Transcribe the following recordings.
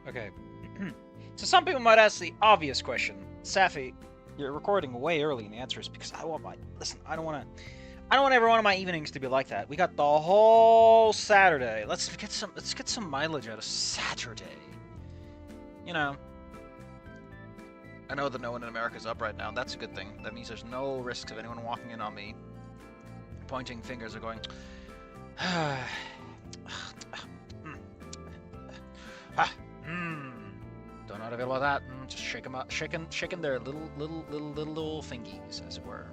Okay. So some people might ask the obvious question. Safi, you're recording way early, and the answer is because I want my... Listen, I don't want every one of my evenings to be like that. We got the whole Saturday. Let's get some mileage out of Saturday. You know, I know that no one in America is up right now, and that's a good thing. That means there's no risk of anyone walking in on me, pointing fingers or going, don't know how to feel about that. Just shake them up, shaking their little fingies, as it were.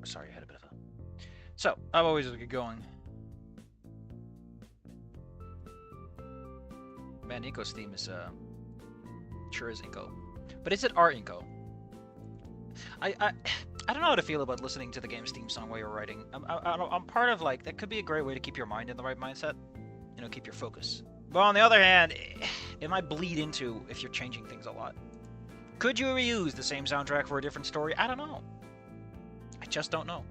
Sorry, I had a bit of a... So, I've always get going. Man, Inko's theme is, sure is Inko. But is it our Inko? I don't know how to feel about listening to the game's theme song while you're writing. I'm part of, like, that could be a great way to keep your mind in the right mindset. You know, keep your focus. But on the other hand, it might bleed into if you're changing things a lot. Could you reuse the same soundtrack for a different story? I don't know. I just don't know.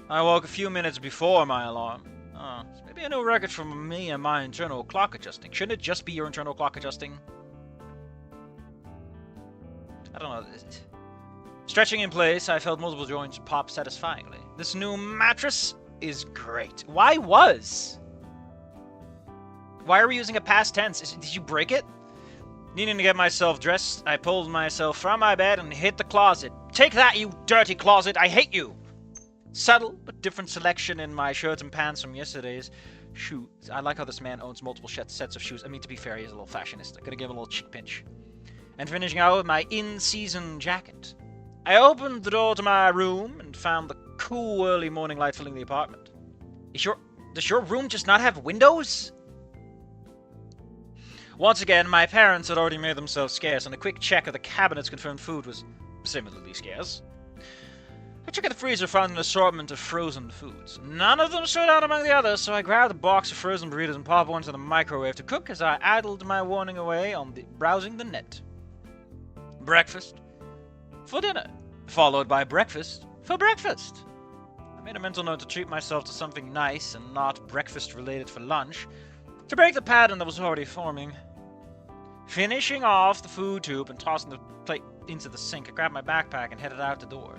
I woke a few minutes before my alarm. Maybe a new record from me and my internal clock adjusting. Shouldn't it just be your internal clock adjusting? I don't know. Stretching in place, I felt multiple joints pop satisfyingly. This new mattress is great. Why was? Why are we using a past tense? Did you break it? Needing to get myself dressed, I pulled myself from my bed and hit the closet. Take that, you dirty closet! I hate you! Subtle, but different selection in my shirts and pants from yesterday's shoes. I like how this man owns multiple sets of shoes. I mean, to be fair, he's a little fashionista. Gonna give him a little cheek pinch. And finishing out with my in-season jacket. I opened the door to my room and found the cool early morning light filling the apartment. Does your room just not have windows? Once again, my parents had already made themselves scarce, and a quick check of the cabinets confirmed food was similarly scarce. I checked the freezer, found an assortment of frozen foods. None of them stood out among the others, so I grabbed a box of frozen burritos and popped one into the microwave to cook as I idled my warning away on browsing the net. Breakfast for dinner, followed by breakfast for breakfast. I made a mental note to treat myself to something nice and not breakfast-related for lunch, to break the pattern that was already forming. Finishing off the food tube and tossing the plate into the sink, I grabbed my backpack and headed out the door.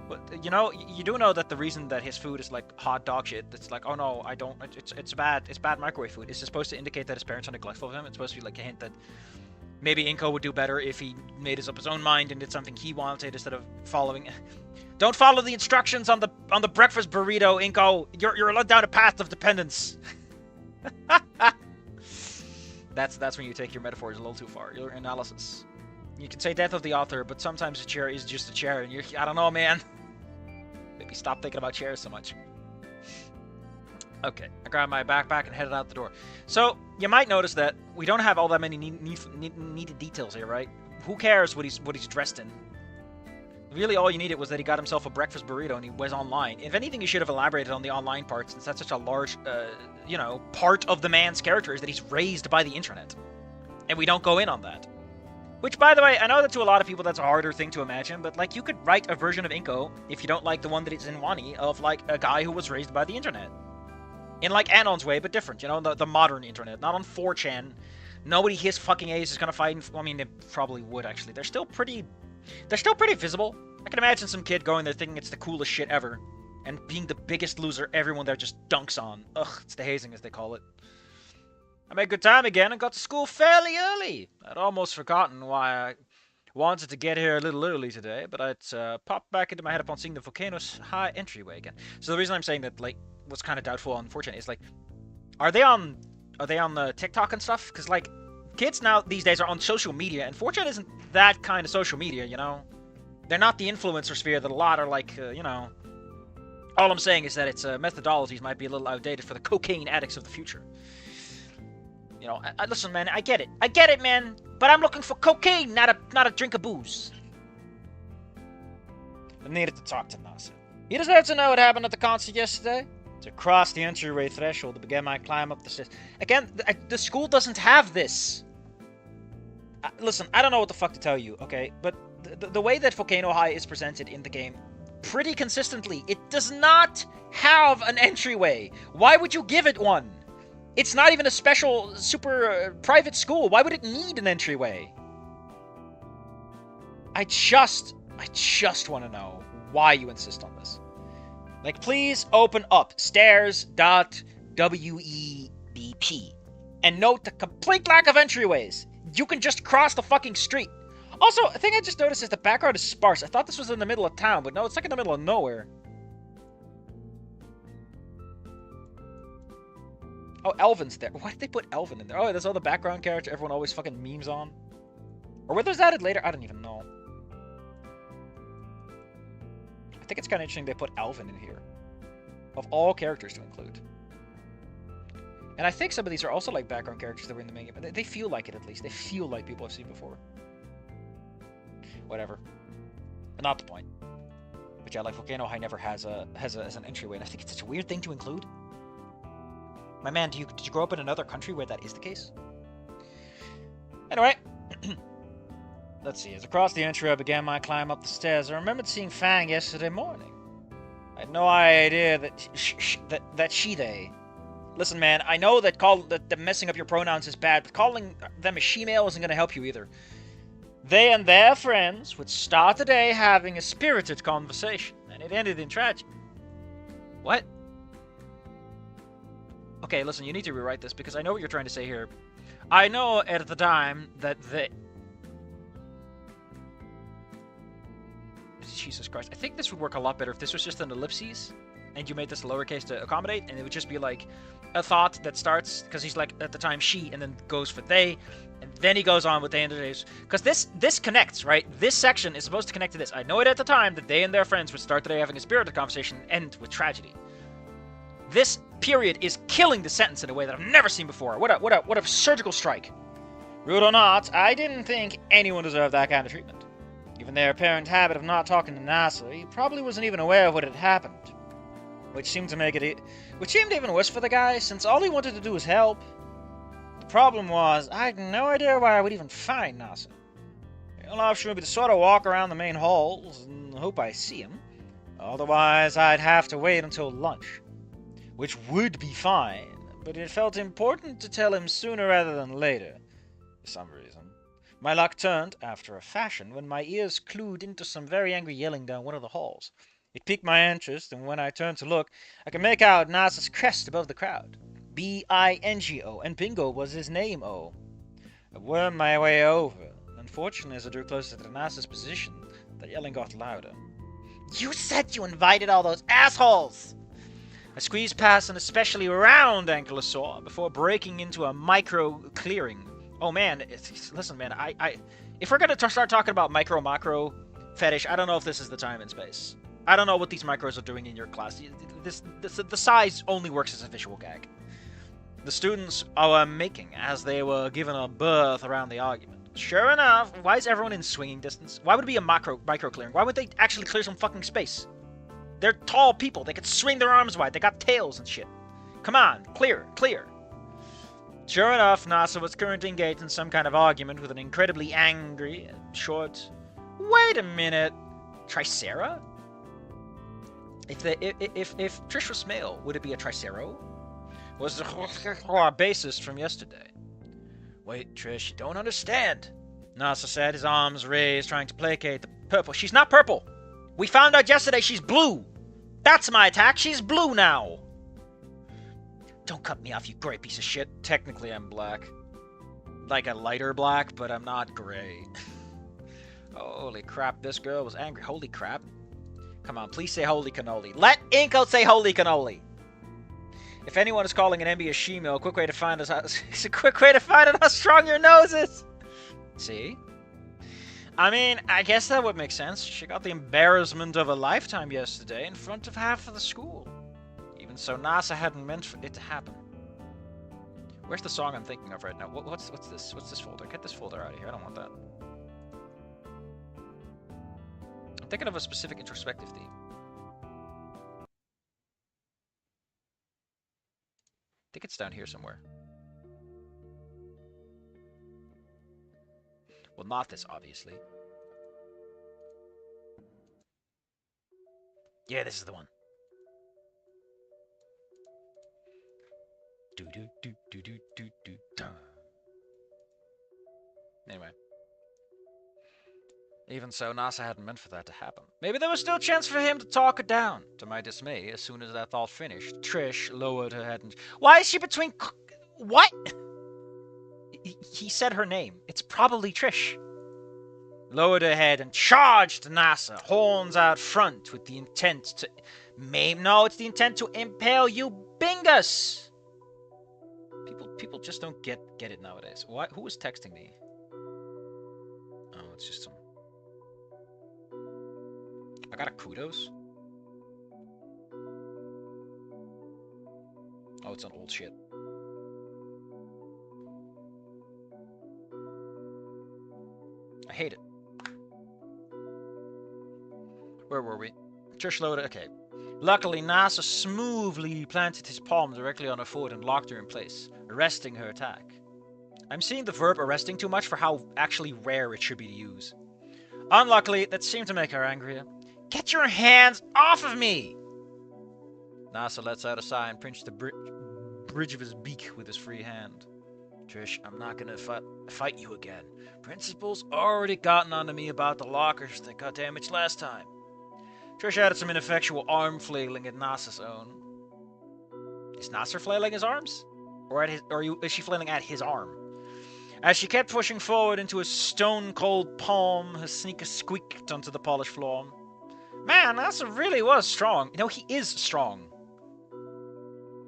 But, you know, you do know that the reason that his food is, like, hot dog shit, it's like, oh no, I don't, it's bad microwave food. Is it supposed to indicate that his parents are neglectful of him? It's supposed to be, like, a hint that maybe Inko would do better if he made up his own mind and did something he wanted instead of following... Don't follow the instructions on the breakfast burrito, Inko! You're led down a path of dependence! That's when you take your metaphors a little too far. Your analysis. You can say death of the author, but sometimes a chair is just a chair, and I don't know, man. Maybe stop thinking about chairs so much. Okay, I grabbed my backpack and headed out the door. So, you might notice that we don't have all that many needed details here, right? Who cares what he's dressed in? Really, all you needed was that he got himself a breakfast burrito and he was online. If anything, you should have elaborated on the online part, since that's such a large, you know, part of the man's character is that he's raised by the internet. And we don't go in on that. Which, by the way, I know that to a lot of people that's a harder thing to imagine, but, like, you could write a version of Inko, if you don't like the one that is in Wani, of, like, a guy who was raised by the internet. In, like, Anon's way, but different, you know, the modern internet, not on 4chan. Nobody his fucking age is gonna fight, I mean, they probably would, actually. They're still pretty visible. I can imagine some kid going there thinking it's the coolest shit ever, and being the biggest loser everyone there just dunks on. Ugh, it's the hazing, as they call it. I made good time again and got to school fairly early. I'd almost forgotten why I wanted to get here a little early today, but it popped back into my head upon seeing the volcano's high entryway again. So the reason I'm saying that, like, what's kind of doubtful, unfortunately, is, like, are they on the TikTok and stuff? Because, like, kids now these days are on social media, and 4chan isn't that kind of social media, you know? They're not the influencer sphere that a lot are like, you know... All I'm saying is that its methodologies might be a little outdated for the cocaine addicts of the future. You know, listen, man, I get it, man. But I'm looking for cocaine, not a drink of booze. I needed to talk to Nasa. He deserves to know what happened at the concert yesterday. To cross the entryway threshold, I began my climb up the stairs. Again, the school doesn't have this. Listen, I don't know what the fuck to tell you, okay? But the way that Volcano High is presented in the game, pretty consistently, it does not have an entryway. Why would you give it one? It's not even a special, super private school. Why would it need an entryway? I just want to know why you insist on this. Like, please open up stairs.webp and note the complete lack of entryways. You can just cross the fucking street. Also, a thing I just noticed is the background is sparse. I thought this was in the middle of town, but no, it's like in the middle of nowhere. Oh, Elvin's there. Why did they put Elvin in there? Oh, there's all the background character everyone always fucking memes on. Or whether it's added later, I don't even know. I think it's kind of interesting they put Elvin in here. Of all characters to include. And I think some of these are also like background characters that were in the main game. They feel like it, at least. They feel like people I've seen before. Whatever. Not the point. But yeah, like Volcano High never has an entryway, and I think it's such a weird thing to include. My man, did you grow up in another country where that is the case? Anyway. Let's see. As across the entry, I began my climb up the stairs. I remembered seeing Fang yesterday morning. I had no idea that she-they. Listen, man, I know that messing up your pronouns is bad, but calling them a she-male isn't going to help you either. They and their friends would start the day having a spirited conversation, and it ended in tragedy. What? Okay, listen, you need to rewrite this, because I know what you're trying to say here. I know at the time that they... Jesus Christ. I think this would work a lot better if this was just an ellipses, and you made this lowercase to accommodate, and it would just be like a thought that starts, because he's like, at the time, she, and then goes for they, and then he goes on with they and the days. Because this connects, right? This section is supposed to connect to this. I know it at the time that they and their friends would start the day having a spirited conversation and end with tragedy. This period is killing the sentence in a way that I've never seen before. What a surgical strike. Rude or not, I didn't think anyone deserved that kind of treatment. Given their apparent habit of not talking to Nasa, he probably wasn't even aware of what had happened. Which seemed even worse for the guy, since all he wanted to do was help. The problem was, I had no idea why I would even find Nasa. The only option would be to sort of walk around the main halls and hope I see him. Otherwise, I'd have to wait until lunch. Which would be fine, but it felt important to tell him sooner rather than later, for some reason. My luck turned, after a fashion, when my ears clued into some very angry yelling down one of the halls. It piqued my interest, and when I turned to look, I could make out Nasa's crest above the crowd. B-I-N-G-O, and Bingo was his name, I wormed my way over. Unfortunately, as I drew closer to Nasa's position, the yelling got louder. You said you invited all those assholes! I squeezed past an especially round ankylosaur before breaking into a micro-clearing. Oh man, listen man, if we're gonna start talking about micro-macro fetish, I don't know if this is the time and space. I don't know what these micros are doing in your class. The size only works as a visual gag. The students are making as they were given a berth around the argument. Sure enough, why is everyone in swinging distance? Why would it be a micro clearing? Why would they actually clear some fucking space? They're tall people. They could swing their arms wide. They got tails and shit. Come on, clear. Sure enough, Nasa was currently engaged in some kind of argument with an incredibly angry, short... Wait a minute. Tricera? If Trish was male, would it be a Tricero? Was the bassist from yesterday? Wait, Trish, you don't understand. Nasa said, his arms raised, trying to placate the purple. She's not purple! We found out yesterday she's blue! That's my attack, she's blue now! Don't cut me off, you gray piece of shit. Technically, I'm black. Like a lighter black, but I'm not gray. Holy crap, this girl was angry. Holy crap. Come on, please say holy cannoli. Let Inko say holy cannoli! If anyone is calling an MB a she-mill, quick way to find us. It's a quick way to find out how strong your nose is. See? I mean, I guess that would make sense. She got the embarrassment of a lifetime yesterday in front of half of the school. Even so, NASA hadn't meant for it to happen. Where's the song I'm thinking of right now? What's this? What's this folder? Get this folder out of here. I don't want that. I'm thinking of a specific introspective theme. I think it's down here somewhere. Well, not this, obviously. Yeah, this is the one. Do do do do do do do do. Anyway. Even so, NASA hadn't meant for that to happen. Maybe there was still a chance for him to talk her down. To my dismay, as soon as that thought finished, Trish lowered her head and... Why is she between... What? He said her name. It's probably Trish. Lowered her head and charged NASA, horns out front, with the intent to... No, it's the intent to impale you bingus! People just don't get it nowadays. Why? Who was texting me? Oh, it's just some... I got a kudos? Oh, it's on old shit. I hate it. Where were we? Trish loaded. Okay. Luckily, NASA smoothly planted his palm directly on her foot and locked her in place, arresting her attack. I'm seeing the verb arresting too much for how actually rare it should be to use. Unluckily, that seemed to make her angrier. Get your hands off of me! NASA lets out a sigh and pinched the bridge of his beak with his free hand. Trish, I'm not gonna fight you again. Principal's already gotten onto me about the lockers that got damaged last time. Trish added some ineffectual arm flailing at Nasa's own. Is Nasser flailing his arms? Or is she flailing at his arm? As she kept pushing forward into his stone-cold palm, her sneaker squeaked onto the polished floor. Man, Nasser really was strong. You know, he is strong.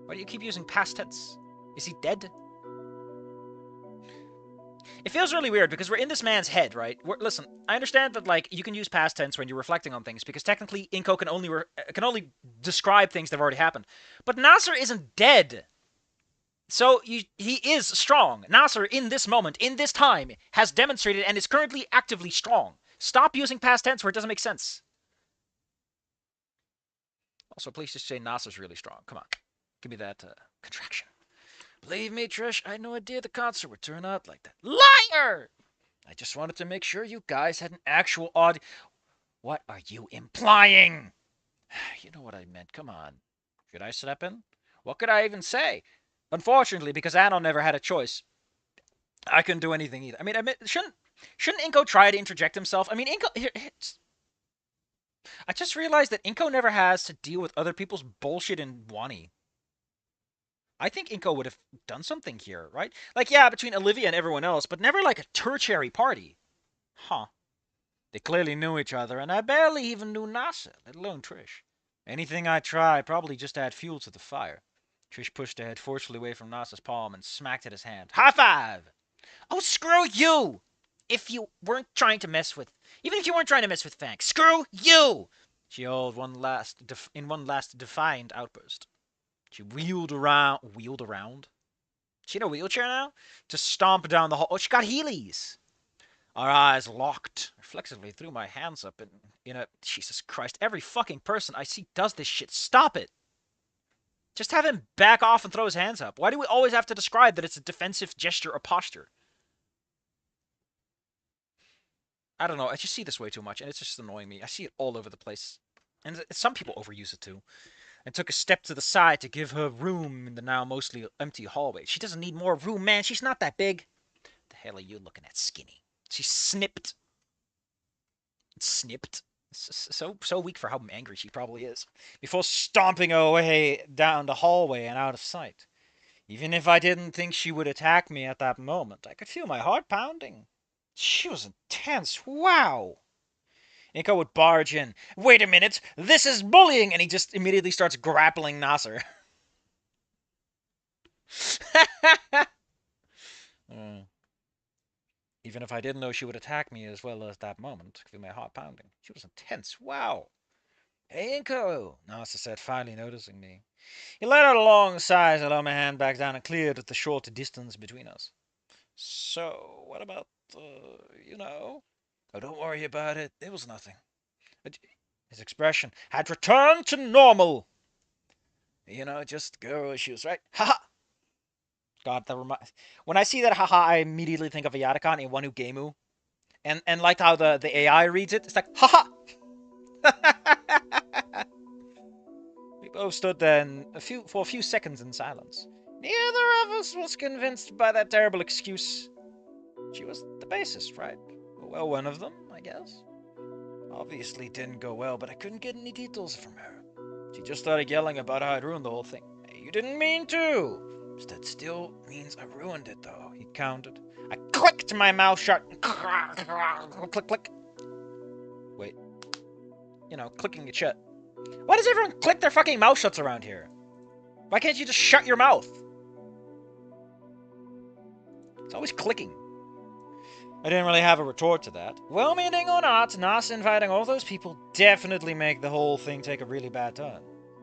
Why do you keep using past tense? Is he dead? It feels really weird because we're in this man's head, right? Listen, I understand that like you can use past tense when you're reflecting on things because technically Inko can only describe things that have already happened. But Nasser isn't dead. So he is strong. Nasser, in this moment, in this time, has demonstrated and is currently actively strong. Stop using past tense where it doesn't make sense. Also, please just say Nasser's really strong. Come on. Give me that contraction. Believe me, Trish, I had no idea the concert would turn out like that. Liar! I just wanted to make sure you guys had an actual audience. What are you implying? You know what I meant. Come on. Should I step in? What could I even say? Unfortunately, because Anno never had a choice, I couldn't do anything either. I mean, shouldn't Inko try to interject himself? I mean, Inko... I just realized that Inko never has to deal with other people's bullshit in Wani. I think Inko would have done something here, right? Like, yeah, between Olivia and everyone else, but never like a tertiary party. Huh. They clearly knew each other, and I barely even knew Nasa, let alone Trish. Anything I try probably just add fuel to the fire. Trish pushed her head forcefully away from Nasa's palm and smacked at his hand. High five! Oh, screw you! Even if you weren't trying to mess with Fang, screw you! She yelled in one last defiant outburst. She wheeled around? She in a wheelchair now? To stomp down the hall. Oh, she got Heelys! Our eyes locked. Reflexively threw my hands up in a... Jesus Christ, every fucking person I see does this shit. Stop it! Just have him back off and throw his hands up. Why do we always have to describe that it's a defensive gesture or posture? I don't know. I just see this way too much, and it's just annoying me. I see it all over the place. And some people overuse it too. And took a step to the side to give her room in the now mostly empty hallway. She doesn't need more room, man. She's not that big. The hell are you looking at, skinny? She snipped. So weak for how angry she probably is. Before stomping away down the hallway and out of sight. Even if I didn't think she would attack me at that moment, I could feel my heart pounding. She was intense. Wow. Inko would barge in. Wait a minute, this is bullying! And he just immediately starts grappling Nasser. Even if I didn't know she would attack me as well as that moment, feel my heart pounding. She was intense. Wow. Hey, Inko, Nasa said, finally noticing me. He let out a long sigh as I let my hand back down and cleared the short distance between us. So, what about, you know? Oh, don't worry about it. It was nothing. His expression had returned to normal. You know, just girl issues, right? Haha! God, that reminds. When I see that haha, I immediately think of a Yatakan in Wanu Gemu. And like how the AI reads it, it's like, haha! We both stood there for a few seconds in silence. Neither of us was convinced by that terrible excuse. She was the bassist, right? Well, one of them, I guess. Obviously didn't go well, but I couldn't get any details from her. She just started yelling about how I'd ruined the whole thing. Hey, you didn't mean to! But that still means I ruined it, though, he countered. I clicked my mouth shut. Click, click. Wait. You know, clicking it shut. Why does everyone click their fucking mouth shuts around here? Why can't you just shut your mouth? It's always clicking. I didn't really have a retort to that. Well-meaning or not, Nas inviting all those people definitely make the whole thing take a really bad turn.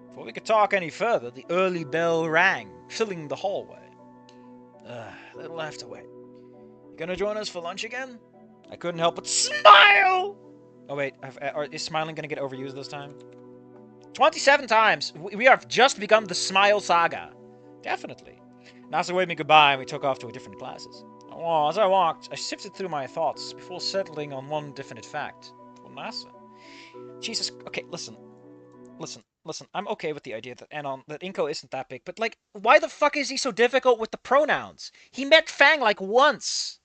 Before we could talk any further, the early bell rang, filling the hallway. Little have to wait. You gonna join us for lunch again? I couldn't help but smile! Oh wait, is smiling gonna get overused this time? 27 times! We have just begun the smile saga. Definitely. Nasa waved me goodbye and we took off to different classes. Oh, as I walked, I sifted through my thoughts before settling on one definite fact. Well, Nasa. Jesus, okay, listen. I'm okay with the idea that Inko isn't that big, but like, why the fuck is he so difficult with the pronouns? He met Fang like once.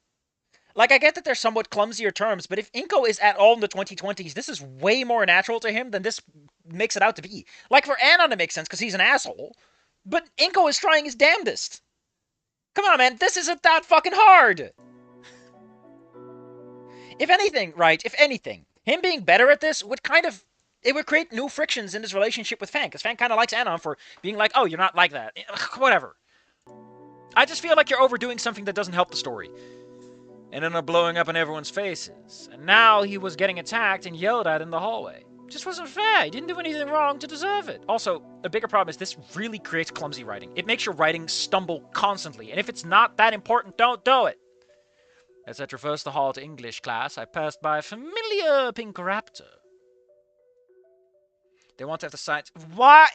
Like, I get that they're somewhat clumsier terms, but if Inko is at all in the 2020s, this is way more natural to him than this makes it out to be. Like, for Anon, it makes sense because he's an asshole, but Inko is trying his damnedest. Come on, man, this isn't that fucking hard! If anything, him being better at this would it would create new frictions in his relationship with Fang, because Fang kind of likes Anon for being like, oh, you're not like that. Whatever. I just feel like you're overdoing something that doesn't help the story. And ended up blowing up in everyone's faces. And now he was getting attacked and yelled at in the hallway. It just wasn't fair. He didn't do anything wrong to deserve it. Also, a bigger problem is this really creates clumsy writing. It makes your writing stumble constantly. And if it's not that important, don't do it. As I traversed the hall to English class, I passed by a familiar pink raptor. They want to have the science... Why?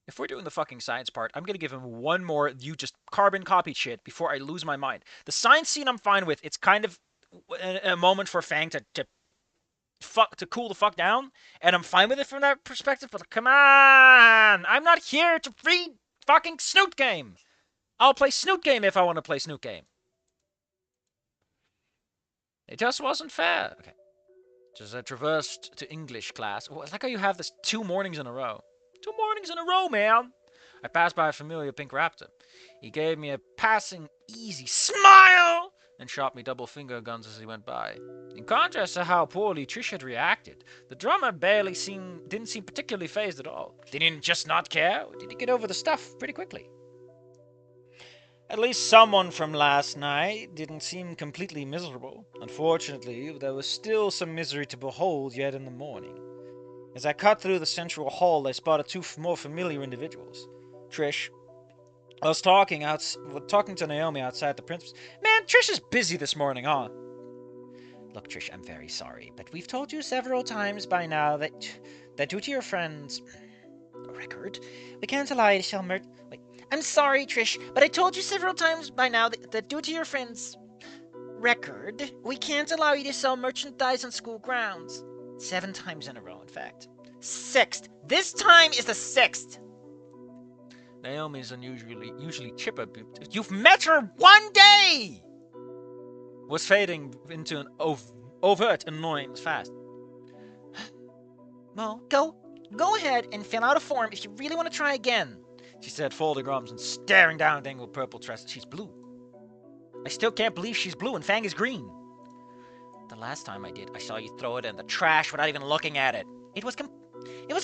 If we're doing the fucking science part, I'm gonna give him one more you just carbon copy shit before I lose my mind. The science scene I'm fine with. It's kind of a moment for Fang to cool the fuck down, and I'm fine with it from that perspective, but come on! I'm not here to read fucking Snoot Game! I'll play Snoot Game if I want to play Snoot Game. It just wasn't fair. Okay. Just I traversed to English class. It's like how you have this 2 mornings in a row. 2 mornings in a row, man! I passed by a familiar pink raptor. He gave me a passing easy smile and shot me double finger guns as he went by. In contrast to how poorly Trish had reacted, the drummer didn't seem particularly fazed at all. Did he just not care, or did he get over the stuff pretty quickly? At least someone from last night didn't seem completely miserable. Unfortunately, there was still some misery to behold yet in the morning. As I cut through the central hall, I spotted 2 more familiar individuals. Trish. I was talking to Naomi outside the principal's. Man, Trish is busy this morning, huh? Look, Trish, I'm very sorry, but we've told you several times by now that due to your friend's record, we can't allow you to sell Wait, I'm sorry, Trish, but I told you several times by now that due to your friend's record, we can't allow you to sell merchandise on school grounds. 7 times in a row, in fact. 6th. This time is the 6th. Naomi's usually chipper. You've met her one day! Was fading into an overt annoyance fast. Well, go ahead and fill out a form if you really want to try again, she said, folding arms and staring down at the angled purple dress. She's blue. I still can't believe she's blue and Fang is green. The last time I did, I saw you throw it in the trash without even looking at it. It was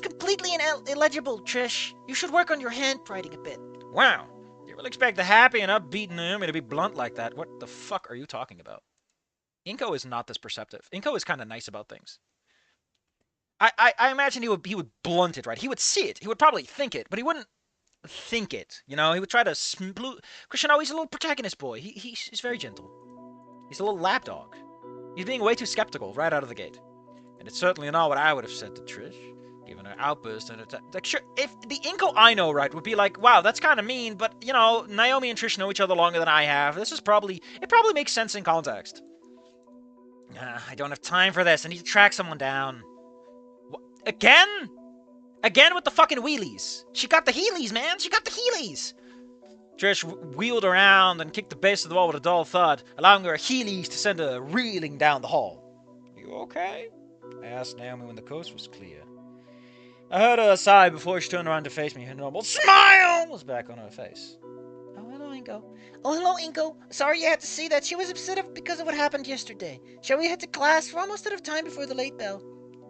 completely illegible, Trish. You should work on your handwriting a bit. Wow, You will expect the happy and upbeat Naomi to be blunt like that. What the fuck are you talking about? Inko is not this perceptive. Inko is kind of nice about things. I imagine he would blunt it, right? He would see it. He would probably think it, but he wouldn't think it. You know, he would try to Christian, he's a little protagonist boy. He's very gentle. He's a little lapdog. He's being way too skeptical right out of the gate. And it's certainly not what I would have said to Trish, given her outburst and attack. Like, sure, if the Inko I know, right, would be like, wow, that's kind of mean, but, you know, Naomi and Trish know each other longer than I have. It probably makes sense in context. I don't have time for this. I need to track someone down. What? Again? Again with the fucking wheelies. She got the heelys, man. She got the heelys. Trish wheeled around and kicked the base of the wall with a dull thud, allowing her heelys to send her reeling down the hall. You okay? I asked Naomi when the coast was clear. I heard her sigh before she turned around to face me. Her normal smile was back on her face. Oh, hello, Inko. Oh, hello, Inko. Sorry you had to see that. She was upset because of what happened yesterday. Shall we head to class? We're almost out of time before the late bell.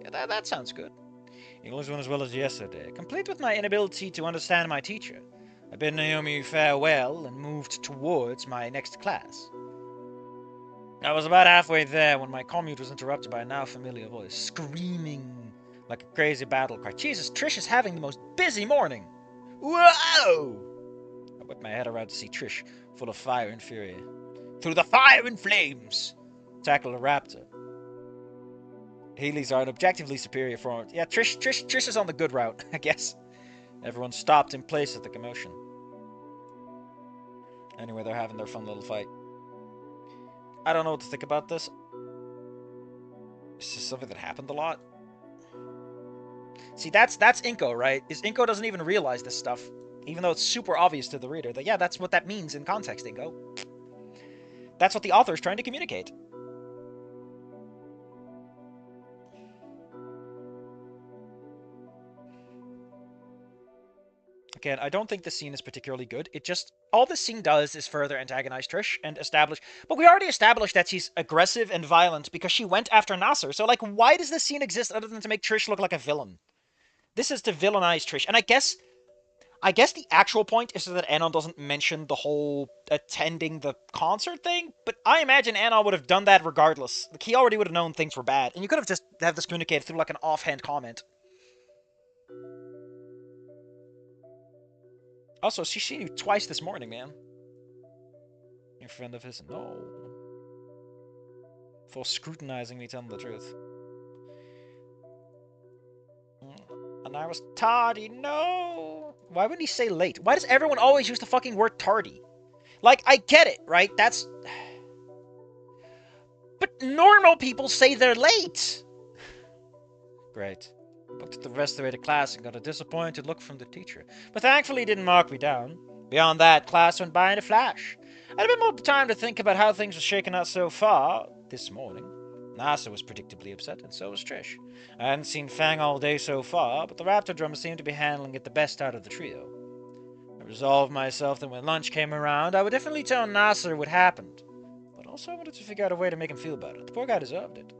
Yeah, that sounds good. English went as well as yesterday, complete with my inability to understand my teacher. I bid Naomi farewell and moved towards my next class. I was about halfway there when my commute was interrupted by a now familiar voice, screaming like a crazy battle cry. Jesus, Trish is having the most busy morning. Whoa! I whipped my head around to see Trish, full of fire and fury. Through the fire and flames! Tackled a raptor. Heelys are an objectively superior form. Yeah, Trish is on the good route, I guess. Everyone stopped in place at the commotion. Anyway, they're having their fun little fight. I don't know what to think about this. Is this something that happened a lot? See, that's Inko, right? Inko doesn't even realize this stuff, even though it's super obvious to the reader that, yeah, that's what that means in context, Inko. That's what the author is trying to communicate. Again, I don't think this scene is particularly good. It just... all this scene does is further antagonize Trish and establish... But we already established that she's aggressive and violent because she went after Nasser. So, like, why does this scene exist other than to make Trish look like a villain? This is to villainize Trish. And I guess the actual point is that Anon doesn't mention the whole attending the concert thing, but I imagine Anon would have done that regardless. Like, he already would have known things were bad, and you could have just have this communicated through, like, an offhand comment. Also, she's seen you twice this morning, man. Your friend of his? No. For scrutinizing me, telling the truth. And I was tardy. No! Why wouldn't he say late? Why does everyone always use the fucking word tardy? Like, I get it, right? That's... But normal people say they're late! Great. I booked the rest of the way to class and got a disappointed look from the teacher. But thankfully he didn't mark me down. Beyond that, class went by in a flash. I had a bit more time to think about how things were shaking out so far this morning. Nasser was predictably upset, and so was Trish. I hadn't seen Fang all day so far, but the raptor drummer seemed to be handling it the best out of the trio. I resolved myself that when lunch came around, I would definitely tell Nasser what happened. But also I wanted to figure out a way to make him feel better. The poor guy deserved it.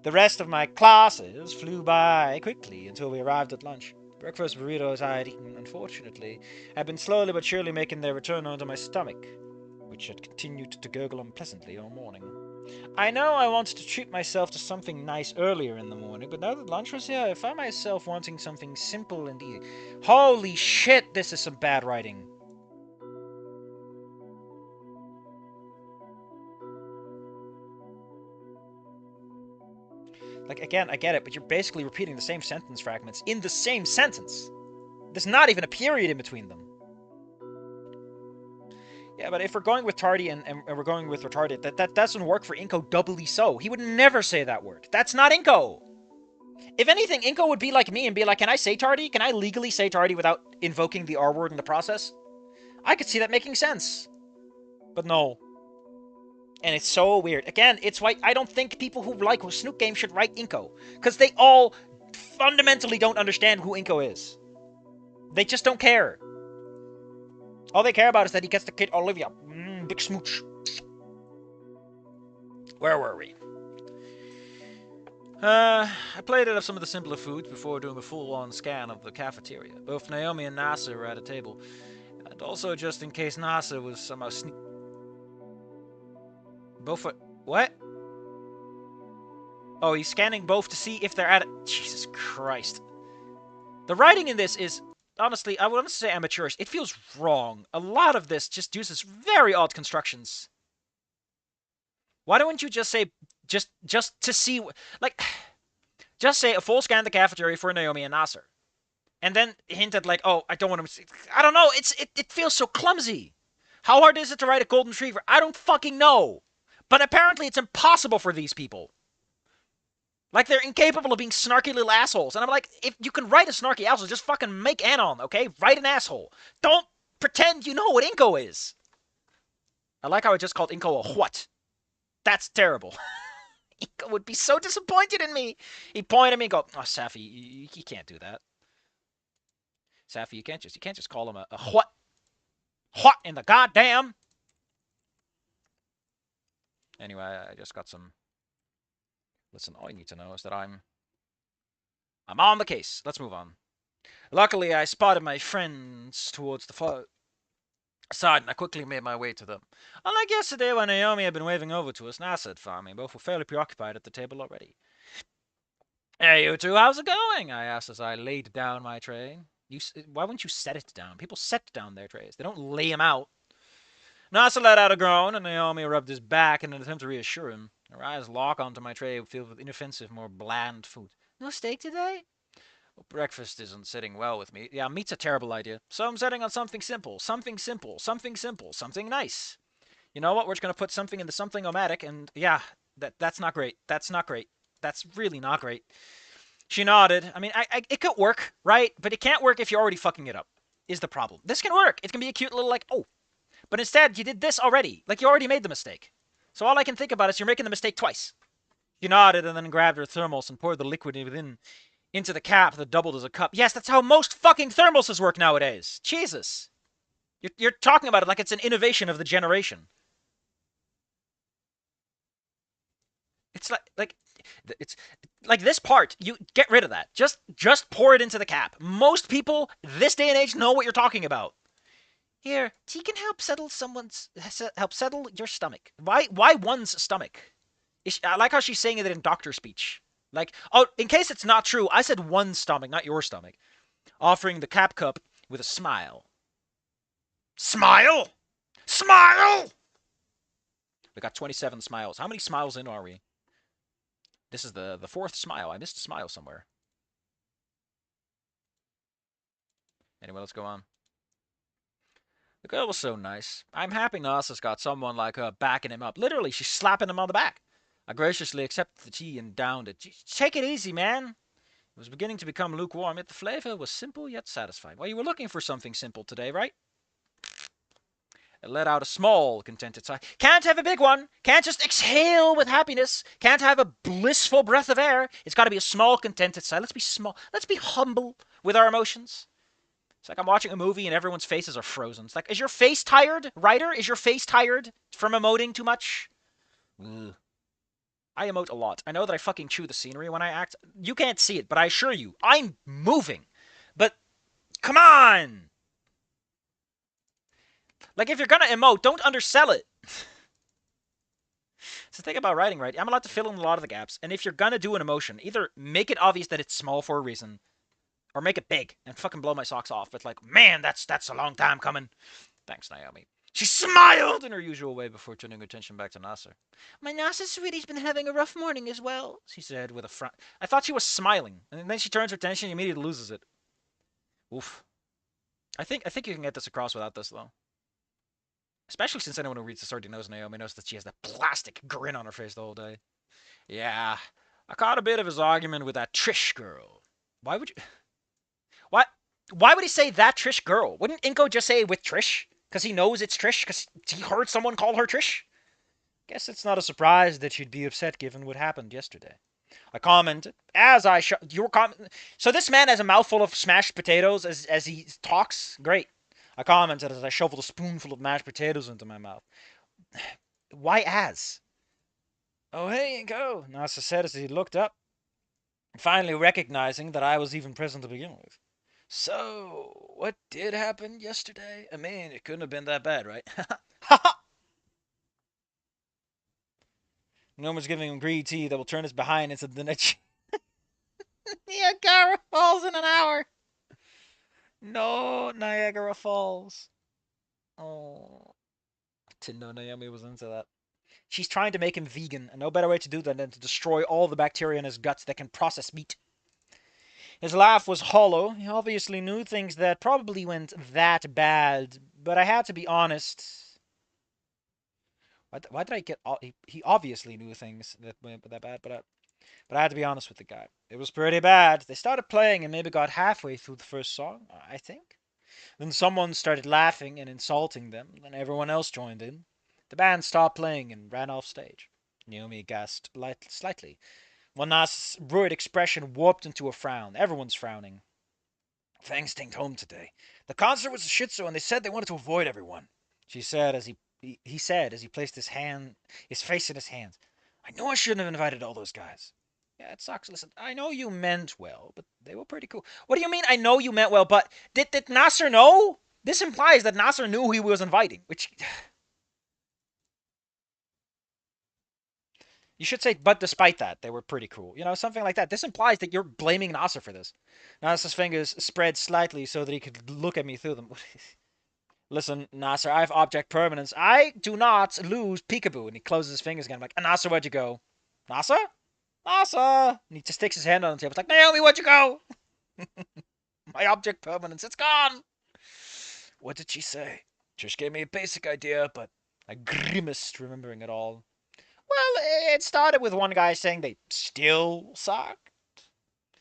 The rest of my classes flew by quickly until we arrived at lunch. Breakfast burritos I had eaten, unfortunately, had been slowly but surely making their return onto my stomach, which had continued to gurgle unpleasantly all morning. I know I wanted to treat myself to something nice earlier in the morning, but now that lunch was here, I found myself wanting something simple and easy. Holy shit, this is some bad writing. Like, again, I get it, but you're basically repeating the same sentence fragments in the same sentence. There's not even a period in between them. Yeah, but if we're going with tardy and we're going with retarded, that doesn't work for Inko doubly so. He would never say that word. That's not Inko. If anything, Inko would be like me and be like, can I say tardy? Can I legally say tardy without invoking the R word in the process? I could see that making sense. But no. And it's so weird. Again, it's why I don't think people who like Snook Game should write Inko. Because they all fundamentally don't understand who Inko is. They just don't care. All they care about is that he gets the kid Olivia. Big smooch. Where were we? I plated up some of the simpler foods before doing a full-on scan of the cafeteria. Both Naomi and Nasser were at a table. Also, just in case NASA was somehow both. What? Oh, he's scanning both to see if they're at it. Jesus Christ. The writing in this is, honestly, I wouldn't say amateurish. It feels wrong. A lot of this just uses very odd constructions. Why don't you just say, just to see, like, just say a full scan of the cafeteria for Naomi and Nasser. And then hint at, like, oh, I don't want to, I don't know, it feels so clumsy. How hard is it to write a golden retriever? I don't fucking know. But apparently it's impossible for these people. Like, they're incapable of being snarky little assholes. And I'm like, if you can write a snarky asshole, just fucking make Anon, okay? Write an asshole. Don't pretend you know what Inko is. I like how I just called Inko a what. That's terrible. Inko would be so disappointed in me. He'd point at me and go, oh, Safi, you can't do that. Safi, you can't just call him a what. What in the goddamn? Anyway, I just got some... Listen, all you need to know is that I'm on the case. Let's move on. Luckily, I spotted my friends towards the far side, and I quickly made my way to them. Unlike yesterday when Naomi had been waving over to us, Nasa had found me. Both were fairly preoccupied at the table already. Hey, you two, how's it going? I asked as I laid down my tray. Why wouldn't you set it down? People set down their trays. They don't lay them out. Nasa let out a groan, and Naomi rubbed his back in an attempt to reassure him. Her eyes lock onto my tray filled with inoffensive, more bland food. No steak today? Well, breakfast isn't sitting well with me. Yeah, meat's a terrible idea. So I'm setting on something simple. Something simple. Something simple. Something nice. You know what? We're just going to put something into something omatic, and yeah, that's not great. That's not great. That's really not great. She nodded. I mean, it could work, right? But it can't work if you're already fucking it up, is the problem. This can work. It can be a cute little, like, oh. But instead, you did this already. Like, you already made the mistake. So all I can think about is you're making the mistake twice. She nodded and then grabbed her thermos and poured the liquid within into the cap that doubled as a cup. Yes, that's how most fucking thermoses work nowadays. Jesus. You're talking about it like it's an innovation of the generation. It's it's like this part. You get rid of that. Just pour it into the cap. Most people this day and age know what you're talking about. Here, tea can help settle your stomach. Why one's stomach? I like how she's saying it in doctor speech. Like, oh, in case it's not true, I said one stomach, not your stomach. Offering the cap cup with a smile. Smile? Smile! We got 27 smiles. How many smiles in are we? This is the fourth smile. I missed a smile somewhere. Anyway, let's go on. The girl was so nice. I'm happy Nasa's got someone like her backing him up. Literally, she's slapping him on the back. I graciously accepted the tea and downed it. Take it easy, man. It was beginning to become lukewarm, yet the flavor was simple yet satisfying. Well, you were looking for something simple today, right? It let out a small, contented sigh. Can't have a big one. Can't just exhale with happiness. Can't have a blissful breath of air. It's got to be a small, contented sigh. Let's be small. Let's be humble with our emotions. It's like I'm watching a movie and everyone's faces are frozen. It's like, is your face tired, writer? Is your face tired from emoting too much? Ugh. I emote a lot. I know that I fucking chew the scenery when I act. You can't see it, but I assure you, I'm moving. But, come on! Like, if you're gonna emote, don't undersell it. It's the thing about writing, right? I'm allowed to fill in a lot of the gaps, and if you're gonna do an emotion, either make it obvious that it's small for a reason, or make it big and fucking blow my socks off. But like, man, that's a long time coming. Thanks, Naomi. She smiled in her usual way before turning her attention back to Nasser. My Nasser sweetie's been having a rough morning as well, she said with a frown. I thought she was smiling, and then she turns her attention and immediately loses it. Oof. I think you can get this across without this, though. Especially since anyone who reads the story knows Naomi knows that she has that plastic grin on her face the whole day. Yeah, I caught a bit of his argument with that Trish girl. Why would you... Why would he say that Trish girl? Wouldn't Inko just say with Trish? Because he knows it's Trish? Because he heard someone call her Trish? Guess it's not a surprise that you'd be upset given what happened yesterday. I commented as I So this man has a mouthful of smashed potatoes as he talks? Great. I commented as I shoveled a spoonful of mashed potatoes into my mouth. Why as? Oh, hey, Inko, Nasa said as he looked up, finally recognizing that I was even present to begin with. So, what did happen yesterday? I mean, it couldn't have been that bad, right? No one's giving him green tea that will turn his behind into the next. Niagara Falls in an hour. No, Niagara Falls. Oh, didn't know Naomi was into that. She's trying to make him vegan, and no better way to do that than to destroy all the bacteria in his guts that can process meat. His laugh was hollow. He obviously knew things that probably went that bad, but I had to be honest. Why did I get? He obviously knew things that went that bad, but I had to be honest with the guy. It was pretty bad. They started playing and maybe got halfway through the first song, I think. Then someone started laughing and insulting them. Then everyone else joined in. The band stopped playing and ran off stage. Naomi gasped slightly. Wanas's worried expression warped into a frown. Everyone's frowning. Fang stayed home today. The concert was a shit show, and they said they wanted to avoid everyone. She said as he said as he placed his face in his hands. I know I shouldn't have invited all those guys. Yeah, it sucks. Listen, I know you meant well, but they were pretty cool. What do you mean? I know you meant well, but did Nasser know? This implies that Nasser knew who he was inviting, which you should say. But despite that, they were pretty cool. You know, something like that. This implies that you're blaming Nasser for this. Nasser's fingers spread slightly so that he could look at me through them. Listen, Nasser, I have object permanence. I do not lose peekaboo. And he closes his fingers again. I'm like, Nasser, where'd you go? Nasser? Nasser! And he just sticks his hand on the table. It's like, Naomi, where'd you go? My object permanence, it's gone! What did she say? Just gave me a basic idea, but I grimaced, remembering it all. Well, it started with one guy saying they still suck.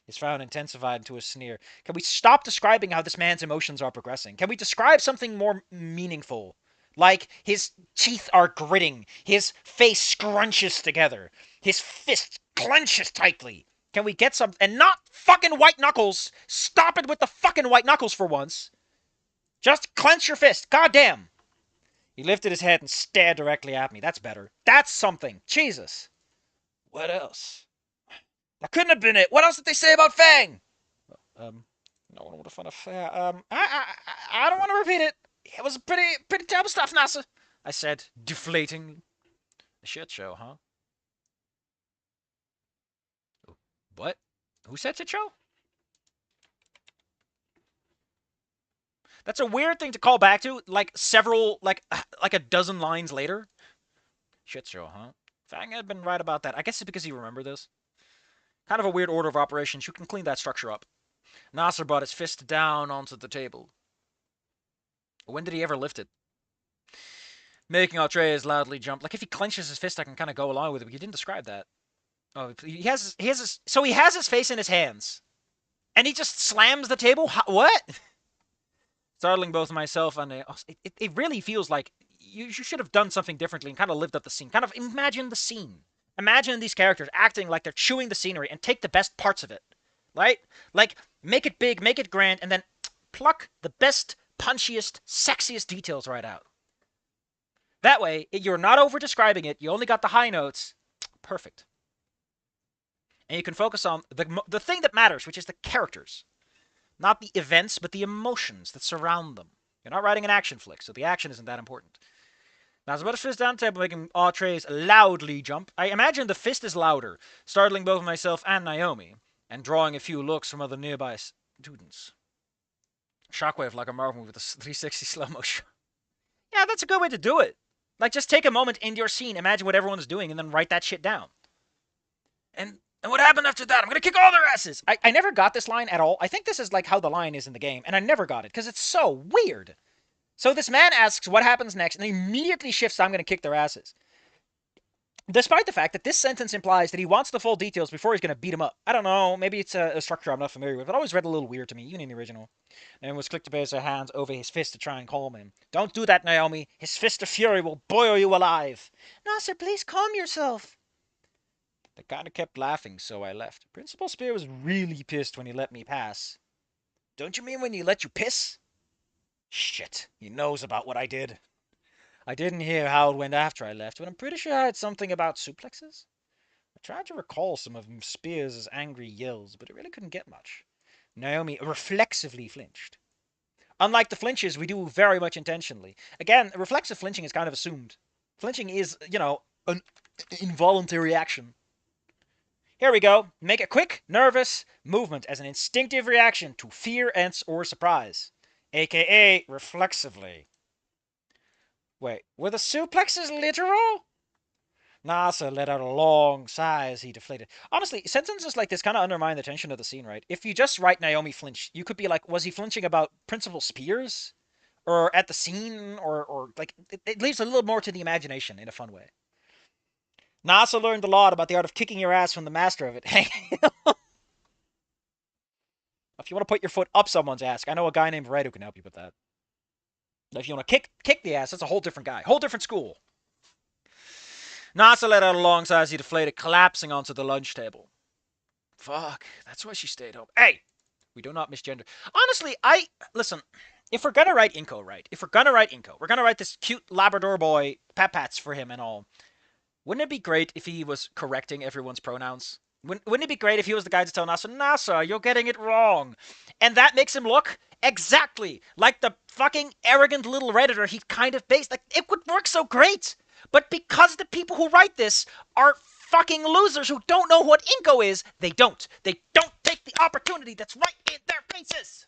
His frown intensified into a sneer. Can we stop describing how this man's emotions are progressing? Can we describe something more meaningful? Like his teeth are gritting, his face scrunches together, his fist clenches tightly. Can we get some. And not fucking white knuckles! Stop it with the fucking white knuckles for once! Just clench your fist. Goddamn! He lifted his head and stared directly at me. That's better. That's something. Jesus. What else? That couldn't have been it. What else did they say about Fang? No one would have found a fair. I don't want to repeat it. It was pretty terrible stuff, NASA. I said, deflating. A shit show, huh? What? Who said shit show? That's a weird thing to call back to, like several, like a dozen lines later. Shit show, huh? Fang had been right about that. I guess it's because he remembered this. Kind of a weird order of operations. You can clean that structure up. Nasser brought his fist down onto the table. When did he ever lift it? Making Atreus loudly jump. Like if he clenches his fist, I can kind of go along with it. But you didn't describe that. Oh, he has his face in his hands, and he just slams the table. What? Startling both myself and it really feels like you should have done something differently and kind of lived up the scene. Kind of imagine the scene. Imagine these characters acting like they're chewing the scenery and take the best parts of it, right? Like make it big, make it grand, and then pluck the best, punchiest, sexiest details right out. That way, you're not over describing it. You only got the high notes. Perfect. And you can focus on the thing that matters, which is the characters. Not the events, but the emotions that surround them. You're not writing an action flick, so the action isn't that important. Now, as about to fist down the table, making Atreus loudly jump. I imagine the fist is louder, startling both myself and Naomi, and drawing a few looks from other nearby students. Shockwave like a Marvel movie with a 360 slow motion. Yeah, that's a good way to do it. Like, just take a moment in your scene, imagine what everyone's doing, and then write that shit down. And what happened after that? I'm gonna kick all their asses! I never got this line at all. I think this is like how the line is in the game, and I never got it, because it's so weird. So this man asks what happens next, and immediately shifts to I'm gonna kick their asses. Despite the fact that this sentence implies that he wants the full details before he's gonna beat him up. I don't know, maybe it's a structure I'm not familiar with, but it always read a little weird to me, even in the original. Naomi was quick to place her hands over his fist to try and calm him. Don't do that, Naomi. His fist of fury will boil you alive. Nasser, please calm yourself. They kind of kept laughing, so I left. Principal Spear was really pissed when he let me pass. Don't you mean when he let you piss? Shit, he knows about what I did. I didn't hear how it went after I left, but I'm pretty sure I heard something about suplexes. I tried to recall some of Spears' angry yells, but it really couldn't get much. Naomi reflexively flinched. Unlike the flinches we do very much intentionally. Again, reflexive flinching is kind of assumed. Flinching is, an involuntary action. Here we go. Make a quick, nervous movement as an instinctive reaction to fear or surprise. AKA reflexively. Wait, were the suplexes literal? Nasa let out a long sigh as he deflated. Honestly, sentences like this kind of undermine the tension of the scene, right? If you just write Naomi flinch, you could be like, was he flinching about Principal Spears? Or at the scene? Or like, it leaves a little more to the imagination in a fun way. Nasa learned a lot about the art of kicking your ass from the master of it. Hey, if you want to put your foot up someone's ass, I know a guy named Red who can help you with that. If you want to kick the ass, that's a whole different guy. Whole different school. Nasa let out a long sigh as he deflated, collapsing onto the lunch table. Fuck, that's why she stayed home. Hey! We do not misgender. Honestly, listen, if we're gonna write Inko, right? If we're gonna write Inko, we're gonna write this cute Labrador boy, pats for him and all. Wouldn't it be great if he was correcting everyone's pronouns? Wouldn't it be great if he was the guy to tell Nasa, you're getting it wrong? And that makes him look exactly like the fucking arrogant little Redditor he kind of based. Like, it would work so great! But because the people who write this are fucking losers who don't know what Inko is, they don't. They don't take the opportunity that's right in their faces!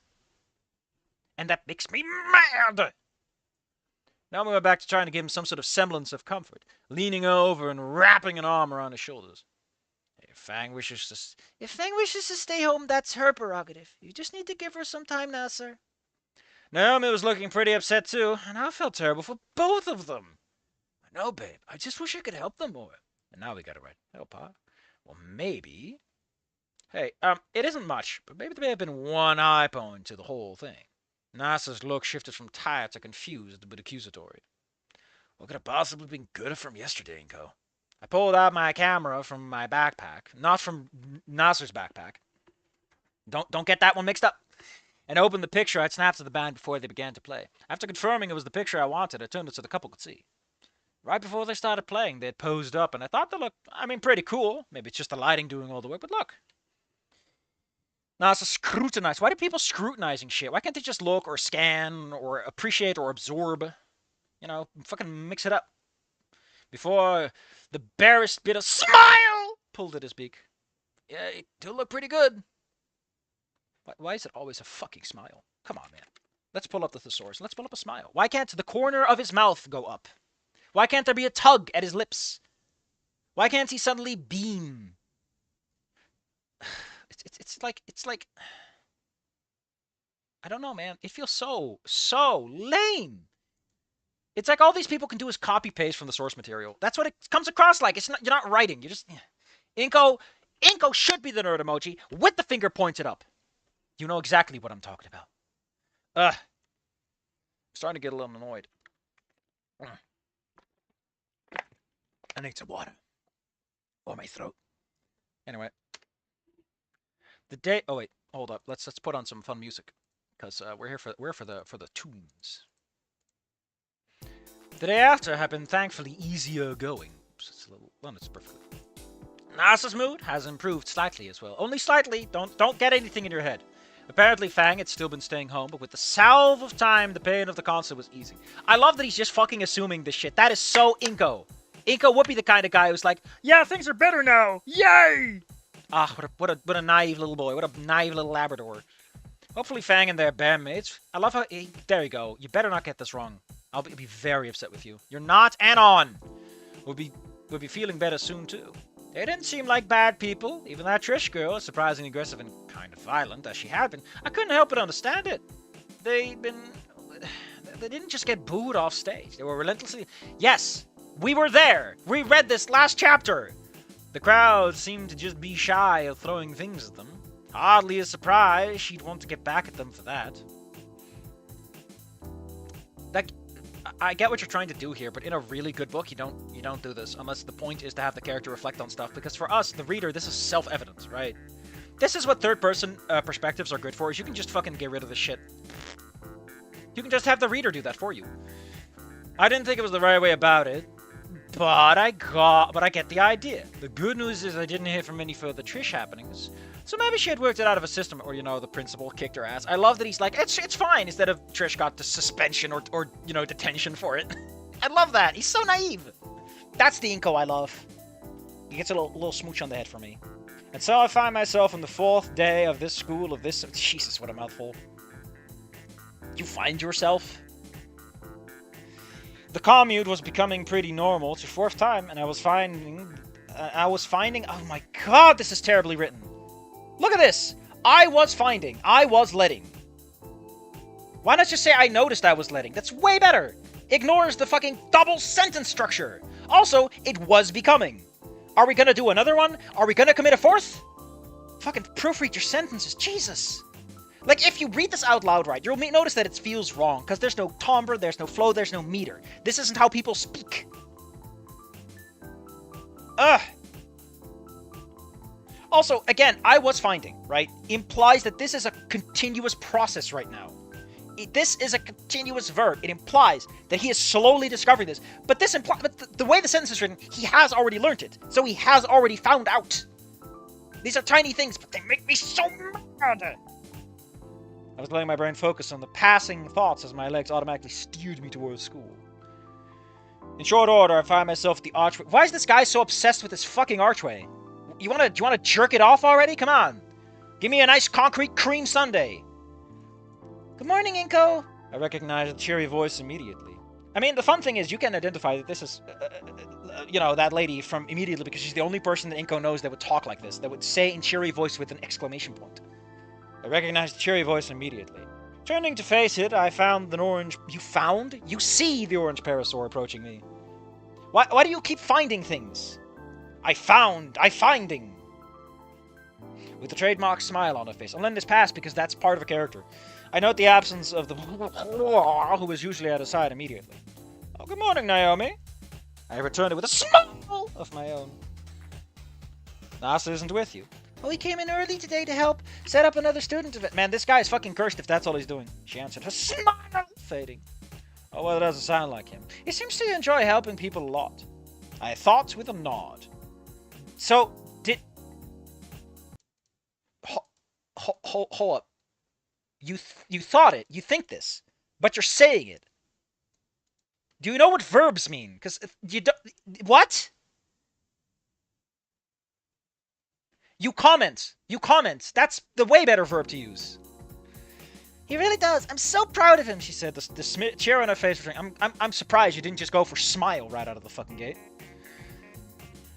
And that makes me mad! Now we went back to trying to give him some sort of semblance of comfort, leaning over and wrapping an arm around his shoulders. If Fang wishes to stay home, that's her prerogative. You just need to give her some time now, sir. Naomi was looking pretty upset too, and I felt terrible for both of them. I know, babe. I just wish I could help them more. And now we gotta write help, huh? Well, maybe. Hey, it isn't much, but maybe there may have been one high point to the whole thing. Nasa's look shifted from tired to confused but accusatory. What could have possibly been good from yesterday, Inko? I pulled out my camera from my backpack, not from Nasser's backpack. Don't get that one mixed up. And opened the picture I'd snapped of the band before they began to play. After confirming it was the picture I wanted, I turned it so the couple could see. Right before they started playing, they had posed up, and I thought they looked, pretty cool. Maybe it's just the lighting doing all the work, but look. NASA scrutinized. Why do people scrutinizing shit? Why can't they just look or scan or appreciate or absorb? Fucking mix it up. Before the barest bit of smile pulled at his beak. Yeah, it do look pretty good. Why is it always a fucking smile? Come on, man. Let's pull up the thesaurus. Let's pull up a smile. Why can't the corner of his mouth go up? Why can't there be a tug at his lips? Why can't he suddenly beam? It's like I don't know, man. It feels so lame. It's like all these people can do is copy paste from the source material. That's what it comes across like. You're not writing. You're just Inko should be the nerd emoji with the finger pointed up. You know exactly what I'm talking about. I'm starting to get a little annoyed. I need some water. Or my throat. Anyway. The day. Oh wait, hold up. Let's put on some fun music, because we're for the tunes. The day after had been thankfully easier going. It's a little. Well, it's perfect. Nasa's mood has improved slightly as well. Only slightly. Don't get anything in your head. Apparently, Fang had still been staying home, but with the salve of time, the pain of the concert was easing. I love that he's just fucking assuming this shit. That is so Inko. Inko would be the kind of guy who's like, yeah, things are better now. Yay! Ah, what a naive little boy. What a naive little Labrador. Hopefully Fang and their bandmates. I love how... there you go. You better not get this wrong. I'll be very upset with you. You're not and on. We'll be feeling better soon, too. They didn't seem like bad people. Even that Trish girl, surprisingly aggressive and kind of violent as she had been. I couldn't help but understand it. They didn't just get booed off stage. They were relentlessly... Yes, we were there. We read this last chapter. The crowd seemed to just be shy of throwing things at them. Hardly a surprise she'd want to get back at them for that. Like, I get what you're trying to do here, but in a really good book, you don't do this unless the point is to have the character reflect on stuff. Because for us, the reader, this is self-evident, right? This is what third-person perspectives are good for. Is you can just fucking get rid of the shit. You can just have the reader do that for you. I didn't think it was the right way about it. But I get the idea. The good news is I didn't hear from any further Trish happenings. So maybe she had worked it out of a system, or, the principal kicked her ass. I love that he's like, it's fine, instead of Trish got the suspension or detention for it. I love that. He's so naive. That's the Inko I love. He gets a little smooch on the head for me. And so I find myself on the 4th day of this school of this... Jesus, what a mouthful. You find yourself? The commute was becoming pretty normal. It's your 4th time, and I was finding... Oh my god, this is terribly written. Look at this. I was letting. Why not just say I noticed I was letting? That's way better. Ignores the fucking double sentence structure. Also, it was becoming. Are we gonna do another one? Are we gonna commit a 4th? Fucking proofread your sentences. Jesus. Like, if you read this out loud right, you'll notice that it feels wrong, because there's no timbre, there's no flow, there's no meter. This isn't how people speak. Ugh. Also, again, I was finding, right, implies that this is a continuous process right now. This is a continuous verb. It implies that he is slowly discovering this. But the way the sentence is written, he has already learned it. So he has already found out. These are tiny things, but they make me so mad. I was letting my brain focus on the passing thoughts as my legs automatically steered me towards school. In short order, I find myself at the archway. Why is this guy so obsessed with this fucking archway? You wanna jerk it off already? Come on. Give me a nice concrete cream sundae. Good morning, Inko. I recognized a cheery voice immediately. I mean, the fun thing is you can identify that this is, that lady from immediately, because she's the only person that Inko knows that would talk like this, that would say in cheery voice with an exclamation point. I recognized the cheery voice immediately. Turning to face it, I found an orange... You found? You see the orange parasaur approaching me. Why do you keep finding things? Finding. With a trademark smile on her face. I'll let this pass because that's part of a character. I note the absence of the who was usually at his side immediately. Oh, good morning, Naomi. I returned it with a smile of my own. Nasa isn't with you. Oh, he came in early today to help set up another student event. Man, this guy is fucking cursed if that's all he's doing. She answered, her smile fading. Oh, well, it doesn't sound like him. He seems to enjoy helping people a lot. I thought with a nod. So, did... Hold up. You thought it. You think this. But you're saying it. Do you know what verbs mean? Because you don't... What? You comment. That's the way better verb to use. He really does. I'm so proud of him, she said. The cheer on her face. I'm surprised you didn't just go for smile right out of the fucking gate.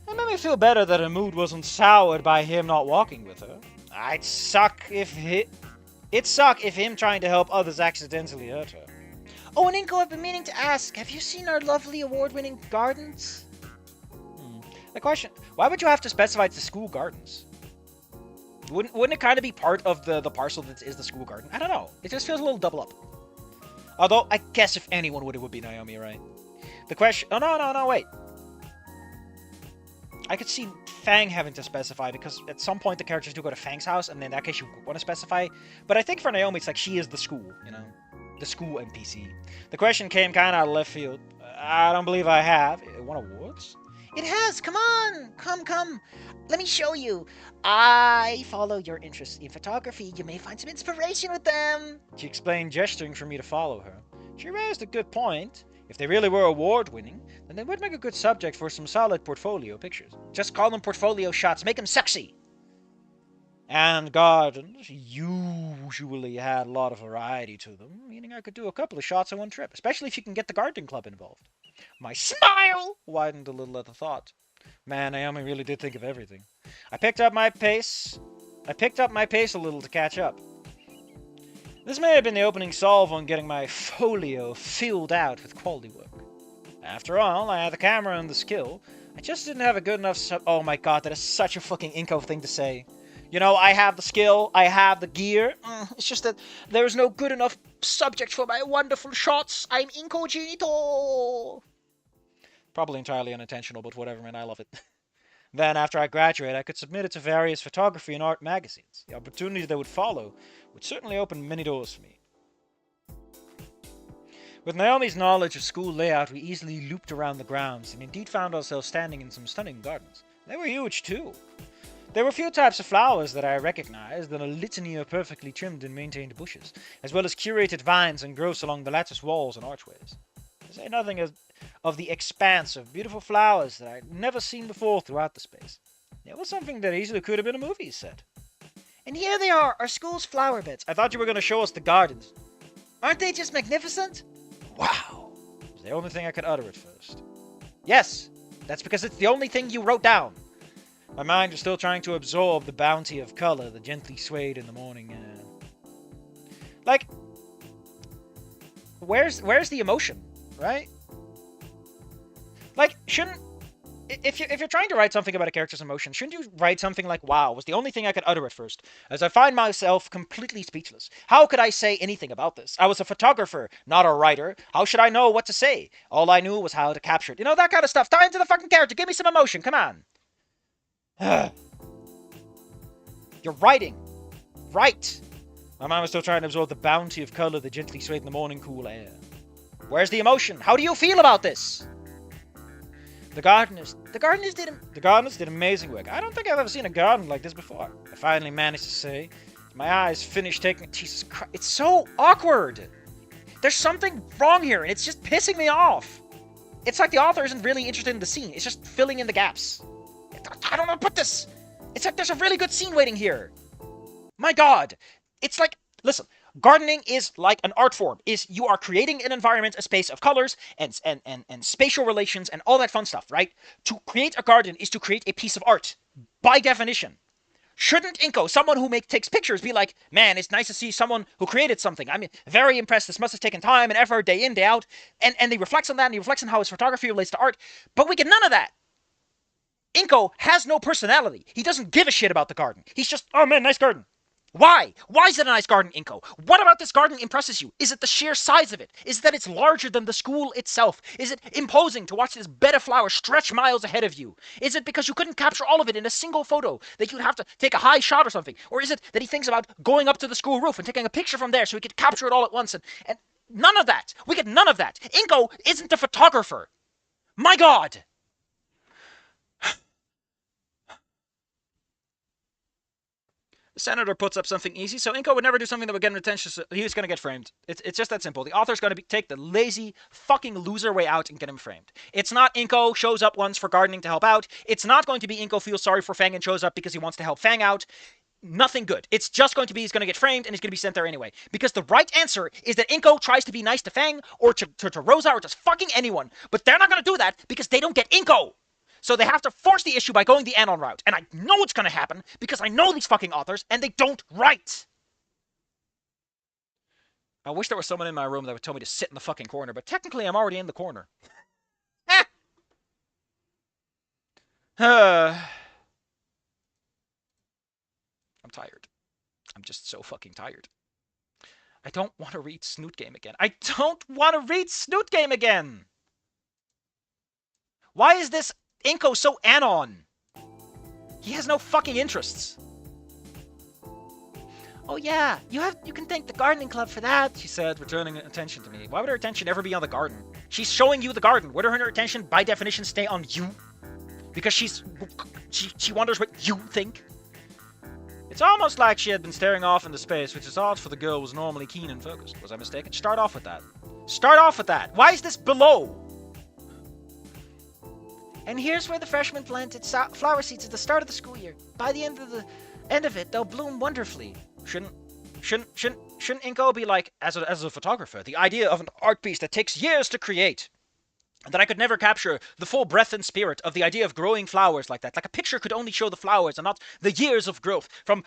It made me feel better that her mood wasn't soured by him not walking with her. It'd suck if him trying to help others accidentally hurt her. Oh, and Inko, I've been meaning to ask, have you seen our lovely award-winning gardens? The question, why would you have to specify it's the school gardens? Wouldn't it kind of be part of the parcel that is the school garden? I don't know. It just feels a little double up. Although, I guess if anyone would, it would be Naomi, right? The question... Oh, no, wait. I could see Fang having to specify, because at some point the characters do go to Fang's house, and in that case you want to specify. But I think for Naomi, it's like she is the school, The school NPC. The question came kind of out of left field. I don't believe I have. It won awards? It has! Come on! Come! Let me show you. I follow your interests in photography. You may find some inspiration with them. She explained, gesturing for me to follow her. She raised a good point. If they really were award-winning, then they would make a good subject for some solid portfolio pictures. Just call them portfolio shots. Make them sexy. And gardens usually had a lot of variety to them, meaning I could do a couple of shots on one trip, especially if you can get the gardening club involved. My smile widened a little at the thought. Man, Naomi really did think of everything. I picked up my pace a little to catch up. This may have been the opening salve on getting my folio filled out with quality work. After all, I had the camera and the skill. I just didn't have a good enough oh my god, that is such a fucking Inko thing to say. I have the skill, I have the gear. It's just that there's no good enough subject for my wonderful shots. I'm incognito. Probably entirely unintentional, but whatever, man, I love it. Then, after I graduate, I could submit it to various photography and art magazines. The opportunities that would follow would certainly open many doors for me. With Naomi's knowledge of school layout, we easily looped around the grounds and indeed found ourselves standing in some stunning gardens. They were huge too. There were a few types of flowers that I recognized, and a litany of perfectly trimmed and maintained bushes, as well as curated vines and growths along the lattice walls and archways. To say nothing of the expanse of beautiful flowers that I'd never seen before throughout the space. It was something that easily could have been a movie set. And here they are, our school's flower beds. I thought you were going to show us the gardens. Aren't they just magnificent? Wow. It was the only thing I could utter at first. Yes, that's because it's the only thing you wrote down. My mind was still trying to absorb the bounty of color that gently swayed in the morning air. Like, where's the emotion, right? Like, shouldn't... If you're trying to write something about a character's emotion, shouldn't you write something like, wow, was the only thing I could utter at first, as I find myself completely speechless. How could I say anything about this? I was a photographer, not a writer. How should I know what to say? All I knew was how to capture it. You know, that kind of stuff. Tie into the fucking character. Give me some emotion. Come on. You're writing. Right. My mind was still trying to absorb the bounty of color that gently swayed in the morning cool air. Where's the emotion? How do you feel about this? The gardeners did amazing work. I don't think I've ever seen a garden like this before. I finally managed to say, my eyes finished taking... Jesus Christ, it's so awkward. There's something wrong here, and it's just pissing me off. It's like the author isn't really interested in the scene. It's just filling in the gaps. I don't know how to put this. It's like there's a really good scene waiting here. My God. It's like, listen, gardening is like an art form. You are creating an environment, a space of colors and spatial relations and all that fun stuff, right? To create a garden is to create a piece of art, by definition. Shouldn't Inko, someone who takes pictures, be like, man, it's nice to see someone who created something. I'm very impressed. This must have taken time and effort, day in, day out. And he reflects on that, and he reflects on how his photography relates to art. But we get none of that. Inko has no personality. He doesn't give a shit about the garden. He's just, oh man, nice garden. Why? Why is it a nice garden, Inko? What about this garden impresses you? Is it the sheer size of it? Is it that it's larger than the school itself? Is it imposing to watch this bed of flowers stretch miles ahead of you? Is it because you couldn't capture all of it in a single photo that you'd have to take a high shot or something? Or is it that he thinks about going up to the school roof and taking a picture from there so he could capture it all at once? And none of that. We get none of that. Inko isn't a photographer. My God. The senator puts up something easy, so Inko would never do something that would get him attention, so he was going to get framed. It's just that simple. The author's going to take the lazy, fucking loser way out and get him framed. It's not Inko shows up once for gardening to help out. It's not going to be Inko feels sorry for Fang and shows up because he wants to help Fang out. Nothing good. It's just going to be he's going to get framed and he's going to be sent there anyway. Because the right answer is that Inko tries to be nice to Fang or to Rosa or just fucking anyone. But they're not going to do that because they don't get Inko. So they have to force the issue by going the Anon route. And I know it's going to happen because I know these fucking authors and they don't write. I wish there was someone in my room that would tell me to sit in the fucking corner, but technically I'm already in the corner. I'm tired. I'm just so fucking tired. I don't want to read Snoot Game again. I don't want to read Snoot Game again! Why is this Inko so anon? He has no fucking interests. Oh yeah, you can thank the gardening club for that, she said, returning attention to me. Why would her attention ever be on the garden? She's showing you the garden. Wouldn't her attention, by definition, stay on you? Because she wonders what you think? It's almost like she had been staring off into space, which is odd for the girl who was normally keen and focused. Was I mistaken? Start off with that. Start off with that. Why is this below? And here's where the freshmen planted flower seeds at the start of the school year. By the end of it, they'll bloom wonderfully. Shouldn't Inko be like, as a photographer, the idea of an art piece that takes years to create, and that I could never capture the full breadth and spirit of the idea of growing flowers like that. Like a picture could only show the flowers and not the years of growth from...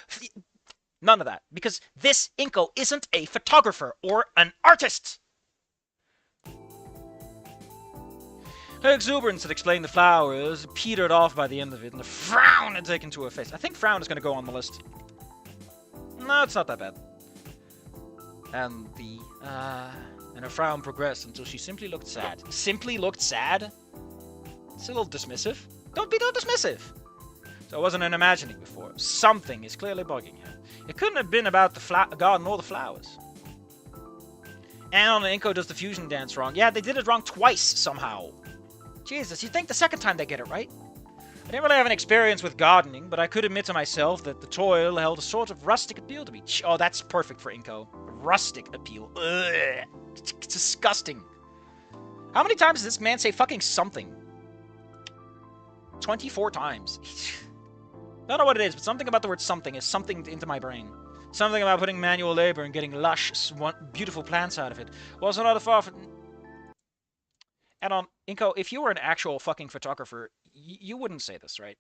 None of that. Because this Inko isn't a photographer or an artist. Her exuberance had explained the flowers, petered off by the end of it, and a frown had taken to her face. I think frown is going to go on the list. No, it's not that bad. And her frown progressed until she simply looked sad. Simply looked sad? It's a little dismissive. Don't be so dismissive. So it wasn't an imagining before. Something is clearly bugging her. It couldn't have been about the garden or the flowers. Anon and Inko does the fusion dance wrong. Yeah, they did it wrong twice somehow. Jesus, you'd think the second time they get it right. I didn't really have an experience with gardening, but I could admit to myself that the toil held a sort of rustic appeal to me. Oh, that's perfect for Inko. Rustic appeal. Ugh. It's disgusting. How many times does this man say fucking something? 24 times. I don't know what it is, but something about the word something is something into my brain. Something about putting manual labor and getting lush, beautiful plants out of it. Was not far from... And on Inko, if you were an actual fucking photographer, you wouldn't say this, right?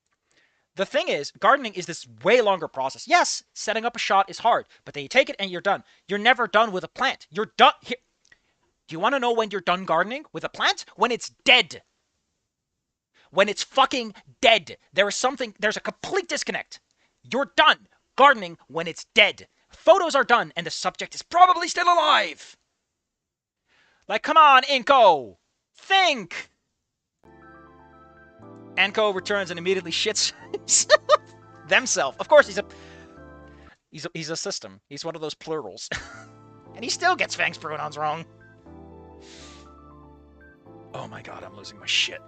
The thing is, gardening is this way longer process. Yes, setting up a shot is hard, but then you take it and you're done. You're never done with a plant. You're done... Here. Do you want to know when you're done gardening with a plant? When it's dead. When it's fucking dead. There's a complete disconnect. You're done gardening when it's dead. Photos are done and the subject is probably still alive. Like, come on, Inko. Think. Anko returns and immediately shits themself. Of course, he's a system. He's one of those plurals. And he still gets Fang's pronouns wrong. Oh my god, I'm losing my shit.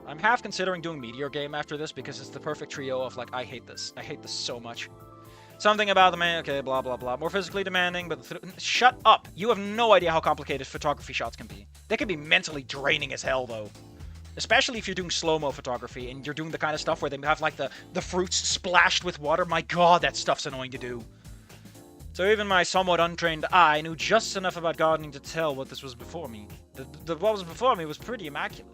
I'm half considering doing Meteor Game after this because it's the perfect trio of, like, I hate this. I hate this so much. Something about the man, okay, blah, blah, blah. More physically demanding, but... Shut up! You have no idea how complicated photography shots can be. They can be mentally draining as hell, though. Especially if you're doing slow-mo photography and you're doing the kind of stuff where they have, like, the fruits splashed with water. My god, that stuff's annoying to do. So even my somewhat untrained eye knew just enough about gardening to tell what this was before me. What was before me was pretty immaculate.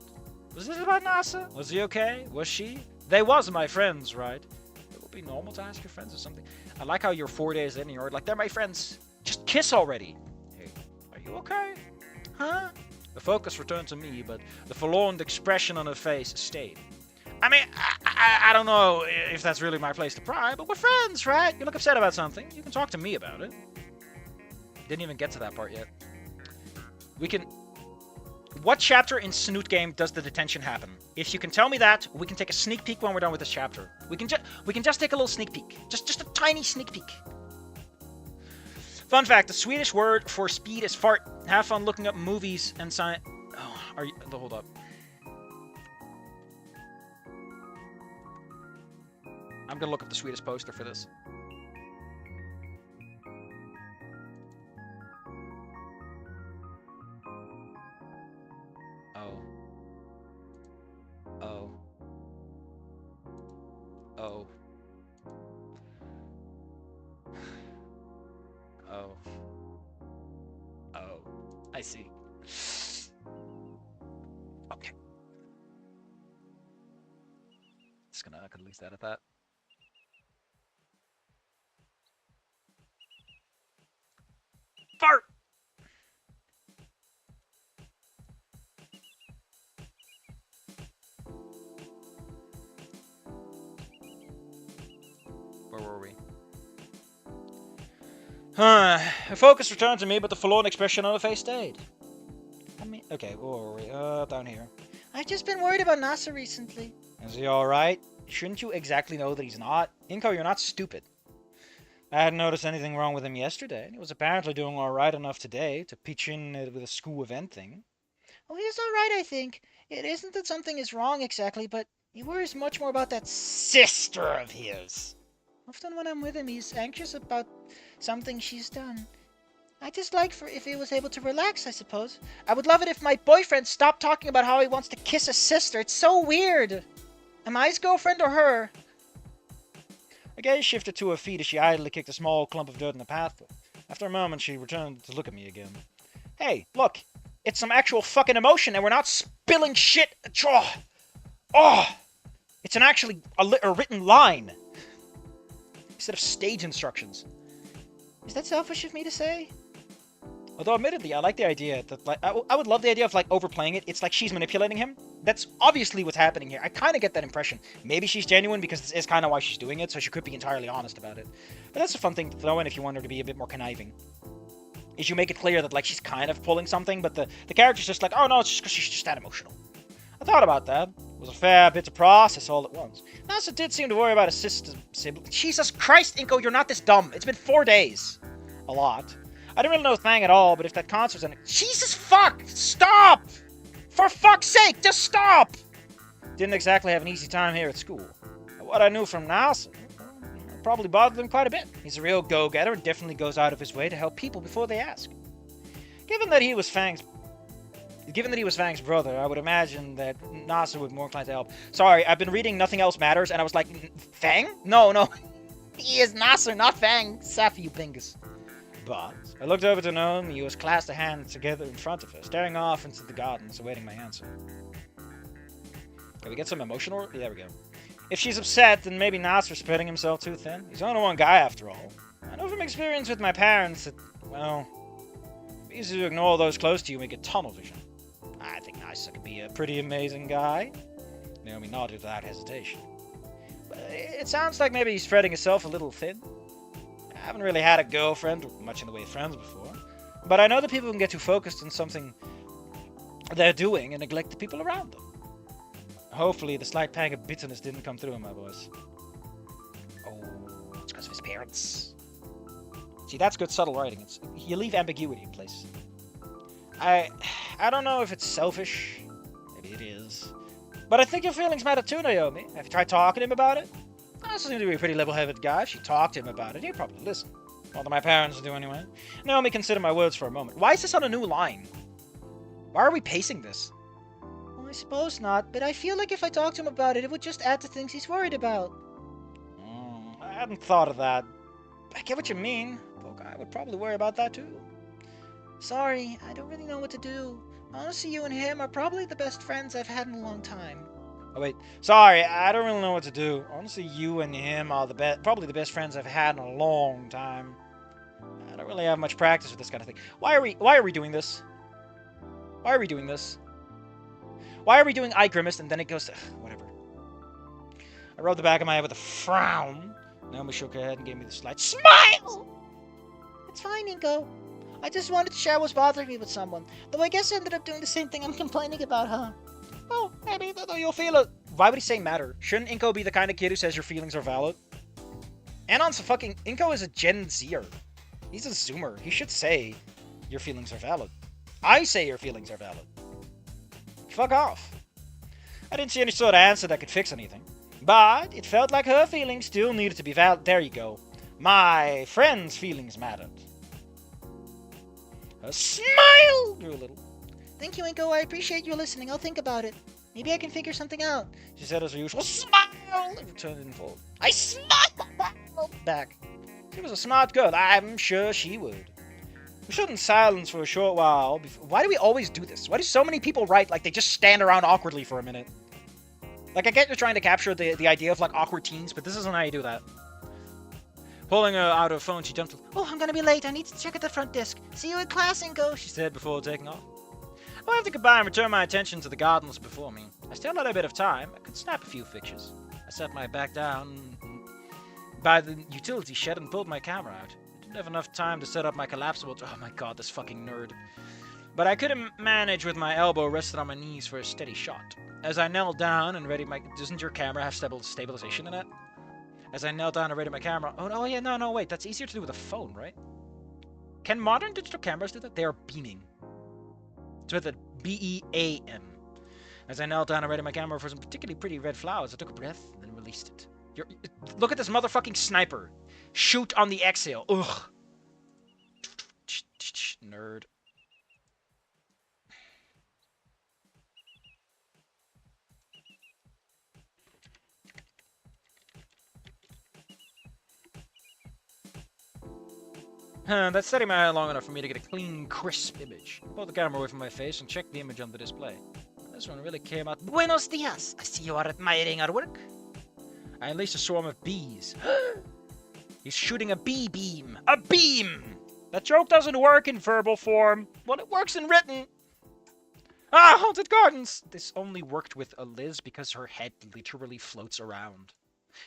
Was this about NASA? Was he okay? Was she? They was my friends, right? It would be normal to ask your friends or something. I like how you're 4 days in and you're like, they're my friends. Just kiss already. Hey, are you okay? Huh? The focus returned to me, but the forlorn expression on her face stayed. I mean, I don't know if that's really my place to pry, but we're friends, right? You look upset about something. You can talk to me about it. Didn't even get to that part yet. We can... What chapter in Snoot Game does the detention happen? If you can tell me that, we can take a sneak peek when we're done with this chapter. We can just take a little sneak peek. Just a tiny sneak peek. Fun fact, the Swedish word for speed is fart. Have fun looking up movies and science... Oh, are you... Hold up. I'm gonna look up the Swedish poster for this. Oh. Oh. Oh. Oh. Oh. I see. Okay. Just gonna at least edit that. Fart! Where were we? The focus returned to me, but the forlorn expression on her face stayed. I mean, okay, where were we? Down here. I've just been worried about NASA recently. Is he alright? Shouldn't you exactly know that he's not? Inko, you're not stupid. I hadn't noticed anything wrong with him yesterday, and he was apparently doing alright enough today to pitch in with a school event thing. Oh, he's alright, I think. It isn't that something is wrong exactly, but he worries much more about that sister of his. Often when I'm with him, he's anxious about something she's done. I just like if he was able to relax, I suppose. I would love it if my boyfriend stopped talking about how he wants to kiss his sister. It's so weird. Am I his girlfriend or her? Her gaze shifted to her feet as she idly kicked a small clump of dirt in the pathway. After a moment, she returned to look at me again. Hey, look. It's some actual fucking emotion, and we're not spilling shit. Oh! It's actually a written line. Instead of stage instructions. Is that selfish of me to say? Although, admittedly, I like the idea that, like, I would love the idea of, like, overplaying it. It's like she's manipulating him. That's obviously what's happening here. I kind of get that impression. Maybe she's genuine because this is kind of why she's doing it, so she could be entirely honest about it. But that's a fun thing to throw in if you want her to be a bit more conniving. Is you make it clear that, like, she's kind of pulling something, but the character's just like, oh, no, it's just because she's just that emotional. I thought about that. It was a fair bit to process all at once. NASA did seem to worry about his sister sibling. Jesus Christ, Inko, you're not this dumb. It's been 4 days. A lot. I didn't really know Thang at all, but if that concert's in it... Jesus fuck! Stop! For fuck's sake, just stop! Didn't exactly have an easy time here at school. What I knew from Nelson probably bothered him quite a bit. He's a real go-getter and definitely goes out of his way to help people before they ask. Given that he was Fang's brother, I would imagine that Nasser would be more inclined to help. Sorry, I've been reading Nothing Else Matters, and I was like, Fang? No. He is Nasser, not Fang. Safi, you bingus. But I looked over to Naomi, who was clasped a hand together in front of her, staring off into the gardens, awaiting my answer. Can we get some emotional? Yeah, there we go. If she's upset, then maybe Nasser's spreading himself too thin. He's only one guy, after all. I know from experience with my parents that, well, it's easy to ignore those close to you and get tunnel vision. I think Nasser could be a pretty amazing guy. Naomi nodded without hesitation. But it sounds like maybe he's spreading himself a little thin. I haven't really had a girlfriend, or much in the way of friends before. But I know that people can get too focused on something they're doing and neglect the people around them. Hopefully, the slight pang of bitterness didn't come through in my voice. Oh, it's because of his parents. See, that's good subtle writing. You leave ambiguity in place. I don't know if it's selfish. Maybe it is. But I think your feelings matter too, Naomi. Have you tried talking to him about it? I seem to be a pretty level-headed guy. If she talked to him about it, he'd probably listen. All that my parents do anyway. Naomi, consider my words for a moment. Why is this on a new line? Why are we pacing this? I suppose not, but I feel like if I talked to him about it, it would just add to things he's worried about. I hadn't thought of that. I get what you mean. Look, I would probably worry about that too. Sorry, I don't really know what to do. Honestly, you and him are probably the best friends I've had in a long time. Oh wait, sorry, I don't really know what to do. Honestly, you and him are probably the best friends I've had in a long time. I don't really have much practice with this kind of thing. Why are we doing this? Why are we doing this? Why are we doing eye grimace and then it goes to... whatever. I rubbed the back of my head with a frown. Naomi shook her head and gave me the slight smile! It's fine, Inko. I just wanted to share what's bothering me with someone. Though I guess I ended up doing the same thing I'm complaining about, huh? Well, maybe, though you'll feel it. Why would he say matter? Shouldn't Inko be the kind of kid who says your feelings are valid? Anon's a fucking... Inko is a Gen Zer. He's a Zoomer. He should say your feelings are valid. I say your feelings are valid. Fuck off. I didn't see any sort of answer that could fix anything. But it felt like her feelings still needed to be valid. There you go. My friend's feelings mattered. Her smile grew a little. Thank you, Inko. I appreciate you listening. I'll think about it. Maybe I can figure something out. She said as her usual smile and returned in full. I smiled back. She was a smart girl. I'm sure she would. We stood in silence for a short while. Why do we always do this? Why do so many people write like they just stand around awkwardly for a minute? Like, I get you're trying to capture the idea of, like, awkward teens, but this isn't how you do that. Pulling out her phone, she jumped. Oh, I'm gonna be late. I need to check at the front desk. See you at class, Inko, she said before taking off. I waved goodbye and returned my attention to the gardens before me. I still had a bit of time. I could snap a few pictures. I set my back down by the utility shed and pulled my camera out. I didn't have enough time to set up my collapsible... Oh my god, this fucking nerd. But I couldn't manage with my elbow rested on my knees for a steady shot. As I knelt down and readied my... Doesn't your camera have stabilization in it? As I knelt down and readied my camera... Oh, yeah, no, wait. That's easier to do with a phone, right? Can modern digital cameras do that? They are beaming. It's with a B-E-A-M. As I knelt down and readied my camera for some particularly pretty red flowers, I took a breath and then released it. Look at this motherfucking sniper. Shoot on the exhale. Ugh. Nerd. That's setting my eye long enough for me to get a clean, crisp image. Pulled the camera away from my face and checked the image on the display. This one really came out. Buenos dias! I see you are admiring our work. I unleashed a swarm of bees. He's shooting a bee beam. A beam! That joke doesn't work in verbal form. Well, it works in written. Ah, haunted gardens! This only worked with Liz because her head literally floats around.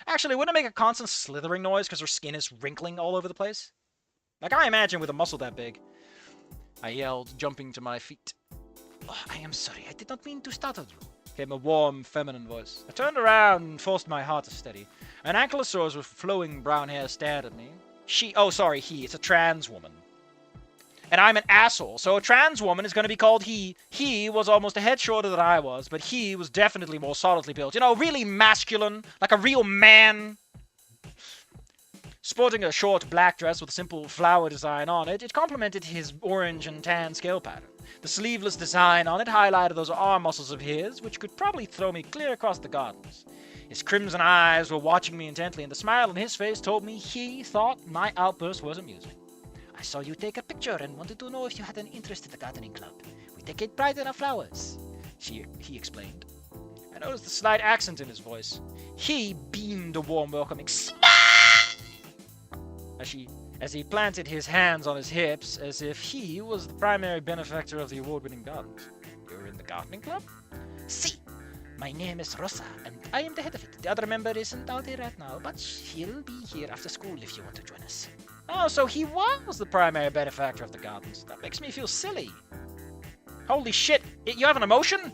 Actually, wouldn't it make a constant slithering noise because her skin is wrinkling all over the place? Like, I imagine with a muscle that big. I yelled, jumping to my feet. Oh, I am sorry, I did not mean to startle you, came a warm, feminine voice. I turned around and forced my heart to steady. An ankylosaurus with flowing brown hair stared at me. He, it's a trans woman. and I'm an asshole. So a trans woman is going to be called he. He was almost a head shorter than I was, but he was definitely more solidly built. You know, really masculine, like a real man. Sporting a short black dress with a simple flower design on it, it complemented his orange and tan scale pattern. The sleeveless design on it highlighted those arm muscles of his, which could probably throw me clear across the gardens. His crimson eyes were watching me intently, and the smile on his face told me he thought my outburst was amusing. I saw you take a picture and wanted to know if you had an interest in the gardening club. We take great pride in our flowers, he explained. I noticed the slight accent in his voice. He beamed a warm welcoming smile as he planted his hands on his hips as if he was the primary benefactor of the award-winning gardens. You're in the gardening club? See, my name is Rosa, and I am the head of it. The other member isn't out here right now, but he'll be here after school if you want to join us. Oh, so he was the primary benefactor of the gardens. That makes me feel silly. Holy shit, you have an emotion?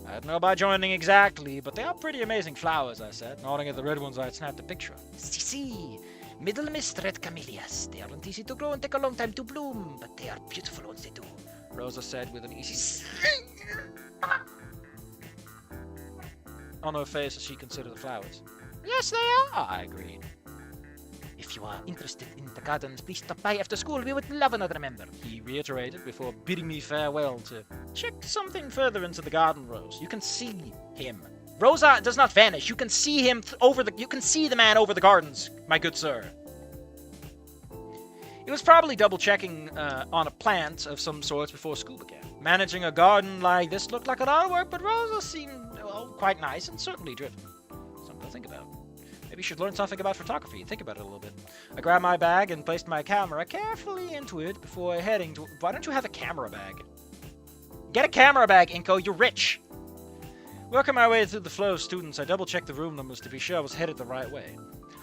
I don't know about joining exactly, but they are pretty amazing flowers, I said, nodding at the red ones I had snapped a picture of. See, Middle Mist Red Camellias. They aren't easy to grow and take a long time to bloom, but they are beautiful once they do, Rosa said with an easy on her face as she considered the flowers. Yes, they are, I agreed. If you are interested in the gardens, please stop by after school. We would love another member, he reiterated before bidding me farewell to check something further into the garden, Rose. You can see him. Rosa does not vanish. You can see him you can see the man over the gardens, my good sir. It was probably double-checking on a plant of some sorts before school began. Managing a garden like this looked like a lot of work, but Rosa seemed, well, quite nice and certainly driven. Something to think about. Maybe you should learn something about photography. Think about it a little bit. I grabbed my bag and placed my camera carefully into it before heading to... Why don't you have a camera bag? Get a camera bag, Inko. You're rich. Working my way through the flow of students, I double-checked the room numbers to be sure I was headed the right way.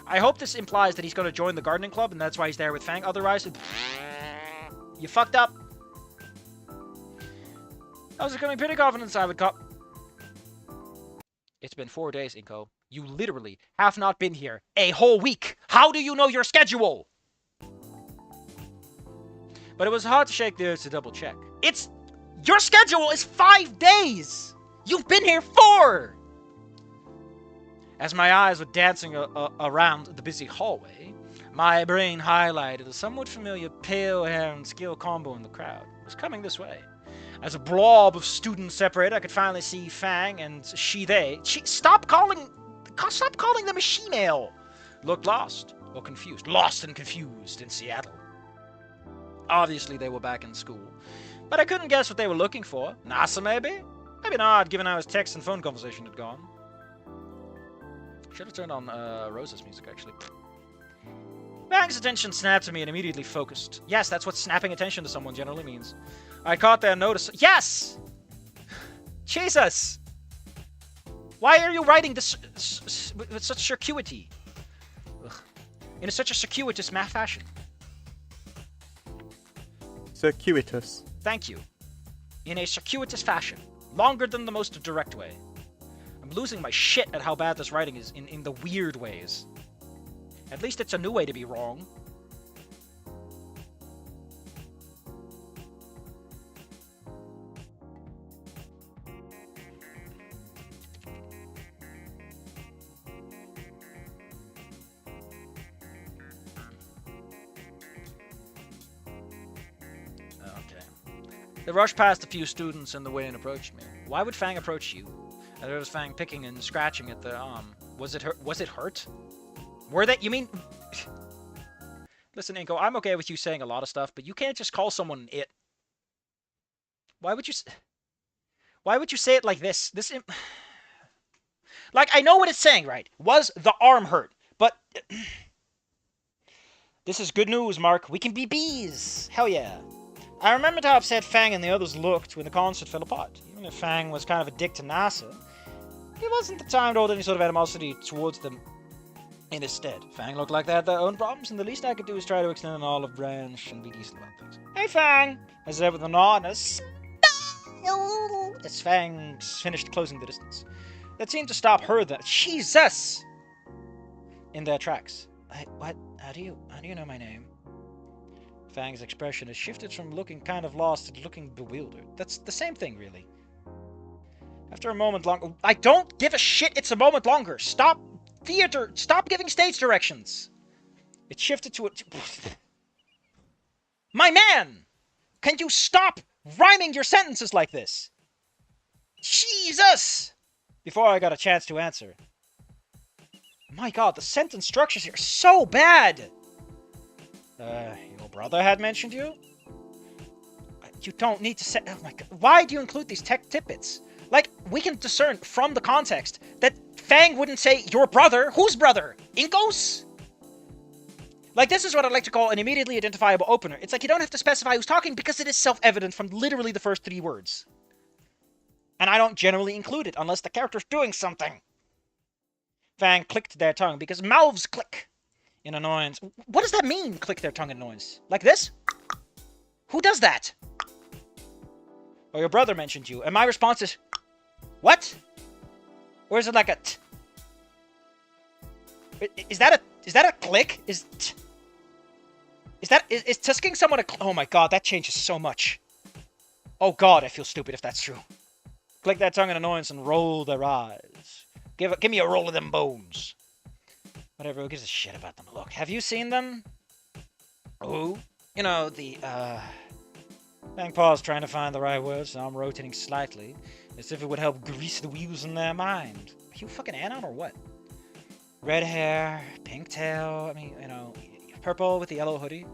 I hope this implies that he's going to join the gardening club, and that's why he's there with Fang. Otherwise, you fucked up. I was becoming pretty confident I would cop. It's been 4 days, Inko. You literally have not been here a whole week. How do you know your schedule? But it was hard to shake the urge to double-check. Your schedule is 5 days. You've been here 4. As my eyes were dancing around the busy hallway, my brain highlighted a somewhat familiar pale hair and skill combo in the crowd. It was coming this way. As a blob of students separated, I could finally see Fang and they. Stop calling them a she-male. Looked lost or confused. Lost and confused in Seattle. Obviously, they were back in school. But I couldn't guess what they were looking for. NASA, maybe? Maybe not, given how his text and phone conversation had gone. Should have turned on Rosa's music, actually. Fang's attention snapped to me and immediately focused. Yes, that's what snapping attention to someone generally means. I caught their notice. Yes! Jesus! Why are you writing this with such circuity? Ugh. In such a circuitous fashion. Circuitous. Thank you. In a circuitous fashion. Longer than the most direct way. I'm losing my shit at how bad this writing is in the weird ways. At least it's a new way to be wrong. They rushed past a few students in the way and approached me. Why would Fang approach you? I noticed Fang picking and scratching at the arm. Was it hurt? Were they? You mean... Listen, Inko, I'm okay with you saying a lot of stuff, but you can't just call someone it. Why would you say it like this? Like, I know what it's saying, right? Was the arm hurt? But... This is good news, Mark. We can be bees. Hell yeah. I remembered how upset Fang and the others looked when the concert fell apart. Even if Fang was kind of a dick to NASA, it wasn't the time to hold any sort of animosity towards them. Instead, Fang looked like they had their own problems, and the least I could do was try to extend an olive branch and be decent about things. Hey, Fang! I said with a nod and a smile as Fang finished closing the distance. That seemed to stop her then. Jesus! In their tracks. What? How do you know my name? Fang's expression has shifted from looking kind of lost to looking bewildered. That's the same thing, really. After a moment longer... I don't give a shit it's a moment longer! Stop theater! Stop giving stage directions! It shifted to a... My man! Can you stop rhyming your sentences like this? Jesus! Before I got a chance to answer. My god, the sentence structures here are so bad! Your brother had mentioned you? You don't need to say... Oh my god. Why do you include these tech tidbits? Like, we can discern from the context that Fang wouldn't say, your brother? Whose brother? Inko's? Like, this is what I'd like to call an immediately identifiable opener. It's like you don't have to specify who's talking because it is self-evident from literally the first 3 words. And I don't generally include it unless the character's doing something. Fang clicked their tongue because mouths click in annoyance. What does that mean, click their tongue in annoyance? Like this? Who does that? Oh, your brother mentioned you. And my response is, what? Or is it like a t? Is that a click? Is tusking someone a oh my god, that changes so much. Oh god, I feel stupid if that's true. Click that tongue in annoyance and roll their eyes. Give me a roll of them bones. Whatever, who gives a shit about them? Look, have you seen them? Oh, you know, the, Fang paused, trying to find the right words, so I'm rotating slightly, as if it would help grease the wheels in their mind. Are you fucking Anon or what? Red hair, pink tail, I mean, you know, purple with the yellow hoodie.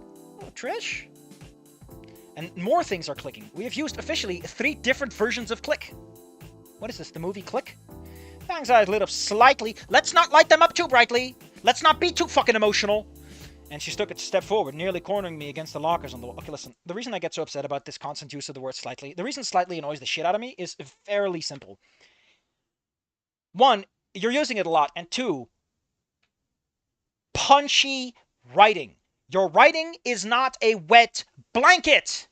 Oh, Trish? And more things are clicking. We have used officially 3 different versions of click. What is this, the movie Click? Fang's eyes lit up slightly. Let's not light them up too brightly. Let's not be too fucking emotional. And she took a step forward, nearly cornering me against the lockers on the wall. Okay, listen. The reason I get so upset about this constant use of the word slightly, the reason slightly annoys the shit out of me is fairly simple. 1, you're using it a lot. And 2, punchy writing. Your writing is not a wet blanket.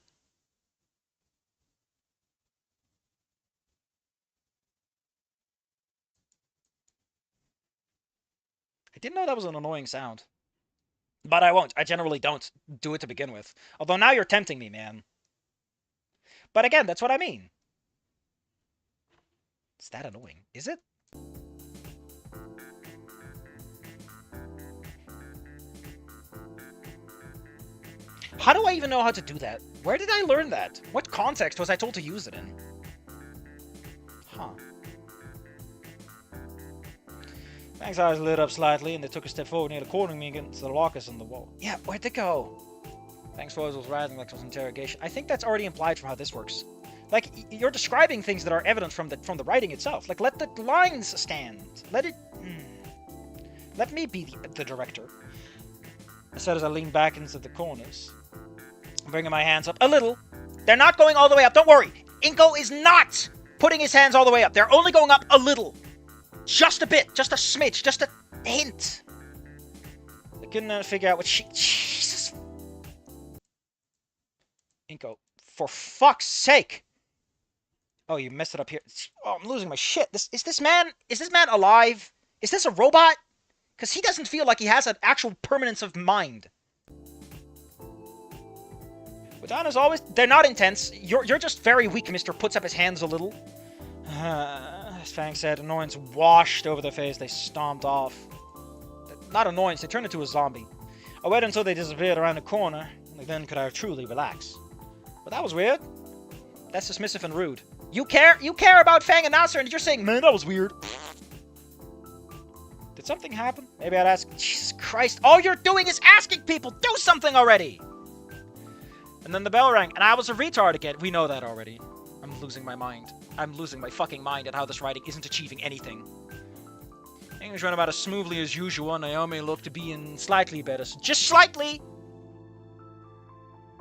I didn't know that was an annoying sound. But I won't. I generally don't do it to begin with. Although now you're tempting me, man. But again, that's what I mean. Is that annoying? Is it? How do I even know how to do that? Where did I learn that? What context was I told to use it in? Huh. Fang's eyes lit up slightly, and they took a step forward, nearly cornering me against the lockers on the wall. Yeah, where'd they go? Fang's voice was rising like it was interrogation. I think that's already implied from how this works. Like, you're describing things that are evident from the writing itself. Like, let the lines stand. Let it... Let me be the director. I said as I leaned back into the corners. I'm bringing my hands up a little. They're not going all the way up. Don't worry. Inko is not putting his hands all the way up. They're only going up a little. Just a bit. Just a smidge. Just a hint. I couldn't figure out what she... Jesus. Inko, for fuck's sake. Oh, you messed it up here. Oh, I'm losing my shit. Is this man alive? Is this a robot? Because he doesn't feel like he has an actual permanence of mind. But as always, they're not intense. You're just very weak, Mr. Puts up his hands a little. As Fang said, annoyance washed over their face. They stomped off. Not annoyance, they turned into a zombie. I waited until they disappeared around the corner. Only then could I truly relax. But that was weird. That's dismissive and rude. You care about Fang and Nasser, and you're saying, man, that was weird. Did something happen? Maybe I'd ask. Jesus Christ, all you're doing is asking people, do something already! And then the bell rang, and I was a retard again. We know that already. I'm losing my mind. I'm losing my fucking mind at how this writing isn't achieving anything. English went about as smoothly as usual, and Naomi looked to be in slightly better. Just slightly!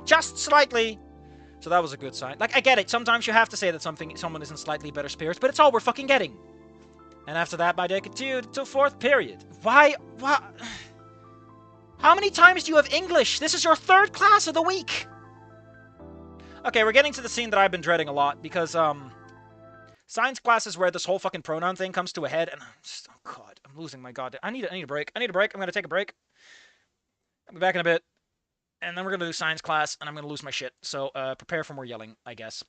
Just slightly! So that was a good sign. Like, I get it. Sometimes you have to say that someone is in slightly better spirits, but it's all we're fucking getting. And after that, my day continued till 4th period. Why? How many times do you have English? This is your 3rd class of the week! Okay, we're getting to the scene that I've been dreading a lot, because, science class is where this whole fucking pronoun thing comes to a head, and I'm just, oh god, I'm losing my god. I need a break. I'm gonna take a break. I'll be back in a bit. and then we're gonna do science class, and I'm gonna lose my shit. So prepare for more yelling, I guess.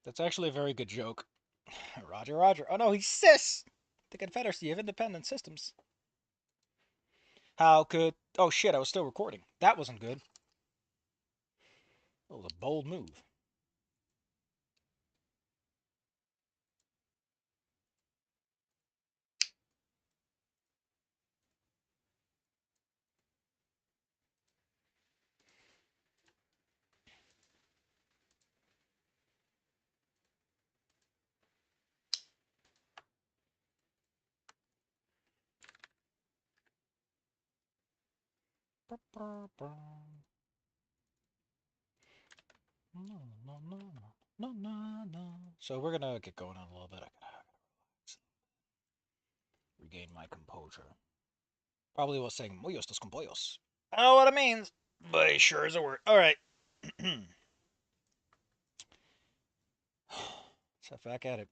That's actually a very good joke. Roger, Roger. Oh no, he's cis! The Confederacy of Independent Systems. How could... Oh shit, I was still recording. That wasn't good. That was a bold move. So we're gonna get going on a little bit. I gotta regain my composure. Probably was saying muy estos con pollos. I don't know what it means, but it sure is a word. Alright. So back at it.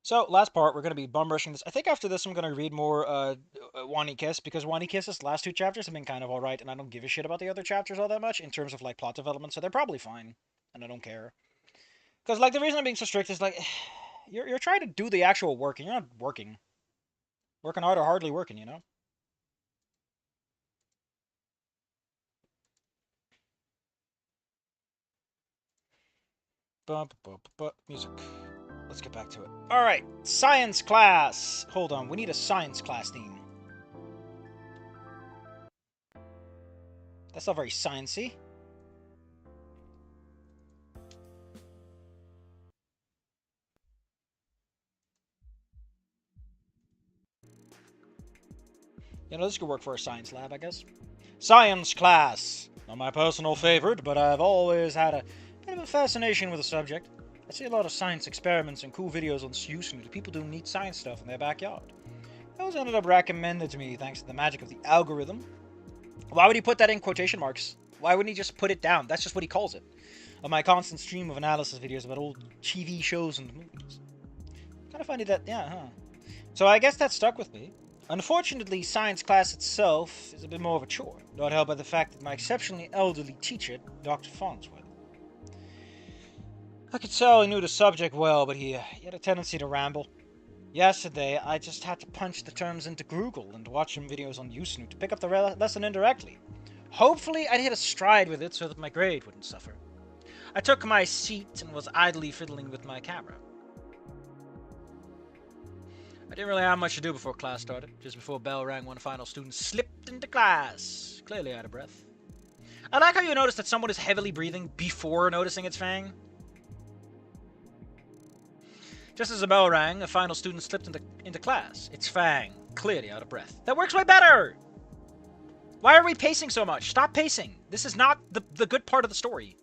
So, last part, we're going to be bum rushing this. I think after this, I'm going to read more Wani Kiss, because Wani Kiss's last 2 chapters have been kind of alright, and I don't give a shit about the other chapters all that much in terms of, like, plot development, so they're probably fine, and I don't care. Because, like, the reason I'm being so strict is, like, you're trying to do the actual work, and you're not working. Working hard or hardly working, you know? Music. Let's get back to it. Alright, science class! Hold on, we need a science class theme. That's not very sciencey. You know, this could work for a science lab, I guess. Science class! Not my personal favorite, but I've always had a bit of a fascination with the subject. I see a lot of science experiments and cool videos on YouTube. People do neat science stuff in their backyard. Those ended up recommended to me thanks to the magic of the algorithm. Why would he put that in quotation marks? Why wouldn't he just put it down? That's just what he calls it. Of my constant stream of analysis videos about old TV shows and movies. Kind of funny that, yeah, huh? So I guess that stuck with me. Unfortunately, science class itself is a bit more of a chore, not helped by the fact that my exceptionally elderly teacher, Dr. Farnsworth. I could tell he knew the subject well, but he had a tendency to ramble. Yesterday, I just had to punch the terms into Google and watch some videos on YouTube to pick up the lesson indirectly. Hopefully, I'd hit a stride with it so that my grade wouldn't suffer. I took my seat and was idly fiddling with my camera. I didn't really have much to do before class started. Just before bell rang, one final student slipped into class, clearly out of breath. I like how you notice that someone is heavily breathing before noticing its fang. Just as the bell rang, a final student slipped into class. Its fang, clearly out of breath. That works way better! Why are we pacing so much? Stop pacing. This is not the good part of the story.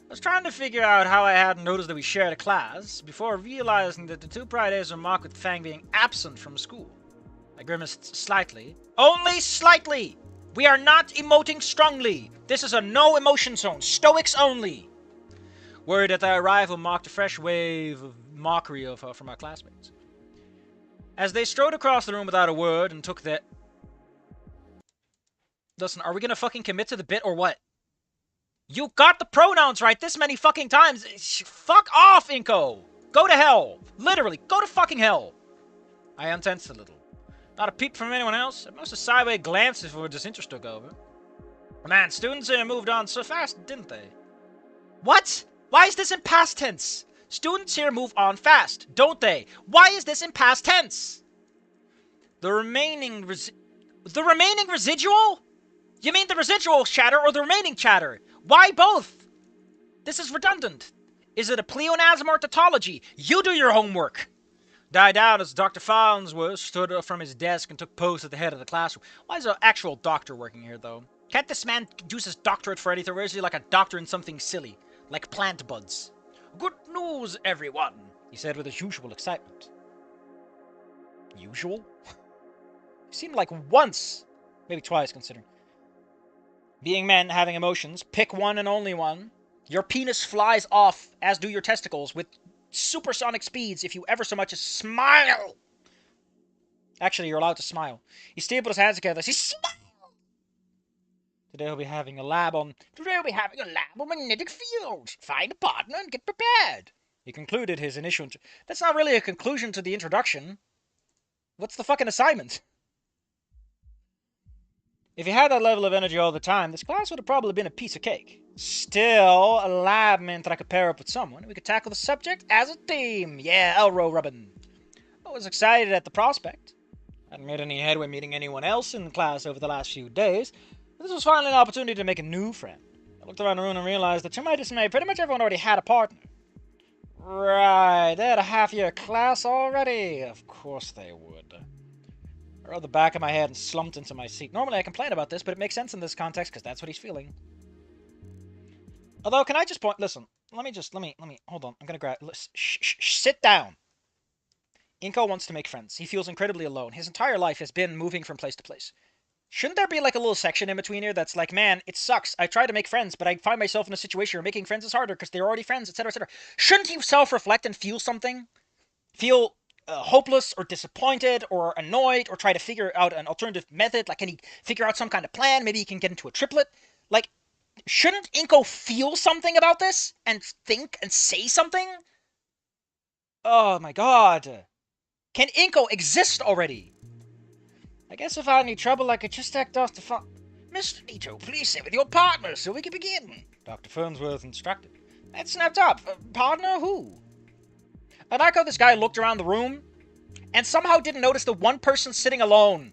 I was trying to figure out how I hadn't noticed that we shared a class, before realizing that the 2 prior days were marked with Fang being absent from school. I grimaced slightly. Only slightly! We are not emoting strongly! This is a no-emotion zone. Stoics only! Worried that their arrival marked a fresh wave of mockery of her from our classmates. As they strode across the room without a word and took their... Listen, are we gonna fucking commit to the bit or what? You got the pronouns right this many fucking times. Fuck off, Inko. Go to hell. Literally, go to fucking hell. I untensed a little. Not a peep from anyone else. At most a sideways glance before disinterest took over. Man, students here moved on so fast, didn't they? What? Why is this in past tense? Students here move on fast, don't they? Why is this in past tense? The remaining residual? You mean the residual chatter or the remaining chatter? Why both? This is redundant. Is it a pleonasm or tautology? You do your homework. Died out as Dr. Farnsworth stood up from his desk and took post at the head of the classroom. Why is an actual doctor working here, though? Can't this man use his doctorate for anything, or is he like a doctor in something silly? Like plant buds? Good news, everyone, he said with his usual excitement. Usual? I've seen him like once. Maybe twice, considering. Being men, having emotions, pick one and only one. Your penis flies off, as do your testicles, with supersonic speeds if you ever so much as smile. Actually, you're allowed to smile. He stapled his hands together as he smiled. Today we'll be having a lab on magnetic fields. Find a partner and get prepared. He concluded his initial... That's not really a conclusion to the introduction. What's the fucking assignment? If he had that level of energy all the time, this class would have probably been a piece of cake. Still, a lab meant that I could pair up with someone, and we could tackle the subject as a team. Yeah, elrow rubbing. I was excited at the prospect. I hadn't made any headway meeting anyone else in the class over the last few days, but this was finally an opportunity to make a new friend. I looked around the room and realized that to my dismay, pretty much everyone already had a partner. Right, they had a half-year class already. Of course they would. I rubbed the back of my head and slumped into my seat. Normally I complain about this, but it makes sense in this context because that's what he's feeling. Although, can I just point... Listen, let me... Hold on, I'm gonna grab... Sit down. Inko wants to make friends. He feels incredibly alone. His entire life has been moving from place to place. Shouldn't there be like a little section in between here that's like, man, it sucks. I try to make friends, but I find myself in a situation where making friends is harder because they're already friends, etc., etc. Shouldn't he self-reflect and feel something? Feel hopeless or disappointed or annoyed or try to figure out an alternative method? Like, can he figure out some kind of plan? Maybe he can get into a triplet? Like, shouldn't Inko feel something about this and think and say something? Oh my god. Can Inko exist already? I guess if I had any trouble, I could just act off the phone. Mr. Nito, please sit with your partner so we can begin. Dr. Fernsworth instructed. That snapped up. Partner who? I like how this guy looked around the room and somehow didn't notice the one person sitting alone.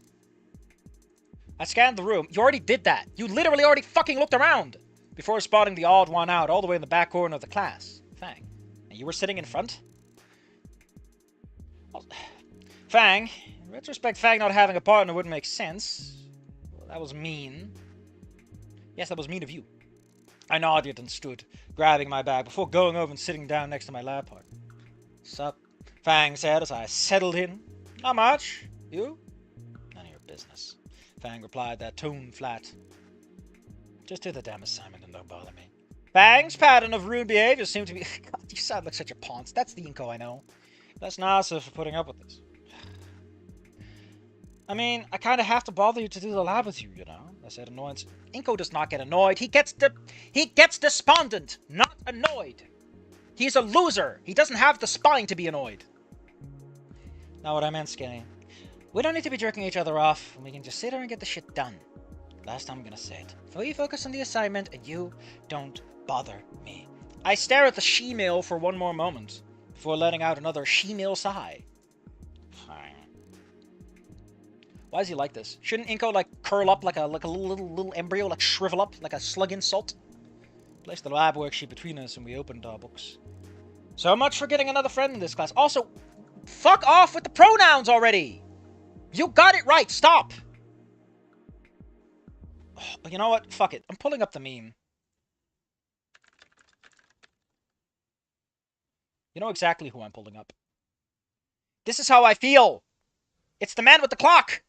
I scanned the room. You already did that. You literally already fucking looked around before spotting the odd one out all the way in the back corner of the class. Fang. And you were sitting in front? Fang. In retrospect, Fang not having a partner wouldn't make sense. Well, that was mean. Yes, that was mean of you. I nodded and stood, grabbing my bag before going over and sitting down next to my lab partner. Sup? Fang said as I settled in. Not much. You? None of your business. Fang replied, that tone flat. Just do the damn assignment and don't bother me. Fang's pattern of rude behavior seemed to be... God, you sound like such a ponce. That's the Inko I know. That's NASA for putting up with this. I mean, I kind of have to bother you to do the lab with you, you know? I said annoyance. Inko does not get annoyed. He gets despondent, not annoyed. He's a loser. He doesn't have the spine to be annoyed. Not what I meant, Skinny. We don't need to be jerking each other off, and we can just sit here and get the shit done. Last time I'm gonna say it. We focus on the assignment, and you don't bother me. I stare at the she-mail for one more moment, before letting out another she-mail sigh. Fine. Why is he like this? Shouldn't Inko, like, curl up like a little embryo, like shrivel up, like a slug in salt? Placed the lab worksheet between us, and we opened our books. So much for getting another friend in this class. Also, fuck off with the pronouns already! You got it right, stop! Oh, you know what? Fuck it. I'm pulling up the meme. You know exactly who I'm pulling up. This is how I feel! It's the man with the clock!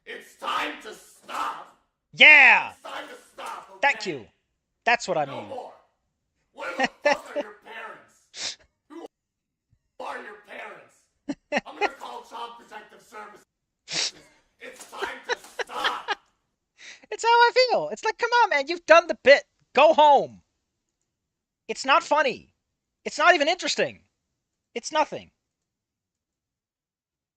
It's time to stop! Yeah! It's time to stop, okay? Thank you. That's what I mean. No more. Where the fuck are your parents? Who are your parents? I'm gonna call Child Protective Services. It's time to stop! It's how I feel. It's like, come on, man. You've done the bit. Go home. It's not funny. It's not even interesting. It's nothing.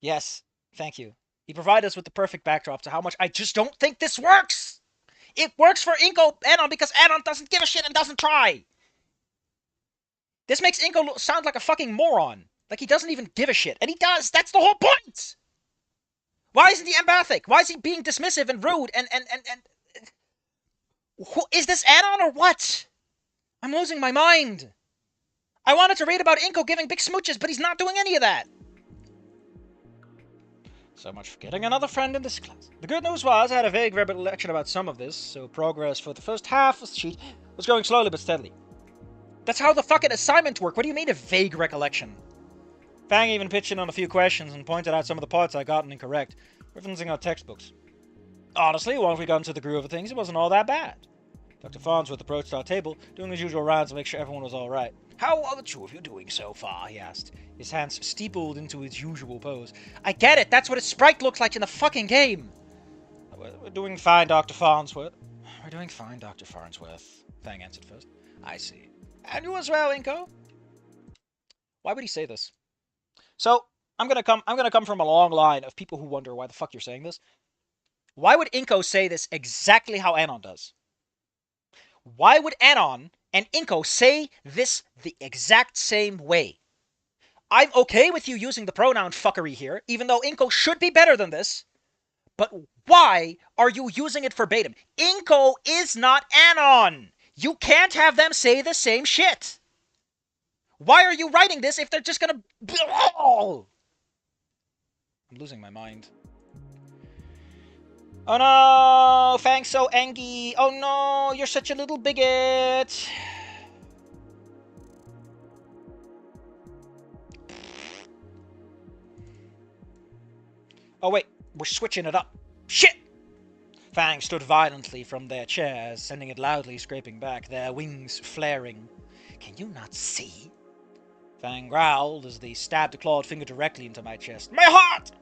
Yes. Thank you. He provided us with the perfect backdrop to how much I just don't think this works. It works for Inko Anon because Anon doesn't give a shit and doesn't try. This makes Inko sound like a fucking moron. Like he doesn't even give a shit. And he does. That's the whole point. Why isn't he empathic? Why is he being dismissive and rude and... Is this Anon or what? I'm losing my mind. I wanted to read about Inko giving big smooches, but he's not doing any of that. So much for getting another friend in this class. The good news was I had a vague recollection about some of this, so progress for the first half of the sheet was going slowly but steadily. That's how the fucking assignment worked. What do you mean a vague recollection? Fang even pitched in on a few questions and pointed out some of the parts I gotten incorrect, referencing our textbooks. Honestly, once we got into the groove of things, it wasn't all that bad. Dr. Farnsworth approached our table, doing his usual rounds to make sure everyone was alright. How are the two of you doing so far? He asked, his hands steepled into his usual pose. I get it! That's what his sprite looks like in the fucking game! We're doing fine, Dr. Farnsworth. We're doing fine, Dr. Farnsworth, Fang answered first. I see. And you as well, Inko? Why would he say this? So I'm gonna come from a long line of people who wonder why the fuck you're saying this. Why would Inko say this exactly how Anon does? Why would Anon and Inko say this the exact same way? I'm okay with you using the pronoun fuckery here, even though Inko should be better than this. But why are you using it verbatim? Inko is not Anon. You can't have them say the same shit. Why are you writing this if they're just gonna... I'm losing my mind. Oh no, Fang's so angry. Oh no, you're such a little bigot. Oh wait, we're switching it up. Shit! Fang stood violently from their chairs, sending it loudly scraping back, their wings flaring. Can you not see? Fang growled as they stabbed a clawed finger directly into my chest. My heart!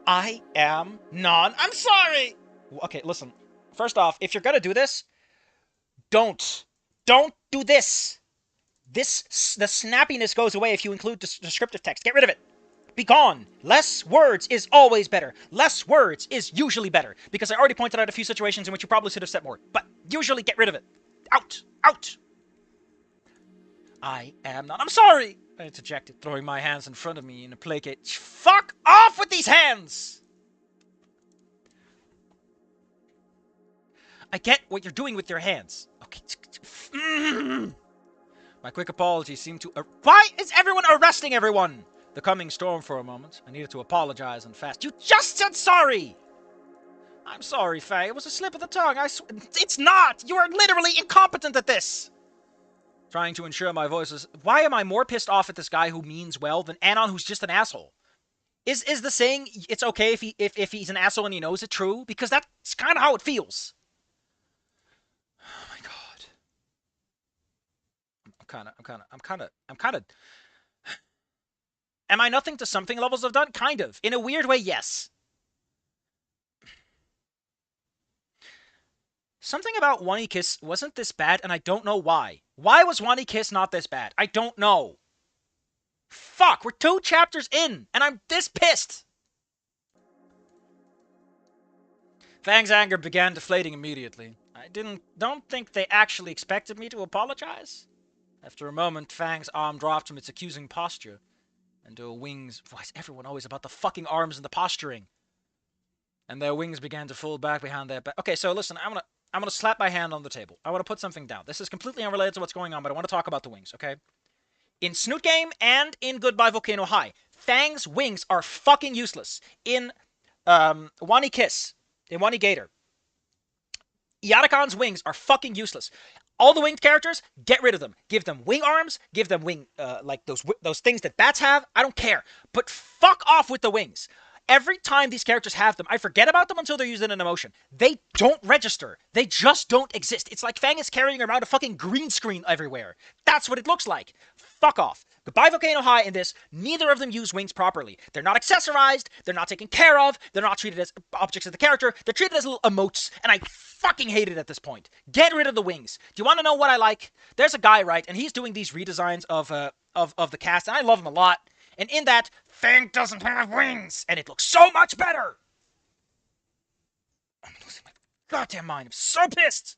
I am I'm sorry! Okay, listen. First off, if you're gonna do this, don't do this. The snappiness goes away if you include descriptive text. Get rid of it. Be gone. Less words is always better. Less words is usually better. Because I already pointed out a few situations in which you probably should have said more. But usually get rid of it. Out. Out. I am I'm sorry! I interjected, throwing my hands in front of me in a placate. Fuck off with these hands! I get what you're doing with your hands. Okay. My quick apology seemed to... Why is everyone arresting everyone? The coming storm for a moment. I needed to apologize and fast. You just said sorry! I'm sorry, Faye. It was a slip of the tongue. It's not! You are literally incompetent at this! Trying to ensure my voice is... Why am I more pissed off at this guy who means well than Anon who's just an asshole? Is the saying it's okay if he's an asshole and he knows it true? Because that's kind of how it feels. Oh my god. I'm kind of... Am I nothing to something levels have done? Kind of. In a weird way, yes. Something about Wani Kiss wasn't this bad, and I don't know why. Why was Wani Kiss not this bad? I don't know. Fuck, we're 2 chapters in, and I'm this pissed. Fang's anger began deflating immediately. I don't think they actually expected me to apologize. After a moment, Fang's arm dropped from its accusing posture, and their wings... Why is everyone always about the fucking arms and the posturing? And their wings began to fold back behind their back. Okay, so listen, I'm gonna slap my hand on the table. I want to put something down. This is completely unrelated to what's going on, but I want to talk about the wings, okay? In Snoot Game and in Goodbye Volcano High, Fang's wings are fucking useless. In Wani Kiss, in Wani Gator, Yatakan's wings are fucking useless. All the winged characters, get rid of them. Give them wing arms, give them wing, like those things that bats have. I don't care. But fuck off with the wings. Every time these characters have them, I forget about them until they're used in an emotion. They don't register. They just don't exist. It's like Fang is carrying around a fucking green screen everywhere. That's what it looks like. Fuck off. Goodbye Volcano High in this, neither of them use wings properly. They're not accessorized, they're not taken care of, they're not treated as objects of the character, they're treated as little emotes, and I fucking hate it at this point. Get rid of the wings. Do you want to know what I like? There's a guy, right, and he's doing these redesigns of the cast, and I love him a lot. And in that, Fang doesn't have wings, and it looks so much better. I'm losing my goddamn mind. I'm so pissed.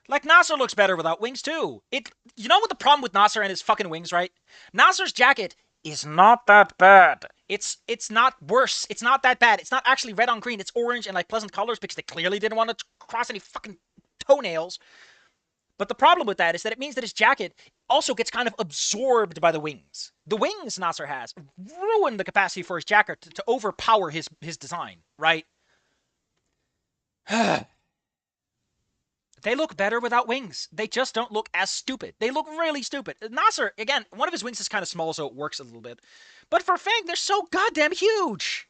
Like, Nasser looks better without wings, too. You know what the problem with Nasser and his fucking wings, right? Nasser's jacket is not that bad. It's not worse. It's not that bad. It's not actually red on green. It's orange and, like, pleasant colors because they clearly didn't want to cross any fucking toenails. But the problem with that is that it means that his jacket also gets kind of absorbed by the wings. The wings Nasser has ruin the capacity for his jacket to overpower his design, right? They look better without wings. They just don't look as stupid. They look really stupid. Nasser, again, one of his wings is kind of small, so it works a little bit. But for Fang, they're so goddamn huge.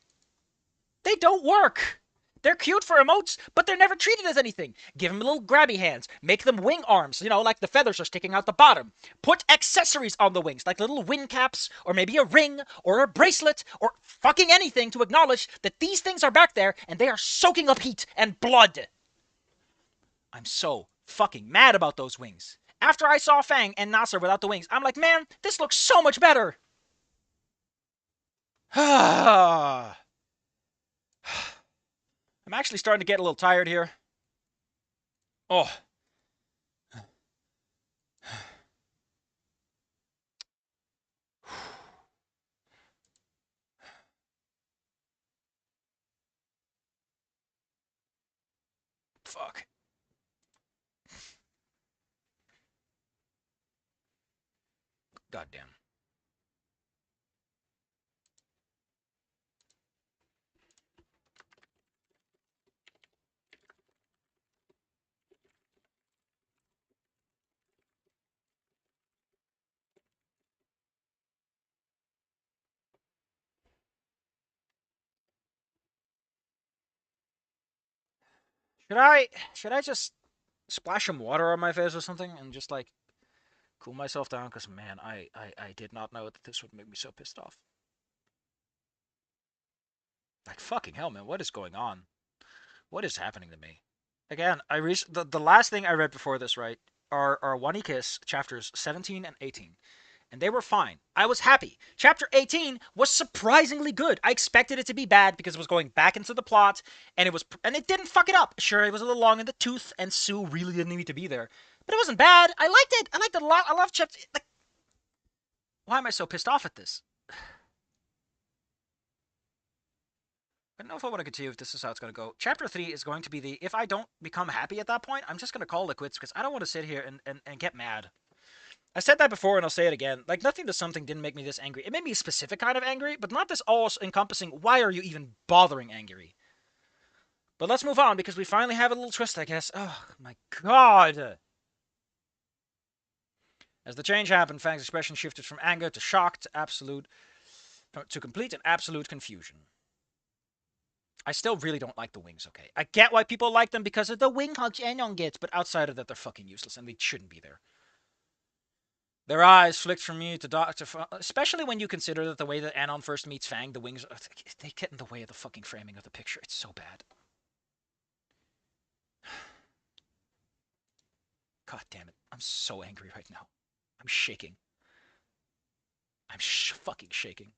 They don't work. They're cute for emotes, but they're never treated as anything. Give them little grabby hands. Make them wing arms, you know, like the feathers are sticking out the bottom. Put accessories on the wings, like little wing caps, or maybe a ring, or a bracelet, or fucking anything to acknowledge that these things are back there, and they are soaking up heat and blood. I'm so fucking mad about those wings. After I saw Fang and Nasser without the wings, I'm like, man, this looks so much better. I'm actually starting to get a little tired here. Oh. Fuck. Goddamn. Should I just splash some water on my face or something and just like cool myself down? Because man, I did not know that this would make me so pissed off. Like fucking hell, man, what is going on? What is happening to me? Again, the last thing I read before this, right, are One Kiss chapters 17 and 18. And they were fine. I was happy. Chapter 18 was surprisingly good. I expected it to be bad because it was going back into the plot, and it didn't fuck it up. Sure, it was a little long in the tooth, and Sue really didn't need to be there, but it wasn't bad. I liked it. I liked it a lot. I love chapter. Like, why am I so pissed off at this? I don't know if I want to continue if this is how it's going to go. Chapter 3 is going to be if I don't become happy at that point, I'm just going to call it quits because I don't want to sit here and get mad. I said that before and I'll say it again. Like, nothing to something didn't make me this angry. It made me a specific kind of angry, but not this all-encompassing, why are you even bothering angry? But let's move on because we finally have a little twist, I guess. Oh, my God. As the change happened, Fang's expression shifted from anger to shock to complete and absolute confusion. I still really don't like the wings, okay? I get why people like them because of the wing hugs Anon gets, but outside of that, they're fucking useless and they shouldn't be there. Their eyes flicked from me to Dr. Especially when you consider that the way that Anon first meets Fang, the wings, they get in the way of the fucking framing of the picture. It's so bad. God damn it. I'm so angry right now. I'm shaking. I'm fucking shaking.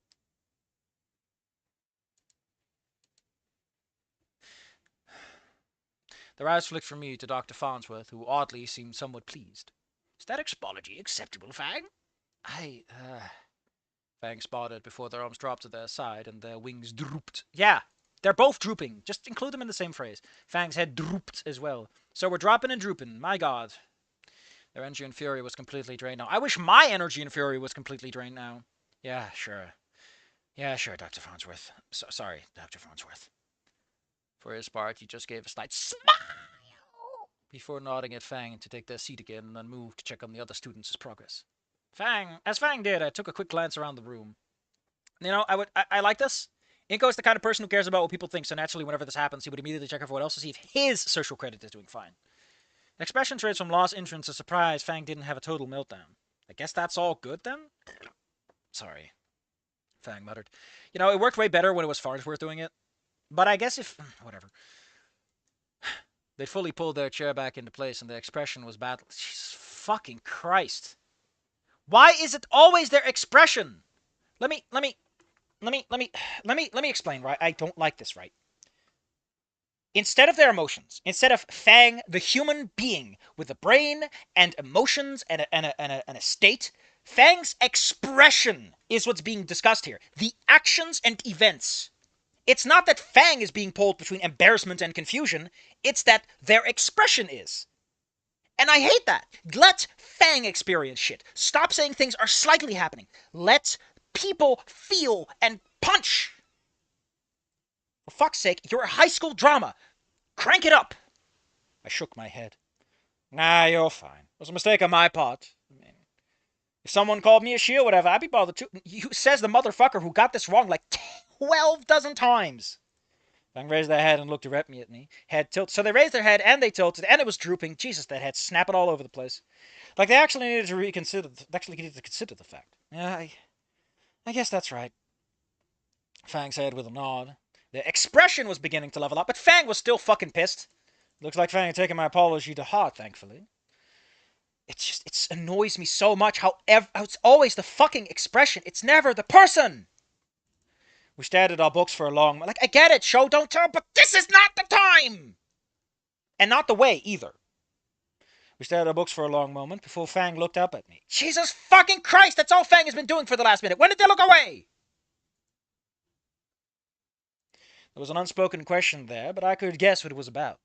Their eyes flicked from me to Dr. Farnsworth, who oddly seemed somewhat pleased. Static spology acceptable, Fang? Fang spotted before their arms dropped to their side and their wings drooped. Yeah, they're both drooping. Just include them in the same phrase. Fang's head drooped as well. So we're dropping and drooping. My God. Their energy and fury was completely drained now. I wish my energy and fury was completely drained now. Yeah, sure. Yeah, sure, Dr. Farnsworth. Sorry, Dr. Farnsworth. For his part, he just gave a slight smile before nodding at Fang to take their seat again and then moved to check on the other students' progress. As Fang did, I took a quick glance around the room. You know, I like this. Inko is the kind of person who cares about what people think, so naturally, whenever this happens, he would immediately check everyone else to see if his social credit is doing fine. Expression traits from loss, interest, to surprise, Fang didn't have a total meltdown. I guess that's all good then? Sorry, Fang muttered. You know, it worked way better when it was Farnsworth doing it. But I guess if... whatever. They fully pulled their chair back into place, and their expression was battle. Jesus fucking Christ. Why is it always their expression? Let me explain, right? I don't like this, right? Instead of their emotions, instead of Fang, the human being with a brain and emotions and a state, Fang's expression is what's being discussed here. The actions and events. It's not that Fang is being pulled between embarrassment and confusion. It's that their expression is. And I hate that. Let Fang experience shit. Stop saying things are slightly happening. Let people feel and punch. For fuck's sake, you're a high school drama. Crank it up. I shook my head. Nah, you're fine. It was a mistake on my part. I mean, if someone called me a she or whatever, I'd be bothered too. Says the motherfucker who got this wrong like 12 dozen times. Fang raised their head and looked directly at me. Head tilted. So they raised their head and they tilted, and it was drooping. Jesus, that head snapping all over the place. Like they actually needed to consider the fact. Yeah, I guess that's right. Fang said with a nod. The expression was beginning to level up, but Fang was still fucking pissed. Looks like Fang taking my apology to heart, thankfully. It annoys me so much how it's always the fucking expression. It's never the person. We stared at our books for a long... Like, I get it, show, don't tell, but this is not the time! And not the way, either. We stared at our books for a long moment before Fang looked up at me. Jesus fucking Christ, that's all Fang has been doing for the last minute. When did they look away? There was an unspoken question there, but I could guess what it was about.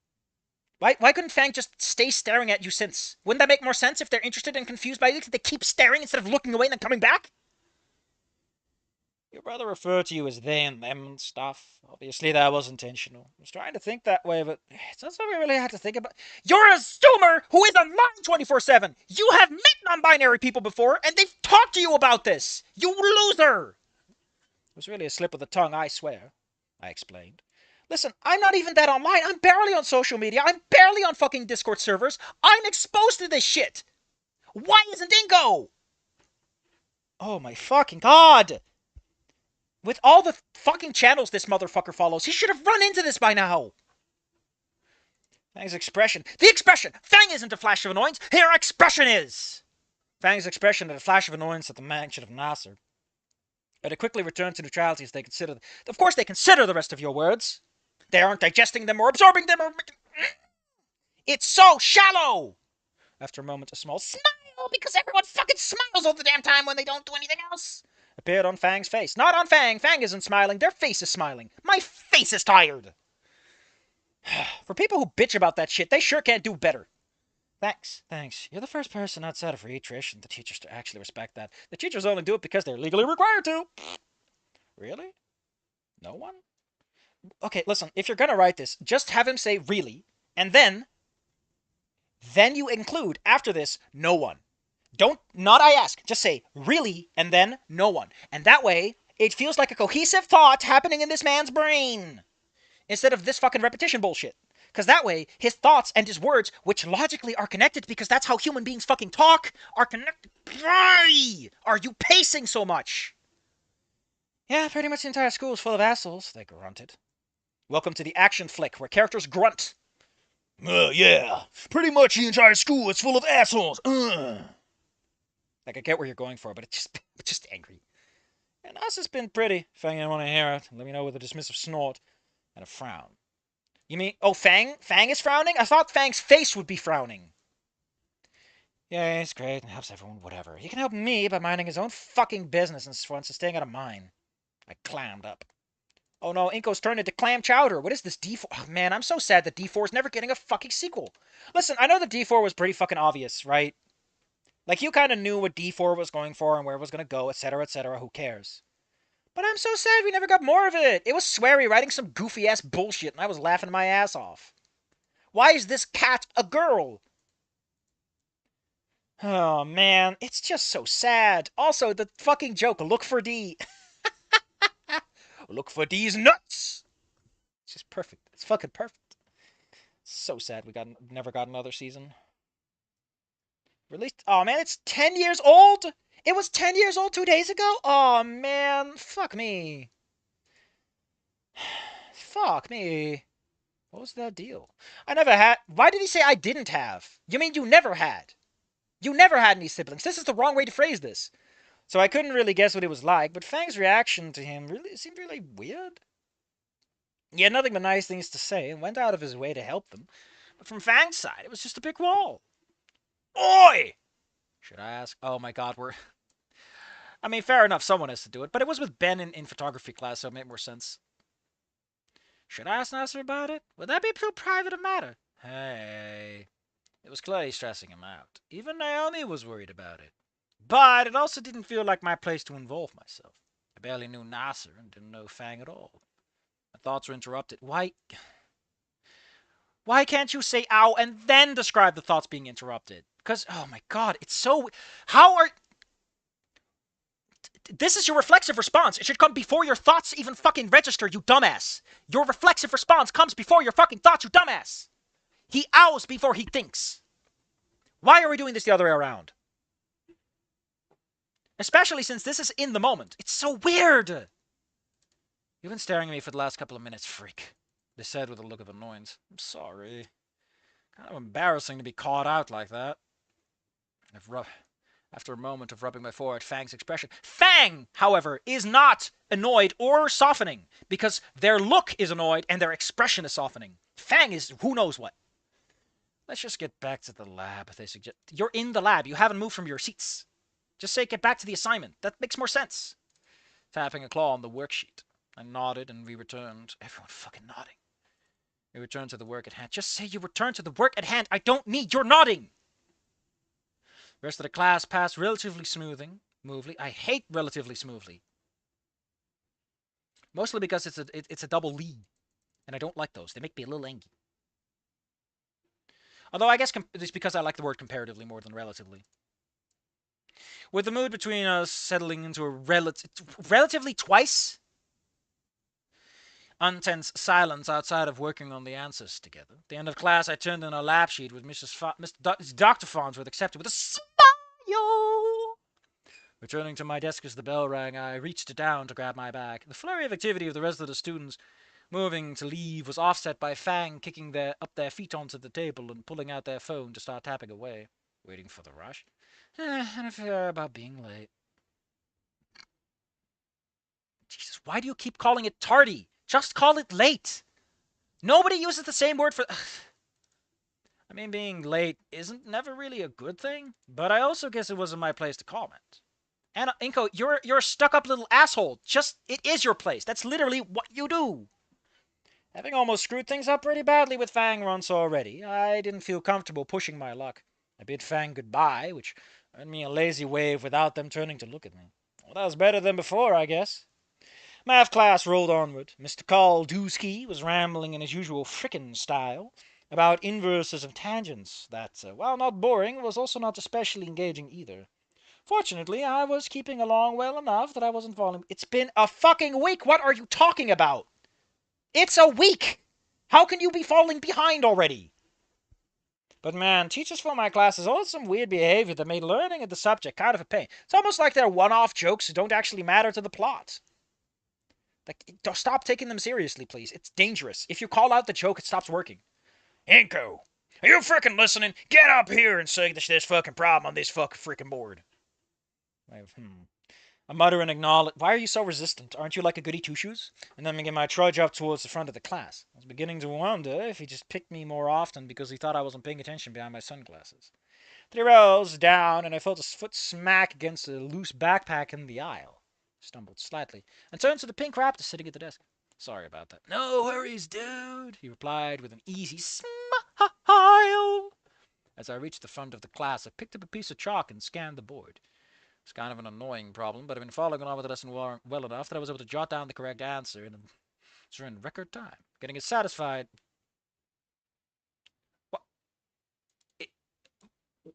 Why couldn't Fang just stay staring at you since? Wouldn't that make more sense if they're interested and confused by you? Could they keep staring instead of looking away and then coming back? Your brother referred to you as they and them and stuff. Obviously, that was intentional. I was trying to think that way, but it's not something we really had to think about. You're a zoomer who is online 24/7. You have met non-binary people before, and they've talked to you about this. You loser! It was really a slip of the tongue, I swear, I explained. Listen, I'm not even that online. I'm barely on social media. I'm barely on fucking Discord servers. I'm exposed to this shit. Why isn't Ingo? Oh my fucking god. With all the fucking channels this motherfucker follows, he should have run into this by now. Fang's expression. The expression! Fang isn't a flash of annoyance. Her expression is! Fang's expression at a flash of annoyance at the mention of Nasser. But it quickly returned to neutrality as they consider... Of course they consider the rest of your words. They aren't digesting them or absorbing them or... It's so shallow! After a moment, a small smile, because everyone fucking smiles all the damn time when they don't do anything else, appeared on Fang's face. Not on Fang. Fang isn't smiling. Their face is smiling. My face is tired. For people who bitch about that shit, they sure can't do better. Thanks. You're the first person outside of Trish and the teachers to actually respect that. The teachers only do it because they're legally required to. Really? No one? Okay, listen, if you're gonna write this, just have him say really, and then you include, after this, no one. Not I ask, just say really, and then no one. And that way, it feels like a cohesive thought happening in this man's brain. Instead of this fucking repetition bullshit. Because that way, his thoughts and his words, which logically are connected because that's how human beings fucking talk, are connected. Why are you pacing so much? Yeah, pretty much the entire school is full of assholes, they grunted. Welcome to the action flick, where characters grunt. Yeah, pretty much the entire school is full of assholes. Like, I get where you're going for, but it's just angry. And us has been pretty. Fang didn't want to hear it. Let me know with a dismissive snort and a frown. You mean, oh, Fang? Fang is frowning? I thought Fang's face would be frowning. Yeah, it's great and helps everyone, whatever. He can help me by minding his own fucking business instead of staying out of mine. I clammed up. Oh no, Inko's turned into clam chowder. What is this D4? Oh man, I'm so sad that D4 is never getting a fucking sequel. Listen, I know that D4 was pretty fucking obvious, right? Like, you kind of knew what D4 was going for and where it was going to go, etc., etc., who cares? But I'm so sad we never got more of it. It was Swery writing some goofy-ass bullshit, and I was laughing my ass off. Why is this cat a girl? Oh, man, it's just so sad. Also, the fucking joke, look for D. Look for D's nuts! It's just perfect. It's fucking perfect. So sad we never got another season. Released... Oh, man, it's 10 years old? It was 10 years old 2 days ago? Oh, man. Fuck me. Fuck me. What was that deal? I never had... Why did he say I didn't have? You mean you never had? You never had any siblings. This is the wrong way to phrase this. So I couldn't really guess what it was like, but Fang's reaction to him really seemed really weird. He had nothing but nice things to say and went out of his way to help them. But from Fang's side, it was just a big wall. Oi! Should I ask? Oh my god, I mean, fair enough, someone has to do it, but it was with Ben in photography class, so it made more sense. Should I ask Nasser about it? Would that be too private a matter? Hey. It was clearly stressing him out. Even Naomi was worried about it. But it also didn't feel like my place to involve myself. I barely knew Nasser and didn't know Fang at all. My thoughts were interrupted. Why can't you say ow and then describe the thoughts being interrupted? Because, oh my god, it's so... This is your reflexive response. It should come before your thoughts even fucking register, you dumbass. Your reflexive response comes before your fucking thoughts, you dumbass. He ows before he thinks. Why are we doing this the other way around? Especially since this is in the moment. It's so weird. You've been staring at me for the last couple of minutes, freak. They said with a look of annoyance. I'm sorry. Kind of embarrassing to be caught out like that. After a moment of rubbing my forehead, Fang's expression. Fang, however, is not annoyed or softening, because their look is annoyed and their expression is softening. Fang is who knows what. Let's just get back to the lab, they suggest. You're in the lab. You haven't moved from your seats. Just say get back to the assignment. That makes more sense. Tapping a claw on the worksheet. I nodded and we returned. Everyone fucking nodding. We returned to the work at hand. Just say you returned to the work at hand. I don't need your nodding. The rest of the class passed relatively smoothly. I hate relatively smoothly. Mostly because it's a double lead. And I don't like those. They make me a little angry. Although I guess it's because I like the word comparatively more than relatively. With the mood between us settling into a relatively twice untense silence outside of working on the answers together. At the end of class, I turned in a lab sheet with Dr. Farnsworth accepted with a smile. Returning to my desk as the bell rang, I reached down to grab my bag. The flurry of activity of the rest of the students moving to leave was offset by Fang kicking up their feet onto the table and pulling out their phone to start tapping away, waiting for the rush. And a fear about being late. Jesus, why do you keep calling it tardy? Just call it late. Nobody uses the same word for... I mean, being late isn't never really a good thing, but I also guess it wasn't my place to comment. And Inko, you're a stuck-up little asshole. It is your place. That's literally what you do. Having almost screwed things up pretty badly with Fang once already, I didn't feel comfortable pushing my luck. I bid Fang goodbye, which earned me a lazy wave without them turning to look at me. Well, that was better than before, I guess. Math class rolled onward. Mr. Kaldewski was rambling in his usual frickin' style about inverses and tangents that, while not boring, was also not especially engaging either. Fortunately, I was keeping along well enough that I wasn't falling. It's been a fucking week! What are you talking about? It's a week! How can you be falling behind already? But man, teachers for my classes always some weird behavior that made learning of the subject kind of a pain. It's almost like they're one-off jokes that don't actually matter to the plot. Like, stop taking them seriously, please. It's dangerous. If you call out the joke, it stops working. Inko, are you frickin' listening? Get up here and say this fucking problem on this fucking frickin' board. I mutter and acknowledge. Why are you so resistant? Aren't you like a goody two-shoes? And then begin my trudge up towards the front of the class. I was beginning to wonder if he just picked me more often because he thought I wasn't paying attention behind my sunglasses. Then he rose down, and I felt his foot smack against a loose backpack in the aisle. Stumbled slightly, and turned to the pink raptor sitting at the desk. Sorry about that. No worries, dude, he replied with an easy smile. As I reached the front of the class, I picked up a piece of chalk and scanned the board. It's kind of an annoying problem, but I've been following along with the lesson well enough that I was able to jot down the correct answer in record time. Getting it satisfied.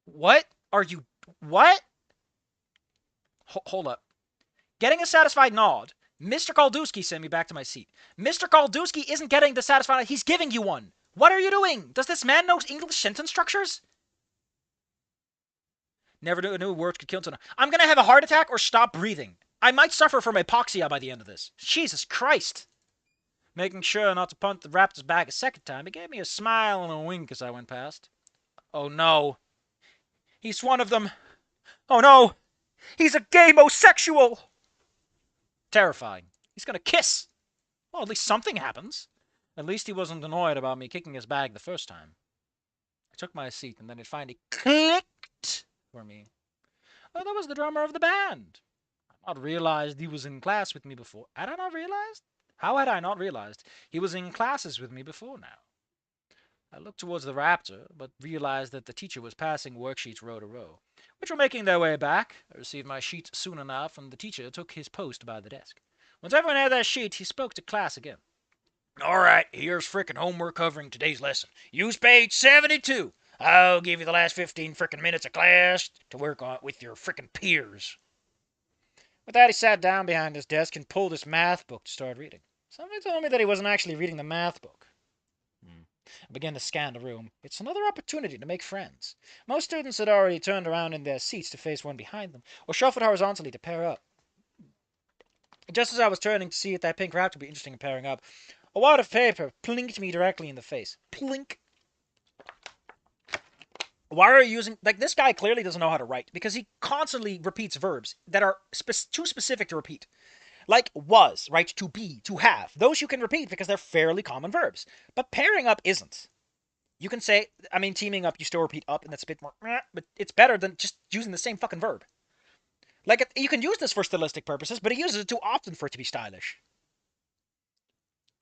What are you... What? Hold up. Getting a satisfied nod. Mr. Kaldewski sent me back to my seat. Mr. Kaldewski isn't getting the satisfied nod. He's giving you one. What are you doing? Does this man know English sentence structures? Never knew a word could kill until now. I'm going to have a heart attack or stop breathing. I might suffer from hypoxia by the end of this. Jesus Christ. Making sure not to punt the raptor's back a second time, he gave me a smile and a wink as I went past. Oh no. He's one of them. Oh no. He's a gay-mo-sexual. Terrifying. He's going to kiss. Well, at least something happens. At least he wasn't annoyed about me kicking his bag the first time. I took my seat, and then it finally clicked for me. Oh, that was the drummer of the band. I had not realized he was in class with me before. Had I not realized? How had I not realized he was in classes with me before now? I looked towards the raptor, but realized that the teacher was passing worksheets row to row, which were making their way back. I received my sheet soon enough, and the teacher took his post by the desk. Once everyone had their sheet, he spoke to class again. All right, here's frickin' homework covering today's lesson. Use page 72. I'll give you the last 15 frickin' minutes of class to work on with your frickin' peers. With that, he sat down behind his desk and pulled his math book to start reading. Something told me that he wasn't actually reading the math book. I began to scan the room. It's another opportunity to make friends. Most students had already turned around in their seats to face one behind them, or shuffled horizontally to pair up. Just as I was turning to see if that pink raptor would be interesting in pairing up, a wad of paper plinked me directly in the face. Plink! Why are you using... Like, this guy clearly doesn't know how to write, because he constantly repeats verbs that are too specific to repeat. Like was, right? To be, to have. Those you can repeat because they're fairly common verbs. But pairing up isn't. You can say, I mean, teaming up, you still repeat up, and that's a bit more... But it's better than just using the same fucking verb. Like, you can use this for stylistic purposes, but he uses it too often for it to be stylish.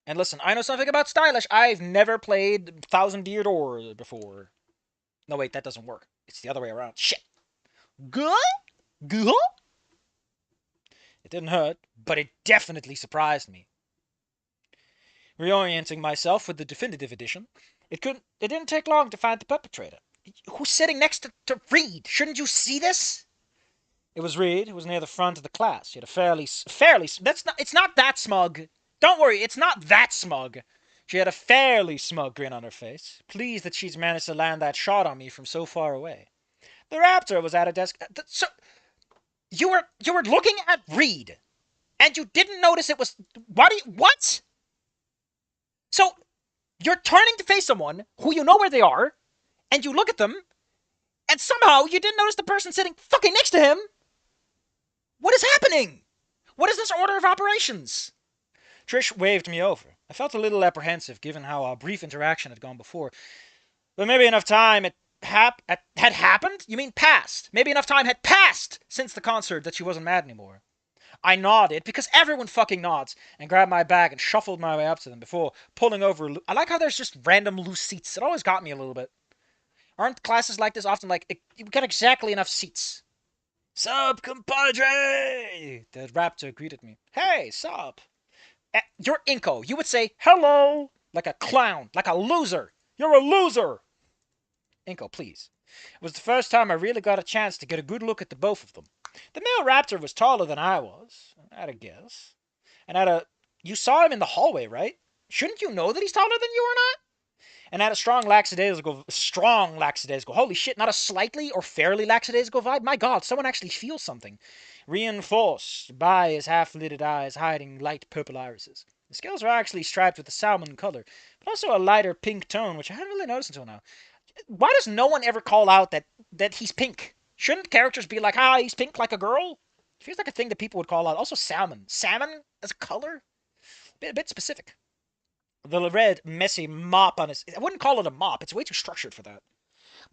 And listen, I know something about stylish. I've never played Thousand Year Door before. No, wait, that doesn't work. It's the other way around. Shit. Good? Good? It didn't hurt, but it definitely surprised me. Reorienting myself with the definitive edition, it didn't take long to find the perpetrator. Who's sitting next to Reed? Shouldn't you see this? It was Reed, who was near the front of the class. She had a it's not that smug. Don't worry, it's not that smug. She had a fairly smug grin on her face, pleased that she's managed to land that shot on me from so far away. The Raptor was at a desk. So, you were looking at Reed, and you didn't notice it was... What? So, you're turning to face someone who you know where they are, and you look at them, and somehow you didn't notice the person sitting fucking next to him? What is happening? What is this order of operations? Trish waved me over. I felt a little apprehensive, given how our brief interaction had gone before. But maybe enough time had happened? You mean passed? Maybe enough time had passed since the concert that she wasn't mad anymore. I nodded, because everyone fucking nods, and grabbed my bag and shuffled my way up to them before pulling over. I like how there's just random loose seats. It always got me a little bit. Aren't classes like this often like, you've got exactly enough seats? Sup, compadre! The Raptor greeted me. Hey, sup? You're Inko. You would say, hello, like a clown, like a loser. You're a loser! Inko, please. It was the first time I really got a chance to get a good look at the both of them. The male Raptor was taller than I was, I'd a guess. And you saw him in the hallway, right? Shouldn't you know that he's taller than you or not? And had a strong lackadaisical, holy shit, not a slightly or fairly lackadaisical vibe? My god, someone actually feels something. Reinforced by his half-lidded eyes hiding light purple irises. The scales were actually striped with a salmon color, but also a lighter pink tone, which I hadn't really noticed until now. Why does no one ever call out that he's pink? Shouldn't characters be like, he's pink like a girl? It feels like a thing that people would call out. Also salmon. Salmon as a color? A bit specific. The red, messy mop on his... I wouldn't call it a mop. It's way too structured for that.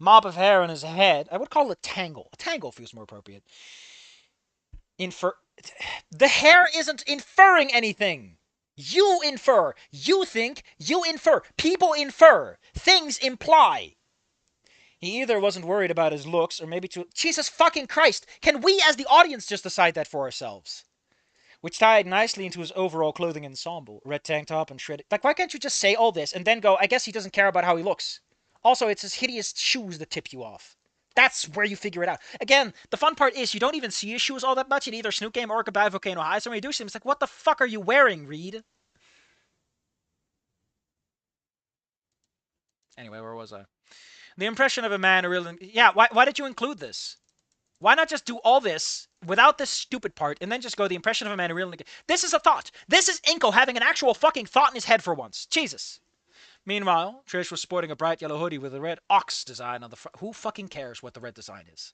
Mop of hair on his head. I would call it a tangle. A tangle feels more appropriate. The hair isn't inferring anything. You infer. You think. You infer. People infer. Things imply. He either wasn't worried about his looks, or maybe too... Jesus fucking Christ! Can we as the audience just decide that for ourselves? Which tied nicely into his overall clothing ensemble. Red tank top and shredded... Like, why can't you just say all this, and then go, I guess he doesn't care about how he looks. Also, it's his hideous shoes that tip you off. That's where you figure it out. Again, the fun part is, you don't even see his shoes all that much in either Snook Game or Goodbye Volcano High, so when you do see him, it's like, what the fuck are you wearing, Reed? Anyway, where was I? The impression of a man who really... Yeah, why did you include this? Why not just do all this without this stupid part and then just go the impression of a man who really... This is a thought. This is Inko having an actual fucking thought in his head for once. Jesus. Meanwhile, Trish was sporting a bright yellow hoodie with a red ox design on the front. Who fucking cares what the red design is?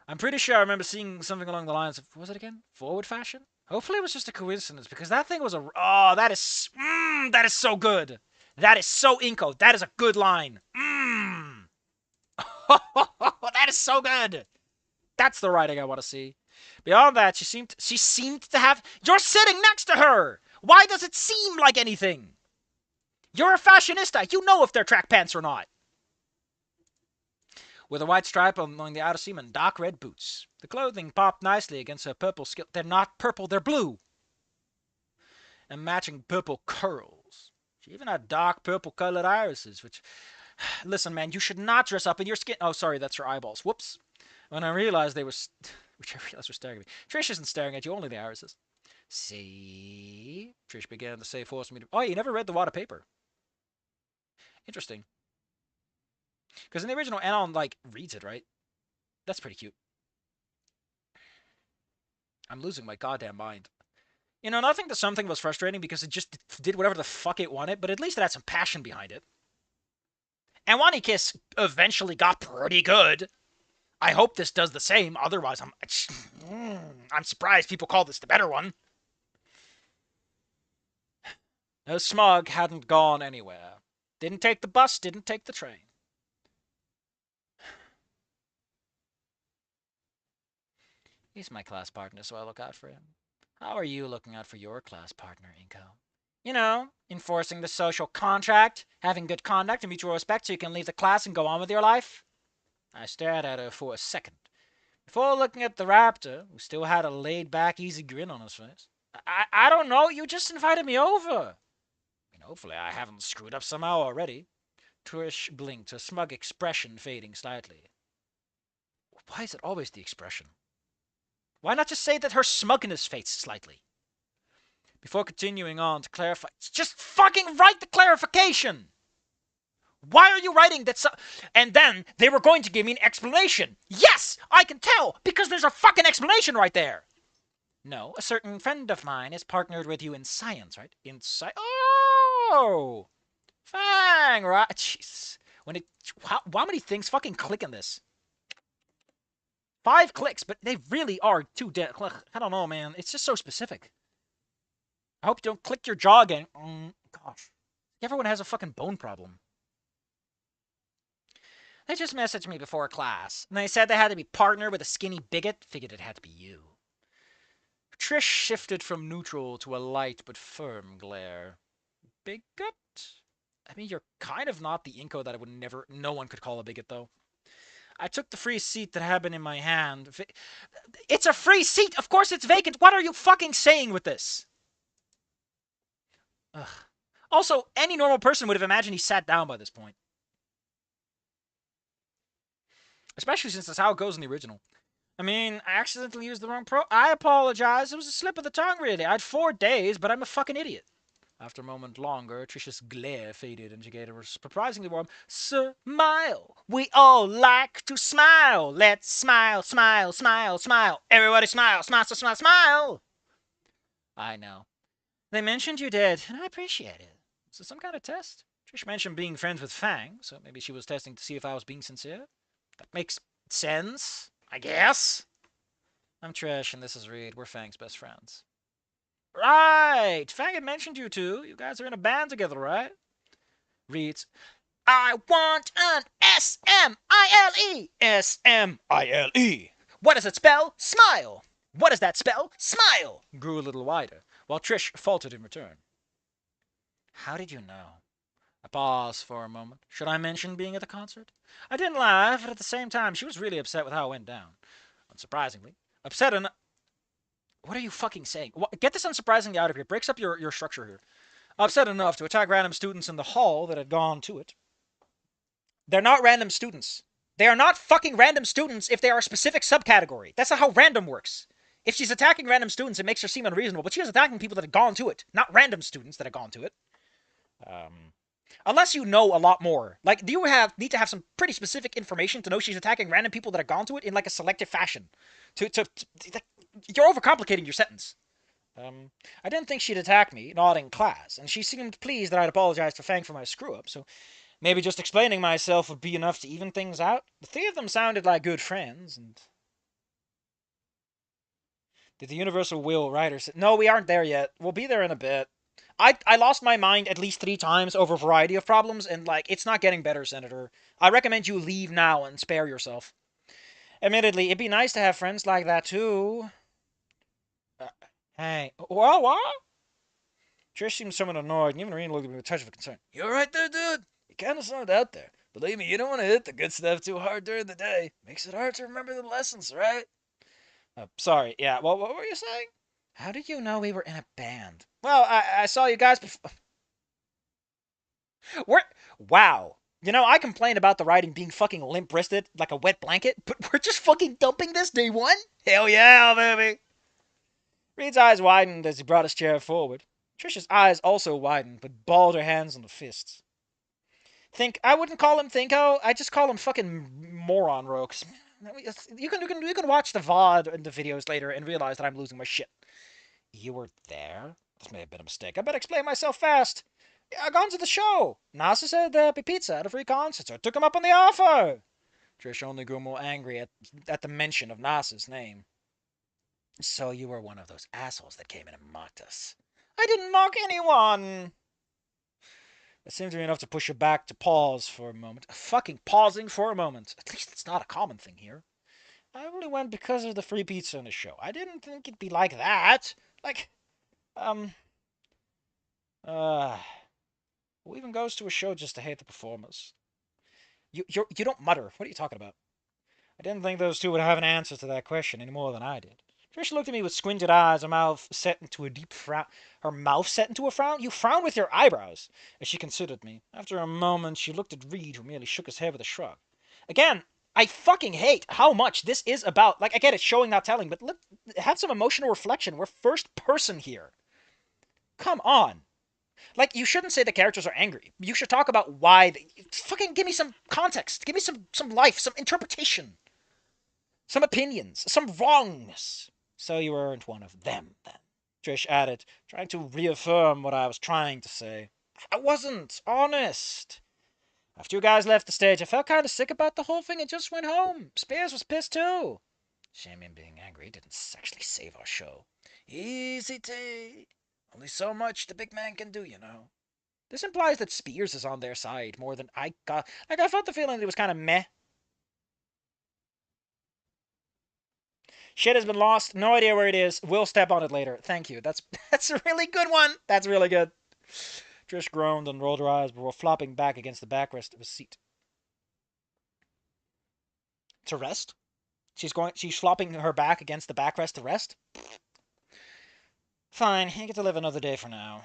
I'm pretty sure I remember seeing something along the lines of... What was it again? Forward fashion? Hopefully it was just a coincidence, because that thing was a... Oh, that is so good. That is so Inko. That is a good line. That is so good. That's the writing I want to see. Beyond that, she seemed to have... You're sitting next to her! Why does it seem like anything? You're a fashionista. You know if they're track pants or not. With a white stripe along the outer seam and dark red boots. The clothing popped nicely against her purple skin. They're not purple, they're blue. And matching purple curls. She even had dark purple colored irises, which... Listen, man, you should not dress up in your skin... Oh, sorry, that's her eyeballs. Whoops. When I realized they were... Which I realized were staring at me. Trish isn't staring at you, only the irises. See? Trish began to say, forcing me to... Oh, you never read the wad of paper. Interesting. Because in the original, Anon, like, reads it, right? That's pretty cute. I'm losing my goddamn mind. You know, and I think that something was frustrating because it just did whatever the fuck it wanted, but at least it had some passion behind it. And Wani Kiss eventually got pretty good. I hope this does the same. Otherwise, I'm surprised people call this the better one. No, Smug hadn't gone anywhere. Didn't take the bus, didn't take the train. He's my class partner, so I look out for him. How are you looking out for your class partner, Inko? You know, enforcing the social contract, having good conduct and mutual respect so you can leave the class and go on with your life. I stared at her for a second, before looking at the raptor, who still had a laid-back, easy grin on his face. I don't know, you just invited me over. Hopefully I haven't screwed up somehow already. Trish blinked, her smug expression fading slightly. Why is it always the expression? Why not just say that her smugness fades slightly? Before continuing on to clarify, just fucking write the clarification! Why are you writing that And then they were going to give me an explanation. Yes, I can tell, because there's a fucking explanation right there. No, a certain friend of mine is partnered with you in science, right? Oh! Fang, right? Jeez. How many things fucking click in this? 5 clicks, but they really are too dead. I don't know, man. It's just so specific. I hope you don't click your jaw again. Gosh. Everyone has a fucking bone problem. They just messaged me before class, and they said they had to be partnered with a skinny bigot. Figured it had to be you. Trish shifted from neutral to a light but firm glare. Bigot? I mean, you're kind of not the Inko that I would never... No one could call a bigot, though. I took the free seat that had been in my hand. It's a free seat! Of course it's vacant! What are you fucking saying with this? Ugh. Also, any normal person would have imagined he sat down by this point. Especially since that's how it goes in the original. I mean, I accidentally used the wrong I apologize. It was a slip of the tongue, really. I had 4 days, but I'm a fucking idiot. After a moment longer, Trish's glare faded and she gave a surprisingly warm smile. We all like to smile. Let's smile, smile, smile, smile. Everybody smile, smile, smile, smile, smile. I know. They mentioned you did, and I appreciate it. Is it some kind of test? Trish mentioned being friends with Fang, so maybe she was testing to see if I was being sincere. That makes sense, I guess. I'm Trish, and this is Reed. We're Fang's best friends. Right! Fang had mentioned you two. You guys are in a band together, right? Reads, I want an S-M-I-L-E! S-M-I-L-E! What does it spell? Smile! What does that spell? Smile! Grew a little wider, while Trish faltered in return. How did you know? I paused for a moment. Should I mention being at the concert? I didn't laugh, but at the same time, she was really upset with how it went down. Unsurprisingly. Upset enough... What are you fucking saying? Get this unsurprisingly out of here. It breaks up your structure here. Upset enough to attack random students in the hall that had gone to it. They're not random students. They are not fucking random students if they are a specific subcategory. That's not how random works. If she's attacking random students, it makes her seem unreasonable, but she was attacking people that had gone to it, not random students that had gone to it. Unless you know a lot more. Like, do you need to have some pretty specific information to know she's attacking random people that have gone to it in, like, a selective fashion? You're overcomplicating your sentence. I didn't think she'd attack me, not in class, and she seemed pleased that I'd apologized to Fang for my screw-up, so maybe just explaining myself would be enough to even things out. The 3 of them sounded like good friends, and... Did the Universal Will writer say... No, we aren't there yet. We'll be there in a bit. I lost my mind at least 3 times over a variety of problems, and, like, it's not getting better, Senator. I recommend you leave now and spare yourself. Admittedly, it'd be nice to have friends like that, too. Hey, what? Trish seemed somewhat annoyed, and even Rena looked at me with a touch of concern. You alright there, dude? You kind of sound out there. Believe me, you don't want to hit the good stuff too hard during the day. Makes it hard to remember the lessons, right? Sorry, yeah, well, what were you saying? How did you know we were in a band? Well, I saw you guys before. Wow. You know, I complained about the writing being fucking limp-wristed, like a wet blanket, but we're just fucking dumping this day 1? Hell yeah, baby! Reed's eyes widened as he brought his chair forward. Trish's eyes also widened, but balled her hands on the fists. I wouldn't call him Thinko, I just call him fucking Moron Rokes. You can watch the VOD and the videos later and realize that I'm losing my shit. You were there? This may have been a mistake. I better explain myself fast. I gone to the show. Nasa said there'd be pizza at a free concert, so I took him up on the offer. Trish only grew more angry at the mention of Nasa's name. So you were one of those assholes that came in and mocked us. I didn't mock anyone. It seemed to be enough to push her back to pause for a moment. Fucking pausing for a moment. At least it's not a common thing here. I only went because of the free pizza in the show. I didn't think it'd be like that. Like, who even goes to a show just to hate the performers? You don't mutter. What are you talking about? I didn't think those two would have an answer to that question any more than I did. Trish looked at me with squinted eyes, her mouth set into a deep frown. Her mouth set into a frown? You frown with your eyebrows, as she considered me. After a moment, she looked at Reed, who merely shook his head with a shrug. Again, I fucking hate how much this is about. Like, I get it, showing, not telling, but have some emotional reflection. We're first person here. Come on. Like, you shouldn't say the characters are angry. You should talk about why. Fucking give me some context. Give me some life, some interpretation. Some opinions, some wrongness. So you weren't one of them, then, Trish added, trying to reaffirm what I was trying to say. I wasn't, honest. After you guys left the stage, I felt kind of sick about the whole thing and just went home. Spears was pissed too. Shame him being angry didn't actually save our show. Easy tea. Only so much the big man can do, you know. This implies that Spears is on their side more than I got. Like, I felt the feeling that it was kind of meh. Shit has been lost. No idea where it is. We'll step on it later. Thank you. That's a really good one. That's really good. Trish groaned and rolled her eyes before flopping back against the backrest of his seat. To rest? She's flopping her back against the backrest to rest? Fine, you get to live another day for now.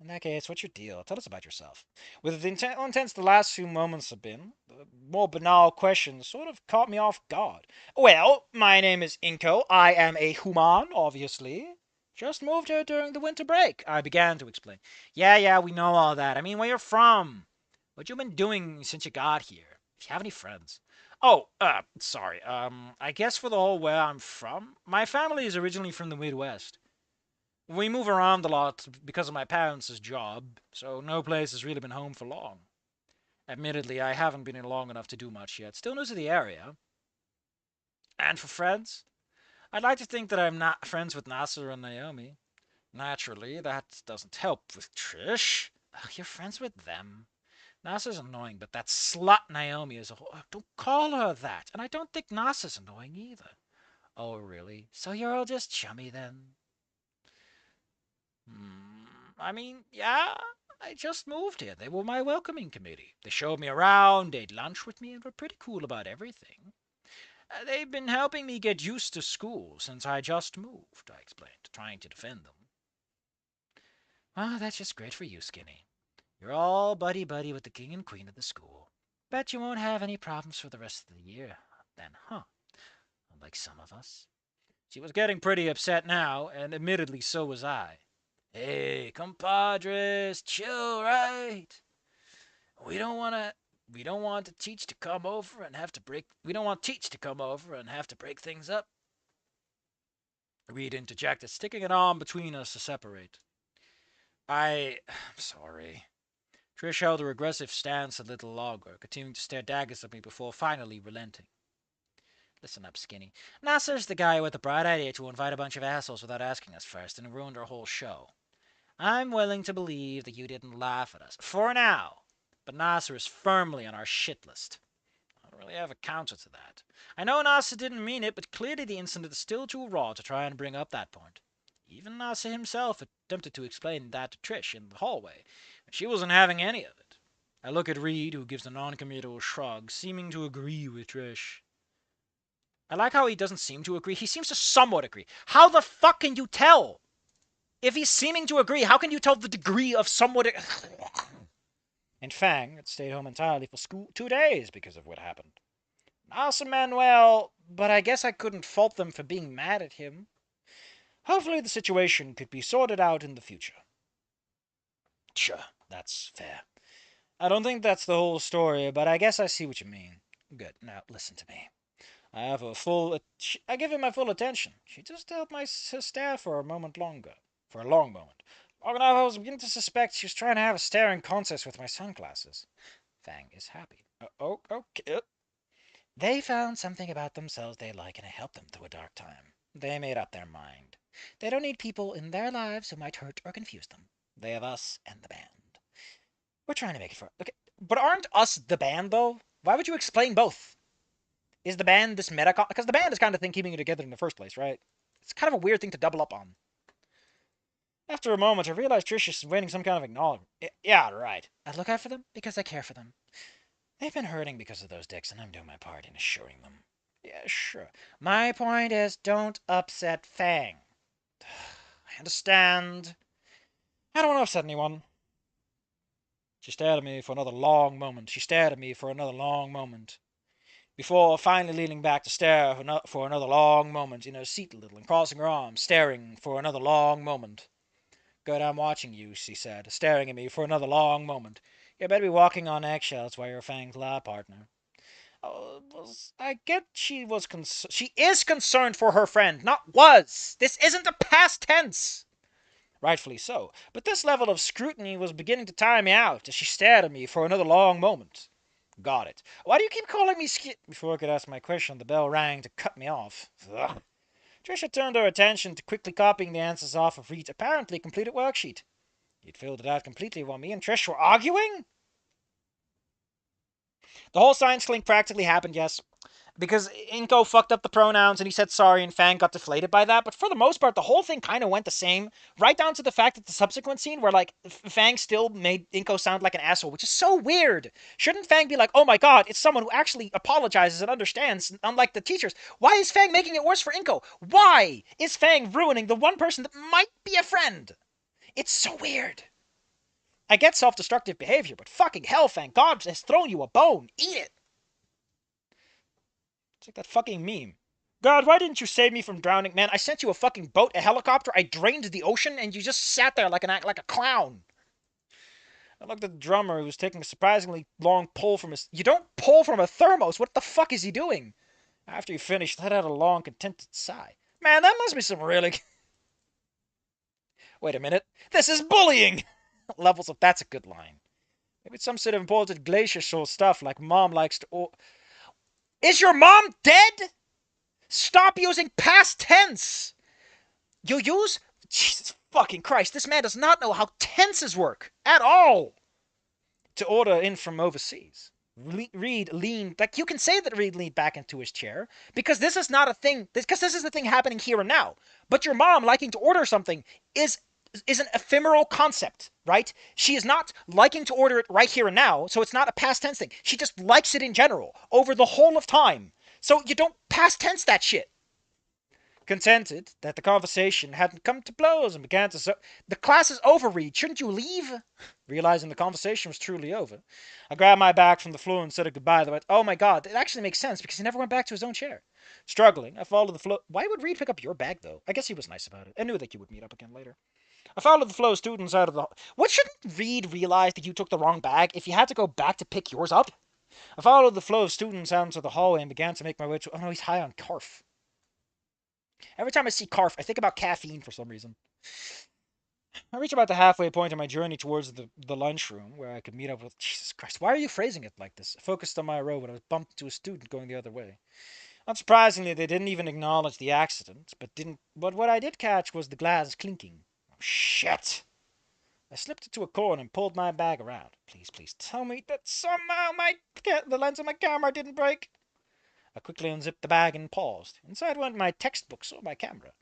In that case, what's your deal? Tell us about yourself. With how intense the last few moments have been, the more banal questions sort of caught me off guard. Well, my name is Inko. I am a human, obviously. Just moved here during the winter break, I began to explain. Yeah, we know all that. I mean, where you're from. What you been doing since you got here. If you have any friends. Oh, sorry. I guess for the whole where I'm from, my family is originally from the Midwest. We move around a lot because of my parents' job, so no place has really been home for long. Admittedly, I haven't been in long enough to do much yet. Still new to the area. And for friends? I'd like to think that I'm not friends with Nasser and Naomi. Naturally, that doesn't help with Trish. Ugh, you're friends with them. Nasser's annoying, but that slut Naomi is a whole... Don't call her that. And I don't think Nasser's annoying either. Oh, really? So you're all just chummy then? I mean, yeah, I just moved here. They were my welcoming committee. They showed me around, ate lunch with me, and were pretty cool about everything. They've been helping me get used to school since I just moved, I explained, trying to defend them. Oh, that's just great for you, Skinny. You're all buddy-buddy with the king and queen of the school. Bet you won't have any problems for the rest of the year, then, huh? Unlike some of us. She was getting pretty upset now, and admittedly so was I. Hey, compadres, chill, right? We don't want to. We don't want to teach to come over and have to break. We don't want teach to come over and have to break things up. Reed interjected, sticking an arm between us to separate. I'm sorry. Trish held her aggressive stance a little longer, continuing to stare daggers at me before finally relenting. Listen up, Skinny. Nasser's the guy with the bright idea to invite a bunch of assholes without asking us first and ruined our whole show. I'm willing to believe that you didn't laugh at us, for now, but Nasser is firmly on our shit list. I don't really have a counter to that. I know Nasser didn't mean it, but clearly the incident is still too raw to try and bring up that point. Even Nasser himself attempted to explain that to Trish in the hallway, and she wasn't having any of it. I look at Reed, who gives a non-committal shrug, seeming to agree with Trish. I like how he doesn't seem to agree. He seems to somewhat agree. How the fuck can you tell? If he's seeming to agree, how can you tell the degree of somewhat... And Fang had stayed home entirely for school 2 days because of what happened. Nasser Manuel, but I guess I couldn't fault them for being mad at him. Hopefully the situation could be sorted out in the future. Sure, that's fair. I don't think that's the whole story, but I guess I see what you mean. Good, now listen to me. I give her my full attention. She just held my stare for a moment longer. For a long moment. I was beginning to suspect she was trying to have a staring contest with my sunglasses. Fang is happy. Okay. They found something about themselves they like, and it helped them through a dark time. They made up their mind. They don't need people in their lives who might hurt or confuse them. They have us and the band. We're trying to make it for... Okay, but aren't us the band, though? Why would you explain both? Is the band this meta... Because the band is kind of thing keeping you together in the first place, right? It's kind of a weird thing to double up on. After a moment, I realized Trish is waiting some kind of acknowledgement. Yeah, right. I look out for them because I care for them. They've been hurting because of those dicks, and I'm doing my part in assuring them. Yeah, sure. My point is, don't upset Fang. I understand. I don't want to upset anyone. She stared at me for another long moment. Before finally leaning back to stare for another long moment in her seat a little and crossing her arms, staring for another long moment. Good, I'm watching you, she said, staring at me for another long moment. You better be walking on eggshells while you're Fang's lab partner. I get she is concerned for her friend, not was. This isn't a past tense. Rightfully so, but this level of scrutiny was beginning to tire me out as she stared at me for another long moment. Got it. Why do you keep calling me Before I could ask my question, the bell rang to cut me off. Ugh. Trisha turned her attention to quickly copying the answers off of Reed's apparently completed worksheet. He'd filled it out completely while me and Trish were arguing? The whole science link practically happened, yes. Because Inko fucked up the pronouns and he said sorry and Fang got deflated by that. But for the most part, the whole thing kind of went the same. Right down to the fact that the subsequent scene where, like, Fang still made Inko sound like an asshole, which is so weird. Shouldn't Fang be like, oh my god, it's someone who actually apologizes and understands, unlike the teachers? Why is Fang making it worse for Inko? Why is Fang ruining the one person that might be a friend? It's so weird. I get self-destructive behavior, but fucking hell, Fang, God has thrown you a bone. Eat it. It's like that fucking meme. God, why didn't you save me from drowning? Man, I sent you a fucking boat, a helicopter, I drained the ocean, and you just sat there like a clown. I looked at the drummer who was taking a surprisingly long pull from his... You don't pull from a thermos! What the fuck is he doing? After he finished, let out a long, contented sigh. Man, that must be some really... Wait a minute. This is bullying! Levels of... That's a good line. Maybe it's some sort of imported glacier show stuff like mom likes to... Is your mom dead? Stop using past tense! You use... Jesus fucking Christ, this man does not know how tenses work. At all! To order in from overseas. Reed leaned... Like, you can say that Reed leaned back into his chair, because this is not a thing... Because this is the thing happening here and now. But your mom liking to order something is an ephemeral concept, right? She is not liking to order it right here and now, so it's not a past tense thing. She just likes it in general, over the whole of time. So you don't past tense that shit. Contented that the conversation hadn't come to blows and began to... The class is over, Reed. Shouldn't you leave? Realizing the conversation was truly over, I grabbed my bag from the floor and said a goodbye. That went, oh my god, it actually makes sense because he never went back to his own chair. Struggling, I followed the flow... Why would Reed pick up your bag, though? I guess he was nice about it. I knew that you would meet up again later. I followed the flow of students out of the... What, shouldn't Reed realize that you took the wrong bag if you had to go back to pick yours up? I followed the flow of students out into the hallway and began to make my way to... Oh no, he's high on Carf. Every time I see Carf, I think about caffeine for some reason. I reached about the halfway point of my journey towards the lunchroom, where I could meet up with... Jesus Christ, why are you phrasing it like this? I focused on my road when I was bumped into a student going the other way. Unsurprisingly, they didn't even acknowledge the accident, but what I did catch was the glass clinking. Oh, shit! I slipped into a corner and pulled my bag around. Please, please tell me that somehow the lens of my camera didn't break. I quickly unzipped the bag and paused. Inside went my textbooks or my camera.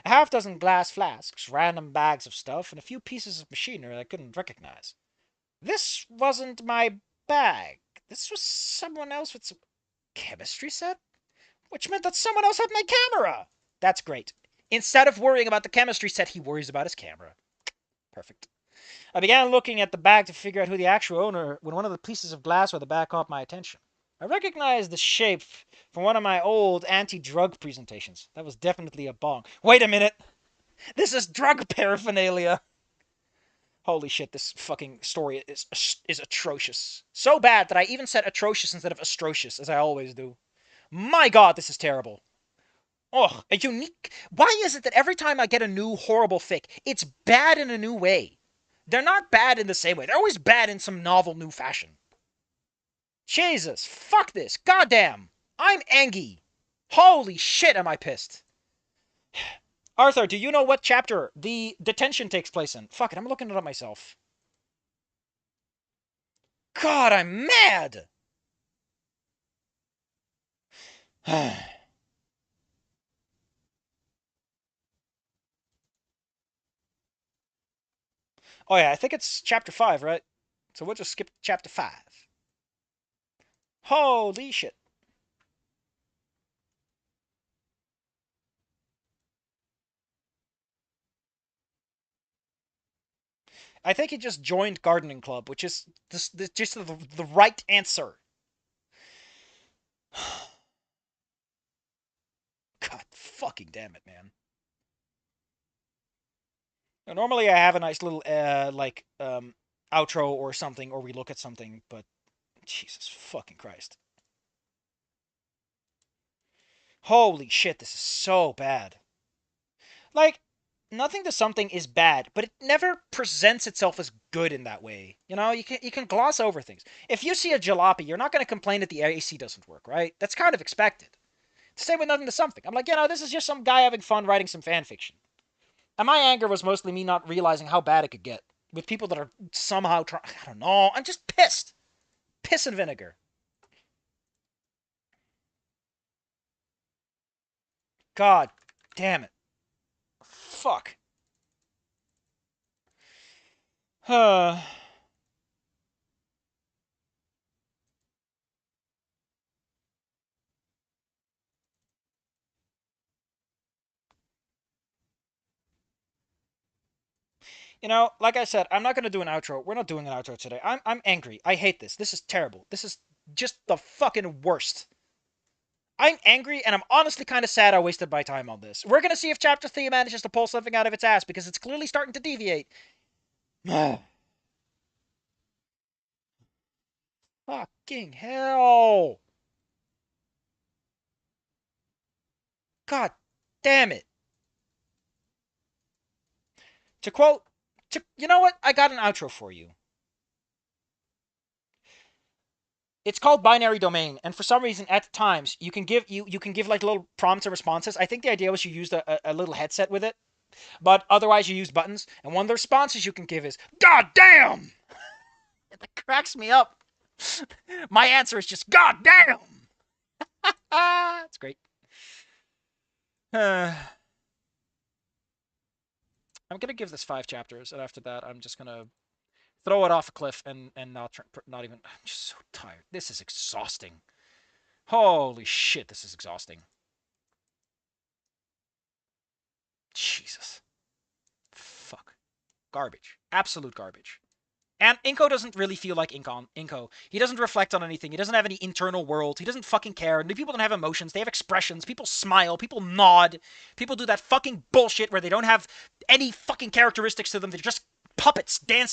A half-dozen glass flasks, random bags of stuff, and a few pieces of machinery I couldn't recognize. This wasn't my bag. This was someone else with some chemistry set? Which meant that someone else had my camera! That's great. Instead of worrying about the chemistry set, he worries about his camera. Perfect. I began looking at the bag to figure out who the actual owner when one of the pieces of glass on the back caught my attention. I recognized the shape from one of my old anti-drug presentations. That was definitely a bong. Wait a minute! This is drug paraphernalia! Holy shit, this fucking story is atrocious. So bad that I even said atrocious instead of atrocious, as I always do. My god, this is terrible. Oh, a unique... Why is it that every time I get a new horrible fic, it's bad in a new way? They're not bad in the same way. They're always bad in some novel new fashion. Jesus, fuck this. Goddamn. I'm angry. Holy shit, am I pissed. Arthur, do you know what chapter the detention takes place in? Fuck it, I'm looking it up myself. God, I'm mad! Oh yeah, I think it's chapter 5, right? So we'll just skip chapter 5. Holy shit. I think he just joined gardening club, which is just the right answer. God fucking damn it, man. Now, normally I have a nice little outro or something, or we look at something, but Jesus fucking Christ. Holy shit, this is so bad. Like, nothing to something is bad, but it never presents itself as good in that way. You know, you can gloss over things. If you see a jalopy, you're not going to complain that the AC doesn't work, right? That's kind of expected. Same with nothing to something. I'm like, this is just some guy having fun writing some fan fiction. And my anger was mostly me not realizing how bad it could get with people that are somehow trying. I don't know. I'm just pissed. Piss and vinegar. God damn it. Fuck. Like I said, I'm not going to do an outro. We're not doing an outro today. I'm angry. I hate this. This is terrible. This is just the fucking worst. I'm angry, and I'm honestly kind of sad I wasted my time on this. We're going to see if Chapter 3 manages to pull something out of its ass, because it's clearly starting to deviate. Fucking hell. God damn it. To quote, you know what? I got an outro for you. It's called binary domain, and for some reason, at times, you can give like little prompts and responses. I think the idea was you used a little headset with it, but otherwise you use buttons. And one of the responses you can give is "God damn." It cracks me up. My answer is just "God damn." It's great. I'm gonna give this 5 chapters, and after that, I'm just gonna throw it off a cliff and not even. I'm just so tired. This is exhausting. Holy shit, this is exhausting. Jesus. Fuck. Garbage. Absolute garbage. And Inko doesn't really feel like Inko. He doesn't reflect on anything. He doesn't have any internal world. He doesn't fucking care. People don't have emotions. They have expressions. People smile. People nod. People do that fucking bullshit where they don't have any fucking characteristics to them. They're just puppets dancing